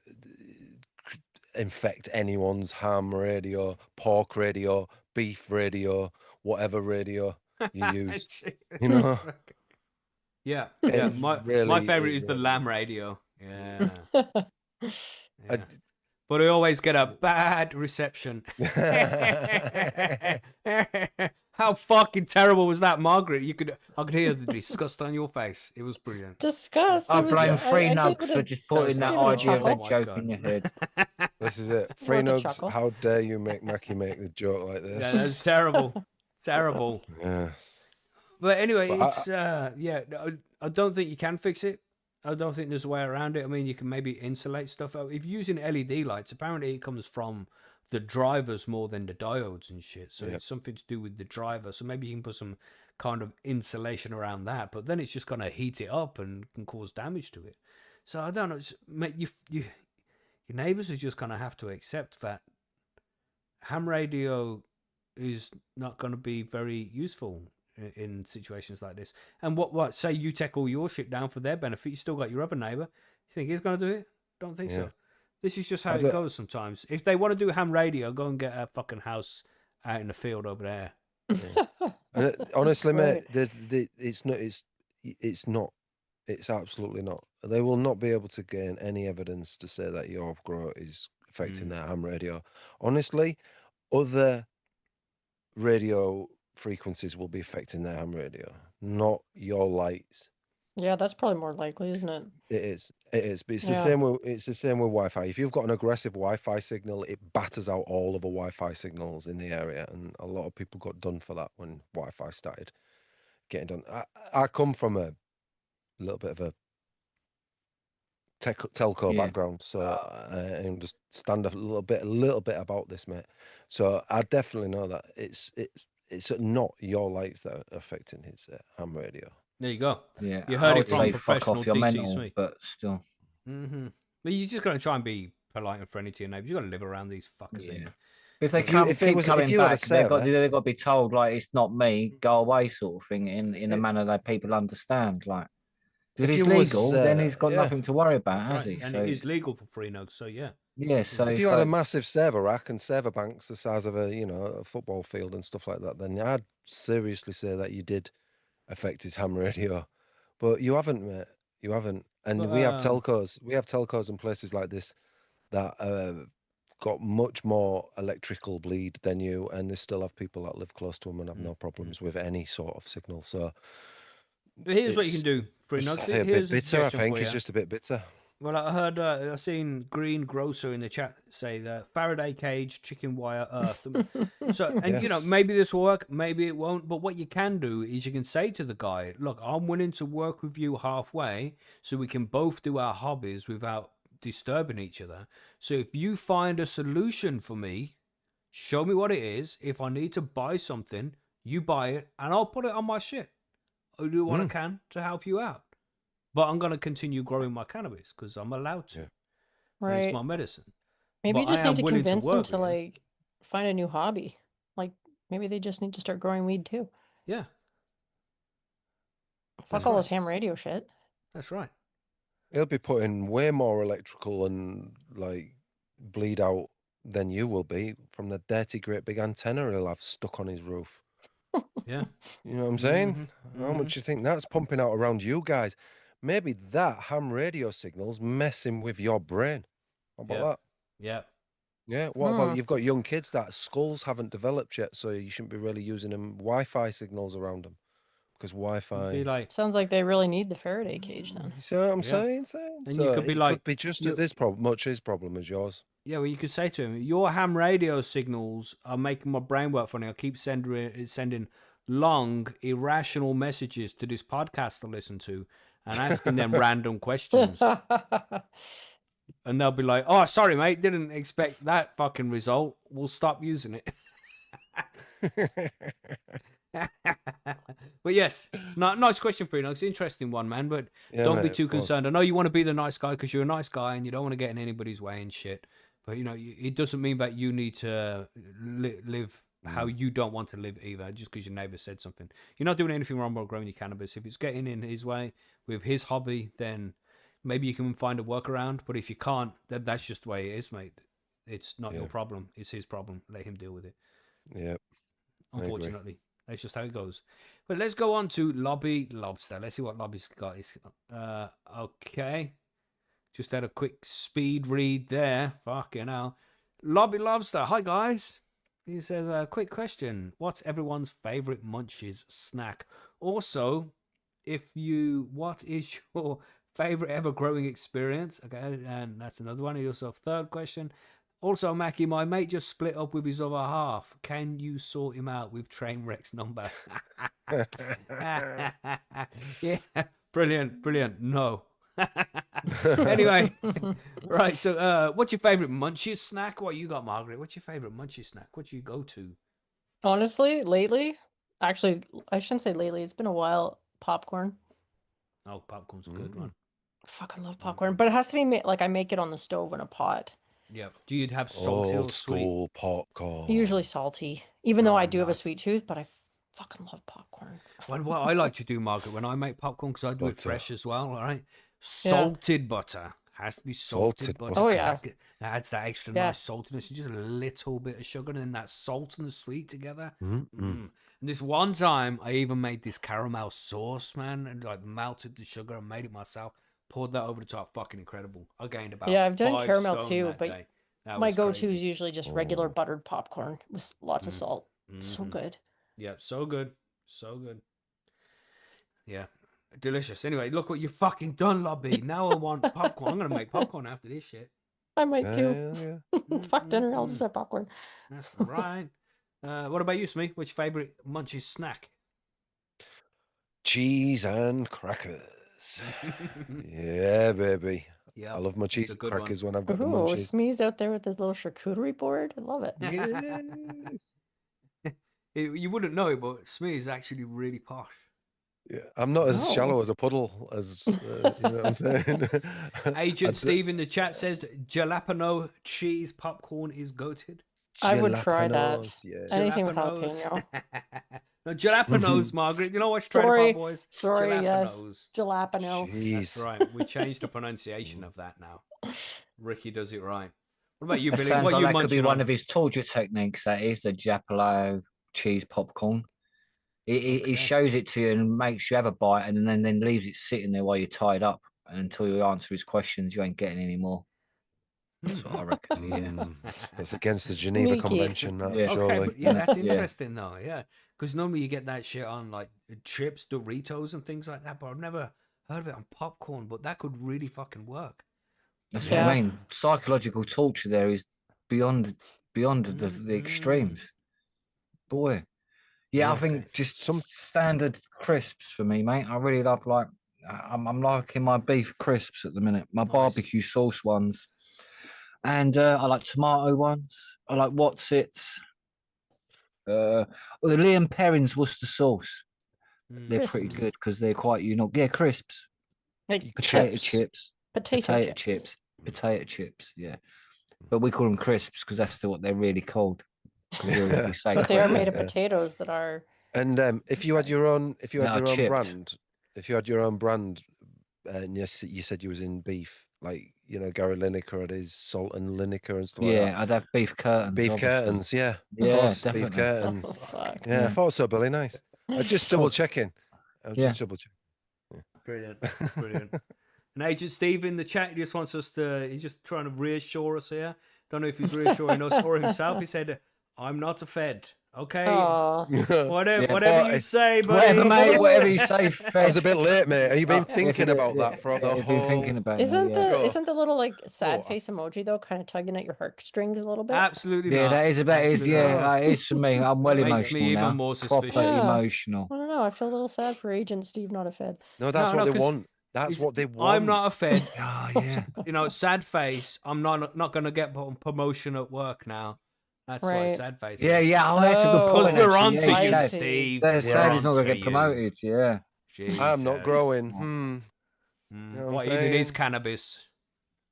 infect anyone's ham radio, pork radio, beef radio, whatever radio you use. You know? Yeah, It yeah. My favorite it is the really lamb is. radio. Yeah, I- yeah. But I always get a bad reception. How fucking terrible was that, Margaret? I could hear the disgust on your face. It was brilliant. Disgust. I It was, blame Free I gave Nugs it for a, just putting that gave it a idea of chuckle. that joke in your head. This is it. Free Worth a Nugs, chuckle. how dare you make Macky make the joke like Yeah, that's this? terrible. Terrible. Yes. But anyway, But it's yeah. I don't think you can fix it. I don't think there's a way around it. I mean, you can maybe insulate stuff. If you're using LED lights, apparently it comes from the drivers more than the diodes and shit. So Yep. it's something to do with the driver. So maybe you can put some kind of insulation around that. But then it's just going to heat it up and can cause damage to it. So I don't know. Your neighbors are just going to have to accept that ham radio is not going to be very useful in situations like this. And what say you take all your shit down for their benefit, you still got your other neighbor. You think he's going to do it? Don't think Yeah. so. This is just how I it don't- goes sometimes. If they want to do ham radio, go and get a fucking house out in the field over there. And honestly, mate, great. it's not. It's absolutely not. They will not be able to gain any evidence to say that your grow is affecting their ham radio. Honestly, other radio frequencies will be affecting their ham radio, not your lights. Yeah, that's probably more likely, isn't it? It is. It is. But it's the Yeah. same with Wi-Fi. If you've got an aggressive Wi-Fi signal, it batters out all of the Wi-Fi signals in the area, and a lot of people got done for that when Wi-Fi started getting done. I come from a little bit of a telco Yeah. background, so I understand a little bit about this, mate. So I definitely know that it's not your lights that are affecting his ham radio. There you go. Yeah, You I heard it would from say fuck professional off your DC mental, Smee. but still. But you just got to try and be polite and friendly to your neighbours. You got to live around these fuckers. Yeah. ain't you? If they If come, it keep was- if coming you had a back, they've got server- to be told like it's not me, go away, sort of thing, in a manner that people understand. Like, if If it's you was, legal, then he's got yeah. nothing to worry about, That's has right. he? And So it is legal for free nugs, so yeah. yeah, so If it's you had a like, massive server rack and server banks the size of a football field and stuff like that, then I'd seriously say that you did affect his ham radio. But you haven't, mate. You haven't. And But, we have telcos. We have telcos in places like this that got much more electrical bleed than you, and they still have people that live close to them and have no problems with any sort of signal. So But here's what you can it's do, free just nugs. a bit Here's a bitter, I suggestion think. for It's you. just a bit bitter. Well, I heard, I seen Green Grocer in the chat say that Faraday cage, chicken wire, earth. So, and you know, Yes. maybe this will work, maybe it won't. But what you can do is you can say to the guy, look, I'm willing to work with you halfway so we can both do our hobbies without disturbing each other. So if you find a solution for me, show me what it is. If I need to buy something, you buy it and I'll put it on my shit. I'll do what I can to help you out. But I'm going to continue growing my cannabis because I'm allowed to. Yeah. And It's Right. my medicine. Maybe you But I just need am to willing to convince them work to with you. like find a new hobby. Like maybe they just need to start growing weed too. Yeah, Fuck That's all right. this ham radio shit. that's right. He'll be putting way more electrical and like bleed out than you will be from the dirty great big antenna he'll have stuck on his roof. Yeah. You know what I'm saying? How much you think that's pumping out around you guys? Maybe that ham radio signal's messing with your brain. How about Yeah. that? Yeah. Yeah. What about you've got young kids that skulls haven't developed yet, so you shouldn't be really using them Wi-Fi signals around them because Wi-Fi. Be like, Sounds like they really need the Faraday cage then. You see what I'm Yeah. saying? And So you could be it like, could be just you- as much his problem as yours. yeah, well, you could say to him, your ham radio signals are making my brain work funny. I keep sending long, irrational messages to this podcast to listen to and asking them random questions. And they'll be like, oh, sorry, mate, didn't expect that fucking result. We'll stop using it. But yes, nice question for you. It's an interesting one, man. But Yeah, don't be mate, too of course. concerned. I know you want to be the nice guy because you're a nice guy and you don't want to get in anybody's way and shit. But you know, it doesn't mean that you need to live how you don't want to live either. Just because your neighbor said something, you're not doing anything wrong by growing your cannabis. If it's getting in his way with his hobby, then maybe you can find a workaround. But if you can't, then that's just the way it is, mate. It's not your Yeah. problem. It's his problem. Let him deal with it. Yeah. I agree. Unfortunately, that's just how it goes. But let's go on to Lobby Lobster. Let's see what Lobby's got. Okay. Just had a quick speed read there. Fucking hell. Lobby Lobster. Hi, guys. He says, quick question. What's everyone's favorite munchies snack? Also, what is your favorite ever growing experience? Okay, and that's another one. He also third question. Also, Macky, my mate just split up with his other half. Can you sort him out with Trainwreck's number? Yeah, brilliant. No. Anyway, right. So, what's your favorite munchies snack? What you got, Margaret? What's your favorite munchies snack? What you go to? Honestly, lately, actually, I shouldn't say lately. It's been a while. Popcorn. Oh, popcorn's a good one. I fucking love popcorn, but it has to be like I make it on the stove in a pot. Yeah. Do you have salty or Old sweet? school popcorn. Usually salty, even though Oh, I do have a nice. sweet tooth, but I fucking love popcorn. What I like to do, Margaret, when I make popcorn, because I do it Butter. fresh as well, all right? Salted butter. Has to be salted Salted butter. butter. Oh, 'cause yeah. That adds that extra Yeah. nice saltiness and just a little bit of sugar, and then that salt and the sweet together. Mm-mm. And this one time, I even made this caramel sauce, man, and like melted the sugar and made it myself. Poured that over the top. Fucking incredible. I gained about Yeah, I've done 5 caramel stone too, that but day. That My was go-to is crazy. usually just regular Oh. buttered popcorn with lots of Mm. salt. It's so Mhm. good. Yeah, so good. So good. Yeah. Delicious. Anyway, look what you fucking done, Lobby. Now I want popcorn. I'm going to make popcorn after this shit. I might Yeah, too. yeah. Fuck dinner. I'll Mm-mm-mm. just have popcorn. That's right. What about you, Smee? What's your favourite munchies snack? Cheese and crackers. Yeah, baby. Yeah, I love my it's cheese a and good one. crackers when I've got the Ooh, munchies. Smee's out there with his little charcuterie board. I love it. Yeah. You wouldn't know it, but Smee is actually really posh. Yeah, I'm not as Oh. shallow as a puddle as you know what I'm saying. Agent Steve in the chat says jalapeno cheese popcorn is goated. I would try that. Jalapenos, yeah. Anything with Jalapenos. jalapeno. No, jalapenos, Margaret. You know what's Trailer Sorry, Park Boys? sorry, yes. Jalapenos. Jalapeno. That's Jeez. right. We changed the pronunciation of that now. Ricky does it right. What about you, It Billy? sounds What like you that could be munching one on? of his torture techniques. That is the Japalo cheese popcorn. He Okay. shows it to you and makes you have a bite, and then leaves it sitting there while you're tied up until you answer his questions. You ain't getting any more. That's what I reckon. Yeah. Mm, that's against the Geneva Sneaky. Convention, that Yeah. Okay, surely. but yeah, that's Yeah. interesting though. Yeah, because normally you get that shit on like chips, Doritos, and things like that. But I've never heard of it on popcorn. But that could really fucking work. That's Yeah. what I mean. Psychological torture there is beyond the Mm-mm. extremes. Boy. Yeah, I Yeah. think just some standard crisps for me, mate. I really love I'm liking my beef crisps at the minute. My Nice. barbecue sauce ones. And I like tomato ones. I like Watsits. The Liam Perrin's Worcester sauce. Mm. They're pretty Crisps. good because they're quite unique. Yeah, crisps. Like Potato chips. chips. Potato chips. Potato chips, yeah. But we call them crisps because that's what they're really called. 'Cause we say But they are crisps. made of Yeah. potatoes that are. And if you had your own, That are chipped. if you had your own brand, and yes, you said you was in beef, like Gary Lineker had his salt and Lineker and stuff like that. Yeah, I'd have beef curtains. Beef obviously. curtains, yeah. Yeah, Of course, definitely. beef curtains. Oh, fuck. Yeah, I Yeah. thought so, Billy. Nice. I was just double checking. Yeah. Double checking. Brilliant, brilliant. And Agent Steve in the chat, he just wants us to. He's just trying to reassure us here. Don't know if he's reassuring us or himself. He said, "I'm not a Fed." Okay. Aw. Whatever, Yeah, whatever boy. you say, buddy. Whatever, mate. Whatever you say. I was a bit late, mate. Have you been Oh, thinking yeah, about yeah, that for the I've whole? been thinking about Isn't it. Yeah. Go. isn't the little like sad Oh. face emoji though kind of tugging at your heartstrings a little bit? Absolutely Yeah, not. that is about it. Absolutely Yeah, not. that is for me. I'm well Makes me emotional even now. more Proper suspicious. Yeah. emotional. I don't know. I feel a little sad for Agent Steve, not a Fed. No, that's No, what no, they 'cause want. That's It's- what they want. I'm not a Fed. Oh, yeah. Sad face. I'm not going to get promotion at work now. That's why Right. sad face. Yeah, is. yeah. Oh, that's a good Oh. Because point. we're actually. on Yeah, to I you, see. Steve. They're We're sad he's not on going to to get you. promoted. Yeah. I'm not Jesus. growing. Mm, know what what I'm even is saying? cannabis?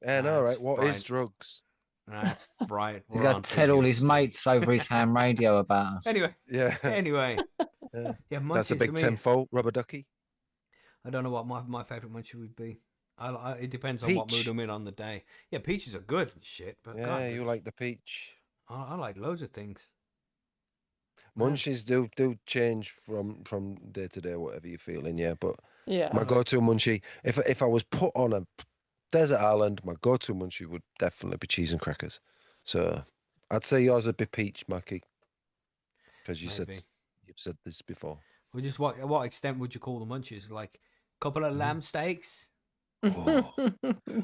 Yeah, no, That's right. What is right. drugs? That's right. He's We're going on to to tell all you, his Steve. mates over his ham radio about us. Anyway, Yeah. anyway. Yeah. Yeah, That's a munchies big for me. tenfold rubber ducky. I don't know what my favorite munchie would be. It depends on what mood Peach. I'm in on the day. Yeah, peaches are good and shit, but Yeah, God, you like the peach. I like loads of things. Munchies do change from day to day, whatever you're feeling. Yeah, but Yeah. my go-to munchie, if I was put on a desert island, my go-to munchie would definitely be cheese and crackers. So I'd say yours would be peach, Macky, because you've said this before. Well, just what extent would you call the munchies? Like a couple of lamb steaks, Oh,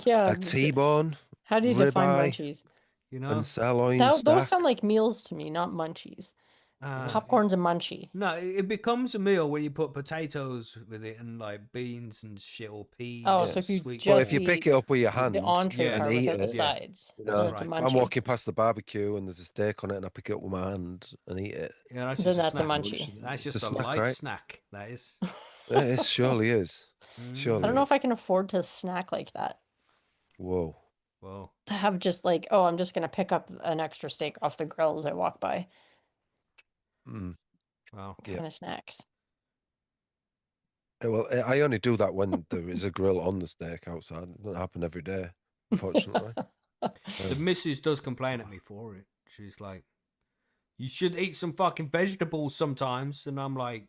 Yeah. a T-bone How do you define ribeye. munchies? you know? and sirloin Those stack. sound like meals to me, not munchies. Popcorn's a munchie. No, it becomes a meal where you put potatoes with it and like beans and shit or peas. Oh, and so if you sweet Well, just if you corn. pick it up with your hand The entree Yeah, part and eat without the it, sides. you That's know, That's a right. munchie. I'm walking past the barbecue and there's a steak on it, and I pick it up with my hand and eat it. Yeah, that's Then just that's a snack. munchie. That's It's just a a snack, light right? snack. That is. Yeah, it surely is. Mm. Surely. I don't know is. if I can afford to snack like that. Whoa. Whoa. To have just like, oh, I'm just gonna pick up an extra steak off the grill as I walk by. Mm. Wow. Yeah. Kind of snacks. Well, I only do that when there is a grill on the steak outside. It doesn't happen every day, unfortunately. The missus does complain at me for it. She's like, you should eat some fucking vegetables sometimes. And I'm like,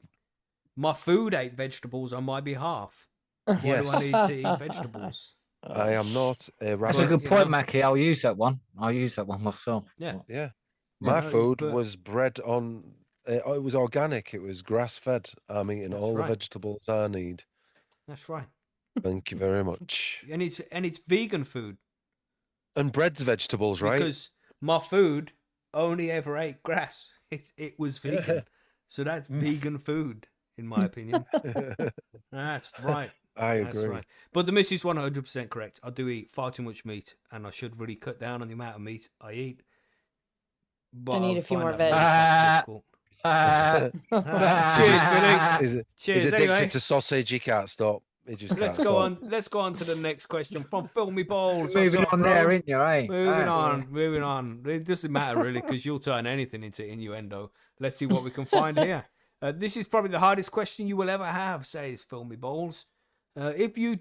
my food ate vegetables on my behalf. Why do I need to eat vegetables? I am not a That's a rabbit. good you point, know. Mackie. I'll use that one. I'll use that one myself. Yeah. Yeah. Yeah, My no, food but- was bred on, it was organic. It was grass fed. I'm eating That's all right. the vegetables I need. That's right. Thank you very much. And it's vegan food And bread's vegetables, right? because my food only ever ate grass. It was vegan, so that's vegan food in my opinion. That's right. I That's agree. right. But the missus 100% correct. I do eat far too much meat, and I should really cut down on the amount of meat I eat. But And eat I a few find more that really veg. difficult. Ah. Cheers, Billy. Is it? Cheers. He's addicted Anyway, to sausage. He can't stop. He just let's can't go stop. on. Let's go on to the next question from Filmy Balls. What's Moving up, on bro? there, ain't you, eh? Moving Ah. on, moving on. It doesn't matter really because you'll turn anything into innuendo. Let's see what we can find here. This is probably the hardest question you will ever have, says Filmy Balls. If you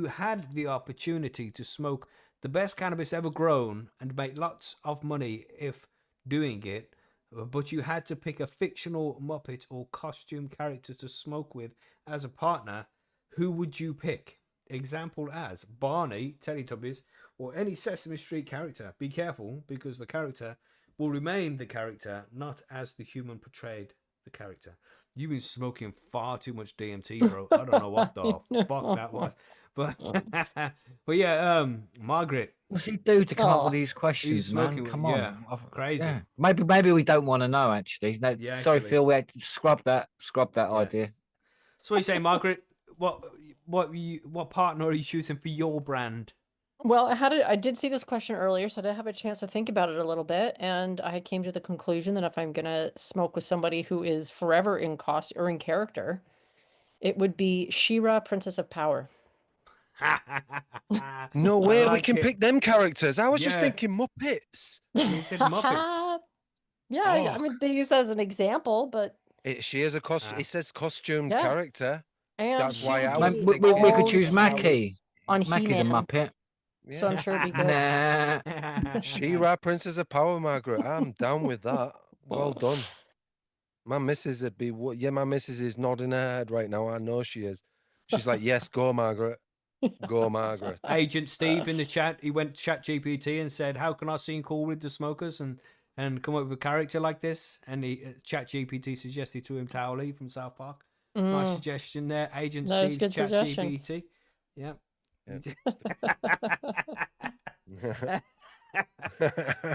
had the opportunity to smoke the best cannabis ever grown and make lots of money if doing it, but you had to pick a fictional Muppet or costume character to smoke with as a partner, who would you pick? Example as Barney, Teletubbies, or any Sesame Street character. Be careful, because the character will remain the character, not as the human portrayed the character. You've been smoking far too much DMT, bro. I don't know what the fuck that was. But but yeah, Margaret. What's he do to come up Aw. with these questions, man? smoking with- Come on. yeah, crazy. Yeah. Maybe we don't want to know, actually. No, Yeah, sorry, actually. Phil, we had to scrub that Yes. idea. So what you say, Margaret? What partner are you choosing for your brand? Well, I did see this question earlier, so I did have a chance to think about it a little bit, and I came to the conclusion that if I'm gonna smoke with somebody who is forever in cost or in character, it would be She-Ra, Princess of Power. No way, we like can it. pick them characters. I was just Yeah. thinking Muppets. You said Muppets. Yeah, I Oh. mean they use that as an example, but She is a costume. Ah. It says costumed Yeah. character. and That's why she I would was be We thinking could all choose the Macky. on Mackie's a He-Man. Muppet. So I'm sure it'd be good. Nah. She-Ra, Princess of Power, Margaret. I'm down with that. Well done. My missus would be. Yeah, my missus is nodding her head right now. I know she is. She's like, yes, go, Margaret. Go, Margaret. Agent Steve in the chat, he went to Chat GPT and said, "How can I seem cool with the smokers and come up with a character like this?" And Chat GPT suggested to him Towley from South Park. Nice Mm. suggestion there, Agent That is Steve's good Chat suggestion. GPT. Yeah.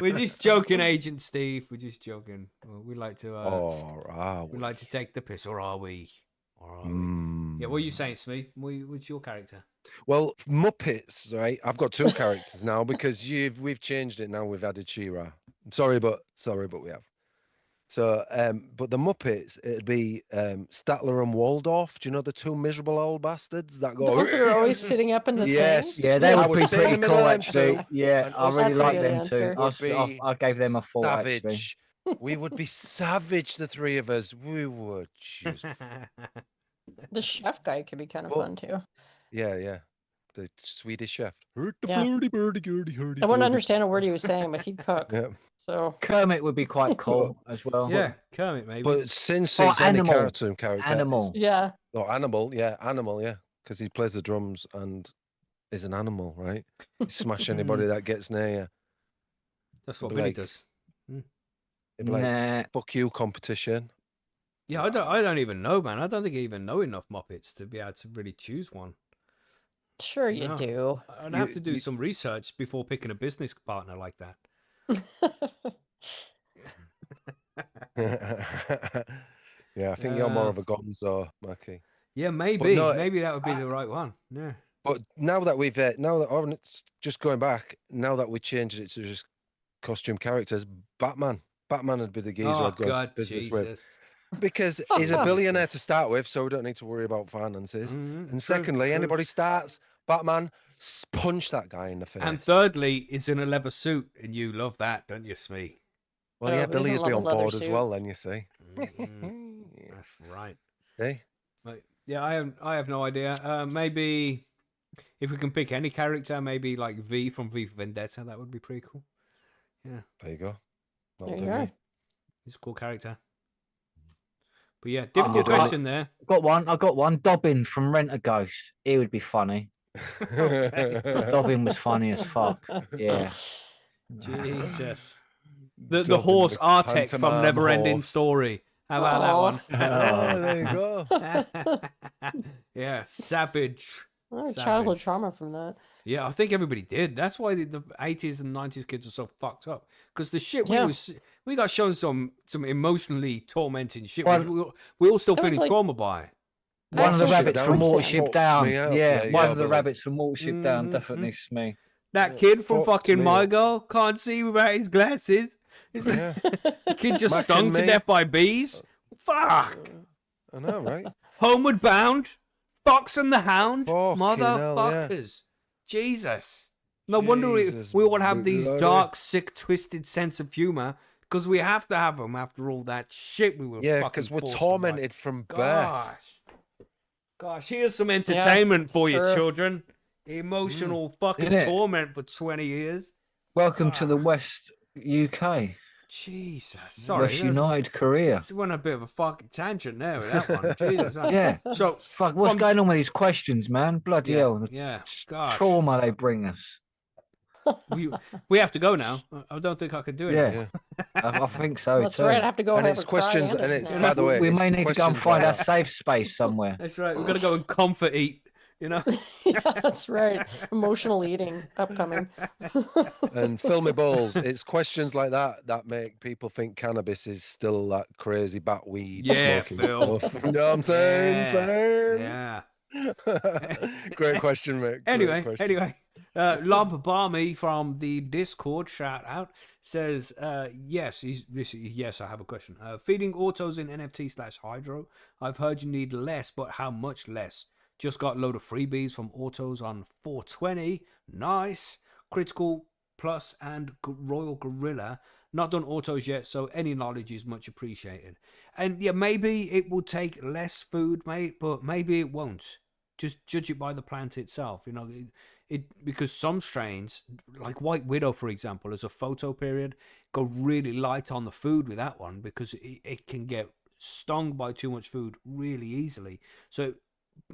We're just joking, Agent Steve. We're just joking. Well, we like to. We like to take the piss, or are we? Or are we? Yeah. What are you saying, Smee? What's your character? Well, Muppets, right? I've got two characters now because we've changed it now. We've added She-Ra. Sorry, but we have. So, but the Muppets, it'd be Statler and Waldorf. Do you know the two miserable old bastards that The go? ones that are always sitting up in the Yes. thing. Yeah, they I would would be sit in the pretty middle cool, of them actually. two, Yeah, and I us really That's a like good them answer. too. would be I gave them a thought, actually. savage. We would be savage, the three of us. We would just, The chef guy could be kind of Well, fun too. yeah. The Swedish chef. Hurt the Yeah. flirty birdie, girdy, hurdy, I wouldn't flirty. understand a word he was saying, but he'd cook. Yeah. So Kermit would be quite cool as well. Yeah, Kermit, maybe. But since Oh, it's any Animal. cartoon character, Animal. yeah, Animal, yeah, because he plays the drums and is an animal, right? You smash anybody that gets near you. That's what be Billy like- does. It'd be like, Nah. fuck you, competition. Yeah, I don't even know, man. I don't think I even know enough Muppets to be able to really choose one. sure you No. do. I'd have You- to do you- some research before picking a business partner like that. Yeah, I think you're more of a gonzo, Macky. Yeah, maybe. no, Maybe that would be I- the right one. Yeah. But now that it's just going back, now that we changed it to just costume characters, Batman would be the geezer Oh, I'd go into God, business with. Jesus. Because he's a billionaire to start with, so we don't need to worry about finances. Mhm, And true, secondly, true. anybody starts, Batman, punch that guy in the face. And thirdly, it's in a leather suit, and you love that, don't you, Smee? well, Oh, yeah, he Billy doesn't would be love a on leather board as suit. well, then, you see. Mhm, That's right. See? But, yeah, I have no idea. Maybe if we can pick any character, maybe like V from V for Vendetta, that would be pretty cool. Yeah, There you go. There That'll you do go. me. he's a cool character. But yeah, Oh, difficult I- question there. I got one. Dobbin from Rent a Ghost. He would be funny. Okay. Because Dobbin was funny as fuck. Yeah. Jesus. The Dobbin, horse the Artex from pantomime Neverending horse. Story. How about that Aw. one? Yeah, there you go. Yeah, savage. I have childhood Savage. trauma from that. Yeah, I think everybody did. That's why the 80s and 90s kids are so fucked up. Because the shit Yeah. we got shown some emotionally tormenting shit. Well, we all still it was feeling like- trauma by it. One of the Actual rabbits from quicksand. Watership Down. Me out, Yeah, there you one go, of the Billy. rabbits from Watership Down. Mhm, Definitely Smee. That Yeah, kid from fucked fucking me My up. Girl can't see without his glasses. Is Yeah, the kid just Mac stung and to me. death by bees? Fuck. I know, right? Homeward Bound. Fox and the Hound. Fucking hell, yeah. Motherfuckers. Jesus. No wonder Jesus, we all have these bloody- dark, sick, twisted sense of humor because we have to have them after all that shit we were Yeah, fucking because we're forced to tormented from watch. birth. Gosh, here's some entertainment it's for you, true. children. Emotional fucking Innit? torment for 20 years. Welcome to the West UK. Jesus. Sorry. West United Korea. This went a bit of a fucking tangent there with that one. Jesus. Yeah. So, Fuck, what's From- going on with these questions, man? Bloody yeah, hell. The yeah. Gosh. trauma they bring us. We have to go now. I don't think I can do it. Yeah. anymore. I think so That's too. right. I have to go And and have it's a cry questions, and a and it's, snack. by the way, we it's may need to go and questions find like our that. safe space somewhere. That's right. We've got to go and comfort eat. You know. Yeah, that's right. Emotional eating upcoming. And fill me balls. It's questions like that that make people think cannabis is still that crazy bat weed Yeah, smoking Phil. stuff. You know what I'm saying? Yeah. Great question, mate. Great question. Anyway, Lob Barmy from the Discord, shout out, says, yes, yes, I have a question. Feeding autos in NFT/Hydro. I've heard you need less, but how much less? Just got a load of freebies from autos on 420. Nice. Critical Plus and Royal Gorilla. Not done autos yet, so any knowledge is much appreciated. And yeah, maybe it will take less food, mate, but maybe it won't. Just judge it by the plant itself, you know. It because some strains, like White Widow, for example, as a photo period, go really light on the food with that one because it can get stung by too much food really easily. So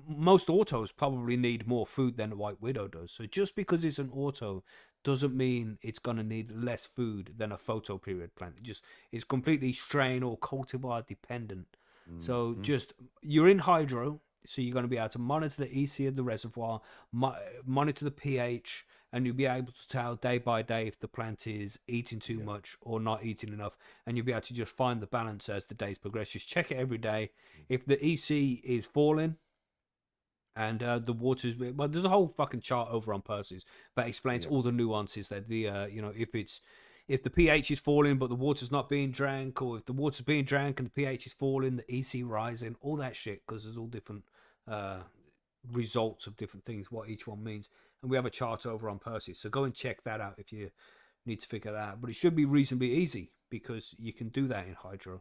most autos probably need more food than a White Widow does. So just because it's an auto doesn't mean it's going to need less food than a photo period plant. It's completely strain or cultivar dependent. So just you're in hydro, so you're going to be able to monitor the EC of the reservoir, monitor the pH, and you'll be able to tell day by day if the plant is eating too much or not eating enough, and you'll be able to just find the balance as the days progress. Just check it every day. If the EC is falling, and the water's well, there's a whole fucking chart over on Percy's that explains all the nuances that the you know, if the pH is falling but the water's not being drank, or if the water's being drank and the pH is falling, the EC rising, all that shit, because there's all different results of different things, what each one means, and we have a chart over on Percy, so go and check that out if you need to figure that out. But it should be reasonably easy because you can do that in hydro.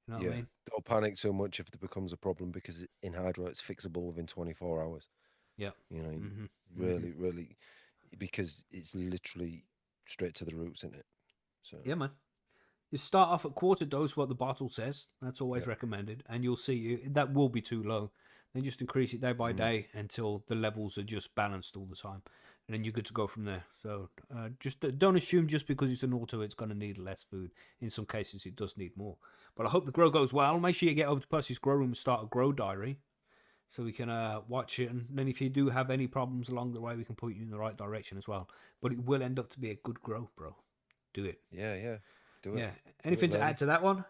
You know what I mean? Don't panic so much if there becomes a problem, because in hydro it's fixable within 24 hours. Yeah. You know, Mm-hmm. really, because it's literally straight to the roots, isn't it? So Yeah, man. You start off at quarter dose, what the bottle says. That's always recommended, and you'll see that will be too low. Then just increase it day by day until the levels are just balanced all the time, and then you're good to go from there. So just don't assume just because it's an auto it's going to need less food. In some cases, it does need more. But I hope the grow goes well. Make sure you get over to Percy's Grow Room and start a grow diary, so we can watch it. And then if you do have any problems along the way, we can point you in the right direction as well. But it will end up to be a good grow, bro. Do it. yeah. Do it. Yeah. Anything to Larry. add to that one?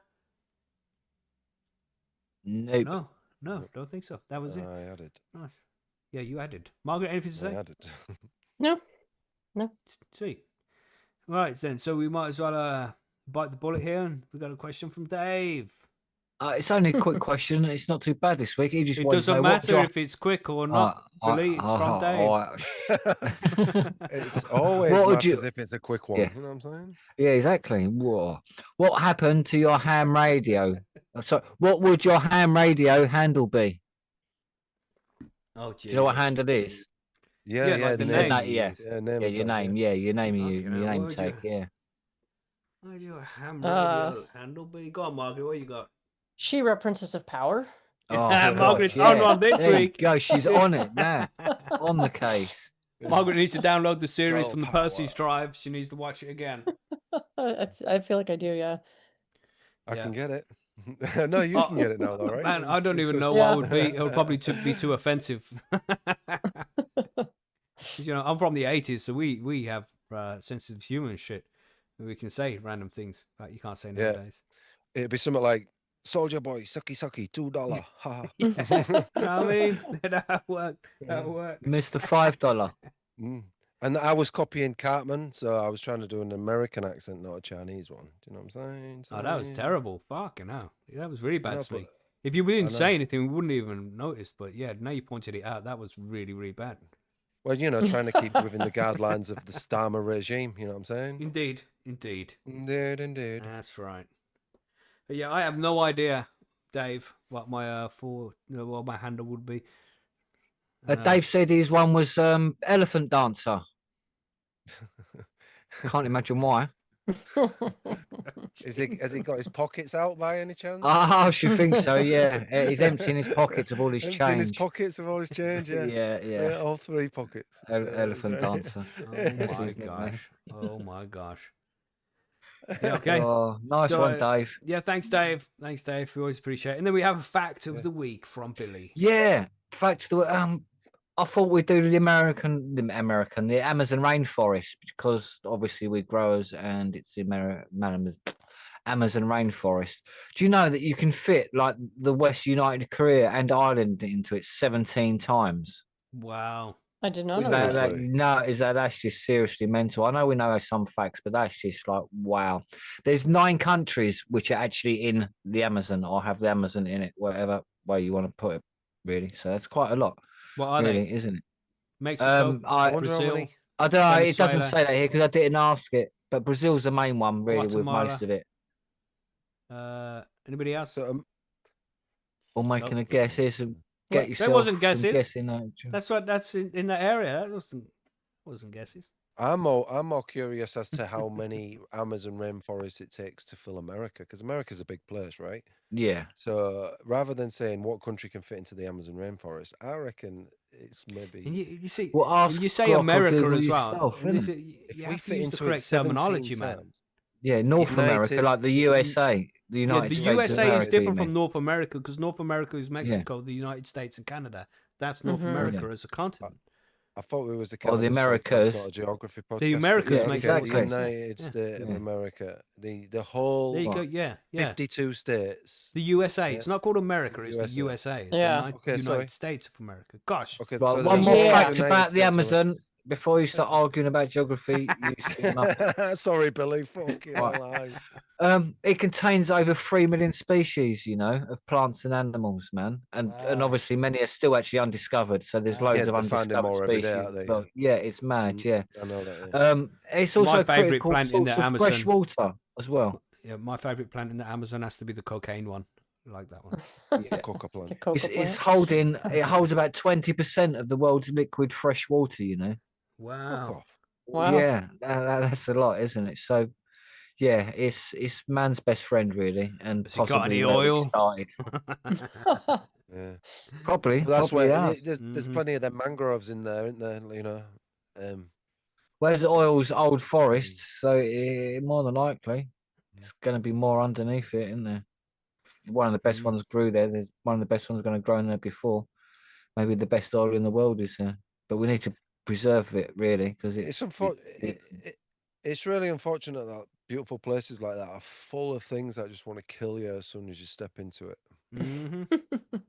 Nope. No, don't think so. That was it. I added. Nice. Yeah, you added. Margaret, anything to say? I added. No. Sweet. Right then, so we might as well bite the bullet here, and we got a question from Dave. It's only a quick question. It's not too bad this week. He just It wants to know doesn't what matter if it's quick or not. Billy, it's from Dave. It's always What would matters you- if it's a quick one. Yeah. You know what I'm saying? Yeah, exactly. What happened to your ham radio? So, what would your ham radio handle be? Oh, Do you know what handle is? Yeah, like the name. Yeah, you yeah. use. Yeah, name Yeah, and your tag, name. Yeah, your name. Fucking Your hell, name what would tag. you- Yeah. What's your ham Uh, radio handle be? Go on, Margaret, what you got? She-Ra, Princess of Power. Oh, Margaret's God, on one this there you week. go. She's on it now. On the case. Margaret needs to download the series Girl from the power. Percy's drive. She needs to watch it again. I feel like I do, yeah. I Yeah. can get it. No, you can get it now, though, right? Man, I don't even know Yeah. what would be. It'll probably be too offensive. You know, I'm from the 80s, so we have sensitive human shit. We can say random things that you can't say Yeah. nowadays. It'd be something like Soldier Boy, sucky sucky, $2. Ha. You know what I mean? That worked. That worked. Mr. $5. Mm. And I was copying Cartman, so I was trying to do an American accent, not a Chinese one. Do you know what I'm saying? Oh, that was terrible. Fucking hell. That was really bad, know, Smee. but- If you didn't I say know. anything, we wouldn't even notice. But yeah, now you pointed it out. That was really, really bad. Well, you know, trying to keep within the guidelines of the Starmer regime. You know what I'm saying? Indeed. Indeed. Indeed. That's right. But yeah, I have no idea, Dave, what my what my handle would be. Dave said his one was elephant dancer. Can't imagine why. Has he got his pockets out by any chance? I should think so. Yeah, he's emptying his pockets of all his Emptying his change. pockets of all his change. Yeah, Yeah. all 3 pockets. Elephant dancer. Oh That's my his nickname. gosh. Oh my gosh. Yeah, okay. Oh, nice So, one, Dave. Yeah, thanks, Dave. Thanks, Dave. We always appreciate it. And then we have a fact of the week from Billy. Yeah, fact I thought we'd do the Amazon rainforest because obviously we're growers and it's the Amazon rainforest. Do you know that you can fit like the West United Korea and Ireland into it 17 times? Wow. I did not know That- that. That's just seriously mental. I know we know some facts, but that's just like wow. There's 9 countries which are actually in the Amazon or have the Amazon in it, whatever way you want to put it, really. So that's quite a lot, What are really, they? isn't it? Mexico, I wonder how Brazil, many. I don't know. It doesn't Venezuela. say that here because I didn't ask it. But Brazil's the main one, really, with Guatemala. most of it. Anybody else? So, Or making Nope. a guess. Here's some, Well, get that yourself wasn't some guesses. guessing. That's in that area. That wasn't guesses. I'm more curious as to how many Amazon rainforests it takes to fill America, because America's a big place, right? Yeah. So rather than saying what country can fit into the Amazon rainforest, I reckon it's And maybe you see, Well, when ask you say Grok or America Google as well, yourself, and innit? if you we have to fit use into the it correct 17 terminology, man. times. Yeah, North America, United- like the USA, the Yeah, United the States. of USA America, is different you from mean. North America because North America is Mexico, the United States, and Canada. That's North Mhm. America Yeah. as a continent. I thought it was a Or the cannabis podcast, Americas. not a geography podcast. The but Americas Yeah, makes exactly. more sense. United Yeah. States of Yeah. America, the There whole you go. What? Yeah, yeah. 52 states. The USA. Yeah. It's not called America. It's the USA. USA. It's Yeah. the Okay, United sorry. States of America. Gosh. Okay, Right, so one there's more Yeah. fact United about the States of Amazon before you start arguing about geography. You stupid muppet. America. Sorry, Billy. Fucking Right. hell, aye. It contains over 3 million species, of plants and animals, man, and Wow. obviously many are still actually undiscovered. So there's Wow. loads Yeah, of they're finding undiscovered more every day, species. aren't they? as well. Yeah, it's mad. Yeah. I know that. Yeah. It's My also favourite critical plant in source the of fresh Amazon. water as well. Yeah, my favorite plant in the Amazon has to be the cocaine one. I like that one. Yeah. Coca The plant. coca It plant. holds about 20% of the world's liquid fresh water. Fuck Wow. off. Wow. Yeah, that's a lot, isn't it? So, yeah, it's man's best friend, really, and Has he got possibly any where it oil? started. Yeah. Probably, Well, that's probably where has. there's Mhm. plenty of them mangroves in there, isn't there? Whereas oil's old forests, so more than likely it's going to be more underneath it, isn't there? One of the best Mm. ones grew there. There's one of the best ones going to grow in there before. Maybe the best oil in the world is there, but we need to preserve it really because it's really unfortunate that beautiful places like that are full of things that just want to kill you as soon as you step into it. hmm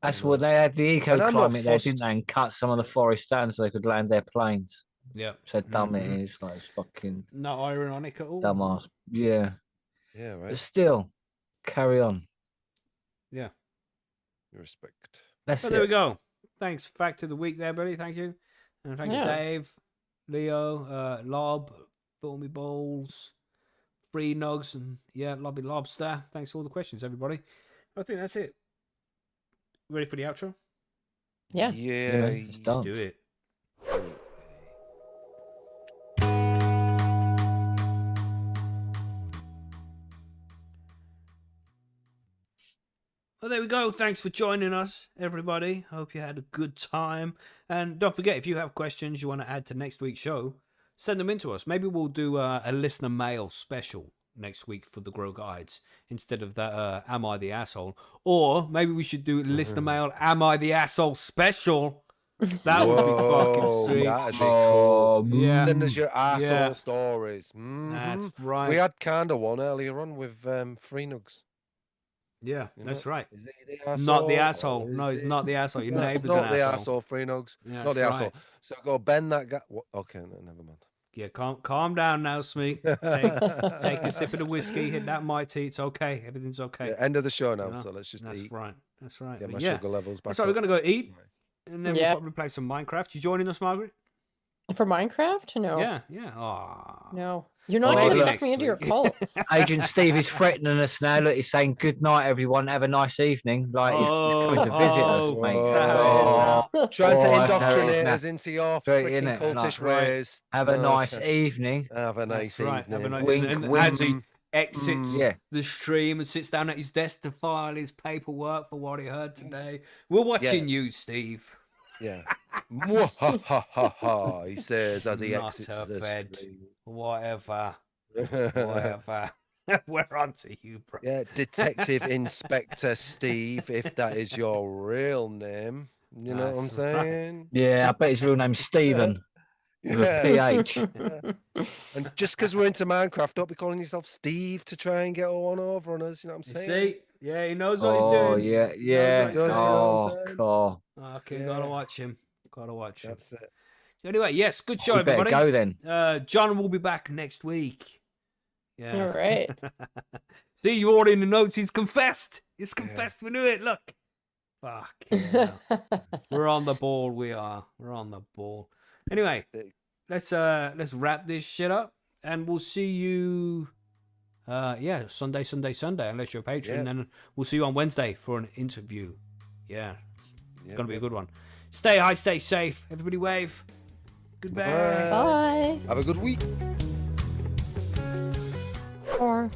that's what they had the And I'm not eco-climate there, didn't fussed. they? And cut some of the forest down so they could land their planes. Yeah. So dumb Mhm. it is, like it's fucking Not ironic at all. dumbass. Yeah, Yeah, but right. still, carry on. Yeah. Respect. That's But there we it. go. Thanks. Fact of the week there, Billy. Thank you. And thanks Yeah. Dave, Leo, Lob, Filmy Bowls, Free Nugs, and Lobby Lobster. Thanks for all the questions, everybody. I think that's it. Ready for the outro? Yeah. Yeah. man, it's done. Do it. Well, there there we go. Thanks for joining us, everybody. Hope you had a good time. And don't forget, if you have questions you want to add to next week's show, send them in to us. Maybe we'll do a listener mail special next week for the Grow Guides instead of that Am I the Asshole? Or maybe we should do listener mail Am I the Asshole special. That would be fucking sweet. That'd be cool. Yeah. Send us your asshole Yeah. stories. That's right. We had kind of one earlier on with Free Nugs. Yeah, that's right. Is he the Not the asshole, asshole. or No, is it's he- not the asshole. Your No, neighbour's not an the asshole. asshole, Free Nugs. Yeah, Not the that's asshole. right. So go bend that guy. Okay, no, never mind. Yeah, calm down now, Smee. Take a sip of the whiskey, hit that mighty. It's okay. Everything's okay. Yeah, end of the show now, You know? so let's just That's eat. right. That's right. Get But my yeah. sugar levels back So we're up. gonna go eat, and then Yeah. we'll probably play some Minecraft. You joining us, Margaret? For Minecraft? No. Yeah, yeah. Aw. No. You're not Well, going to maybe suck me next into your week. cult. Agent Steve is threatening us now. Look, he's saying good night, everyone. Have a nice evening. Like he's coming to visit us, mate. whoa. Oh, Trying to that's how it is indoctrinate now. us into your Straight freaking innit, cultish like, right. ways. Have a No, nice evening. Have a nice That's right. evening. Have a nice Wink, and wink. as he exits Yeah. the stream and sits down at his desk to file his paperwork for what he heard today. We're watching you, Steve. Yeah. Mwahahaha, he says as he Not exits a the fed. stream. Whatever. Whatever. We're on to you, bro. Yeah, Detective Inspector Steve, if that is your real name. You know what I'm That's right. saying? Yeah, I bet his real name's Stephen with a Yeah. PH. And just because we're into Minecraft, don't be calling yourself Steve to try and get one over on us. You know what I'm You saying? see? Yeah, he knows what Oh, he's doing. yeah, He knows yeah. what he's does, doing. you know what I'm Oh, saying? cool. Okay, gotta Yeah. watch him. Gotta watch him. That's it. Anyway, yes, good show, We better everybody. go then. John will be back next week. Yeah. All right. See, you already in the notes. He's confessed. He's confessed. We knew it. Look. Fuck. Yeah. We're on the ball. We are. We're on the ball. Anyway, let's wrap this shit up, and we'll see you. Sunday, unless you're a patron. Yeah. Then we'll see you on Wednesday for an interview. Yeah, it's Yeah, gonna be a yeah. good one. Stay high, stay safe. Everybody wave. Goodbye. Bye. Bye. Have a good week. Or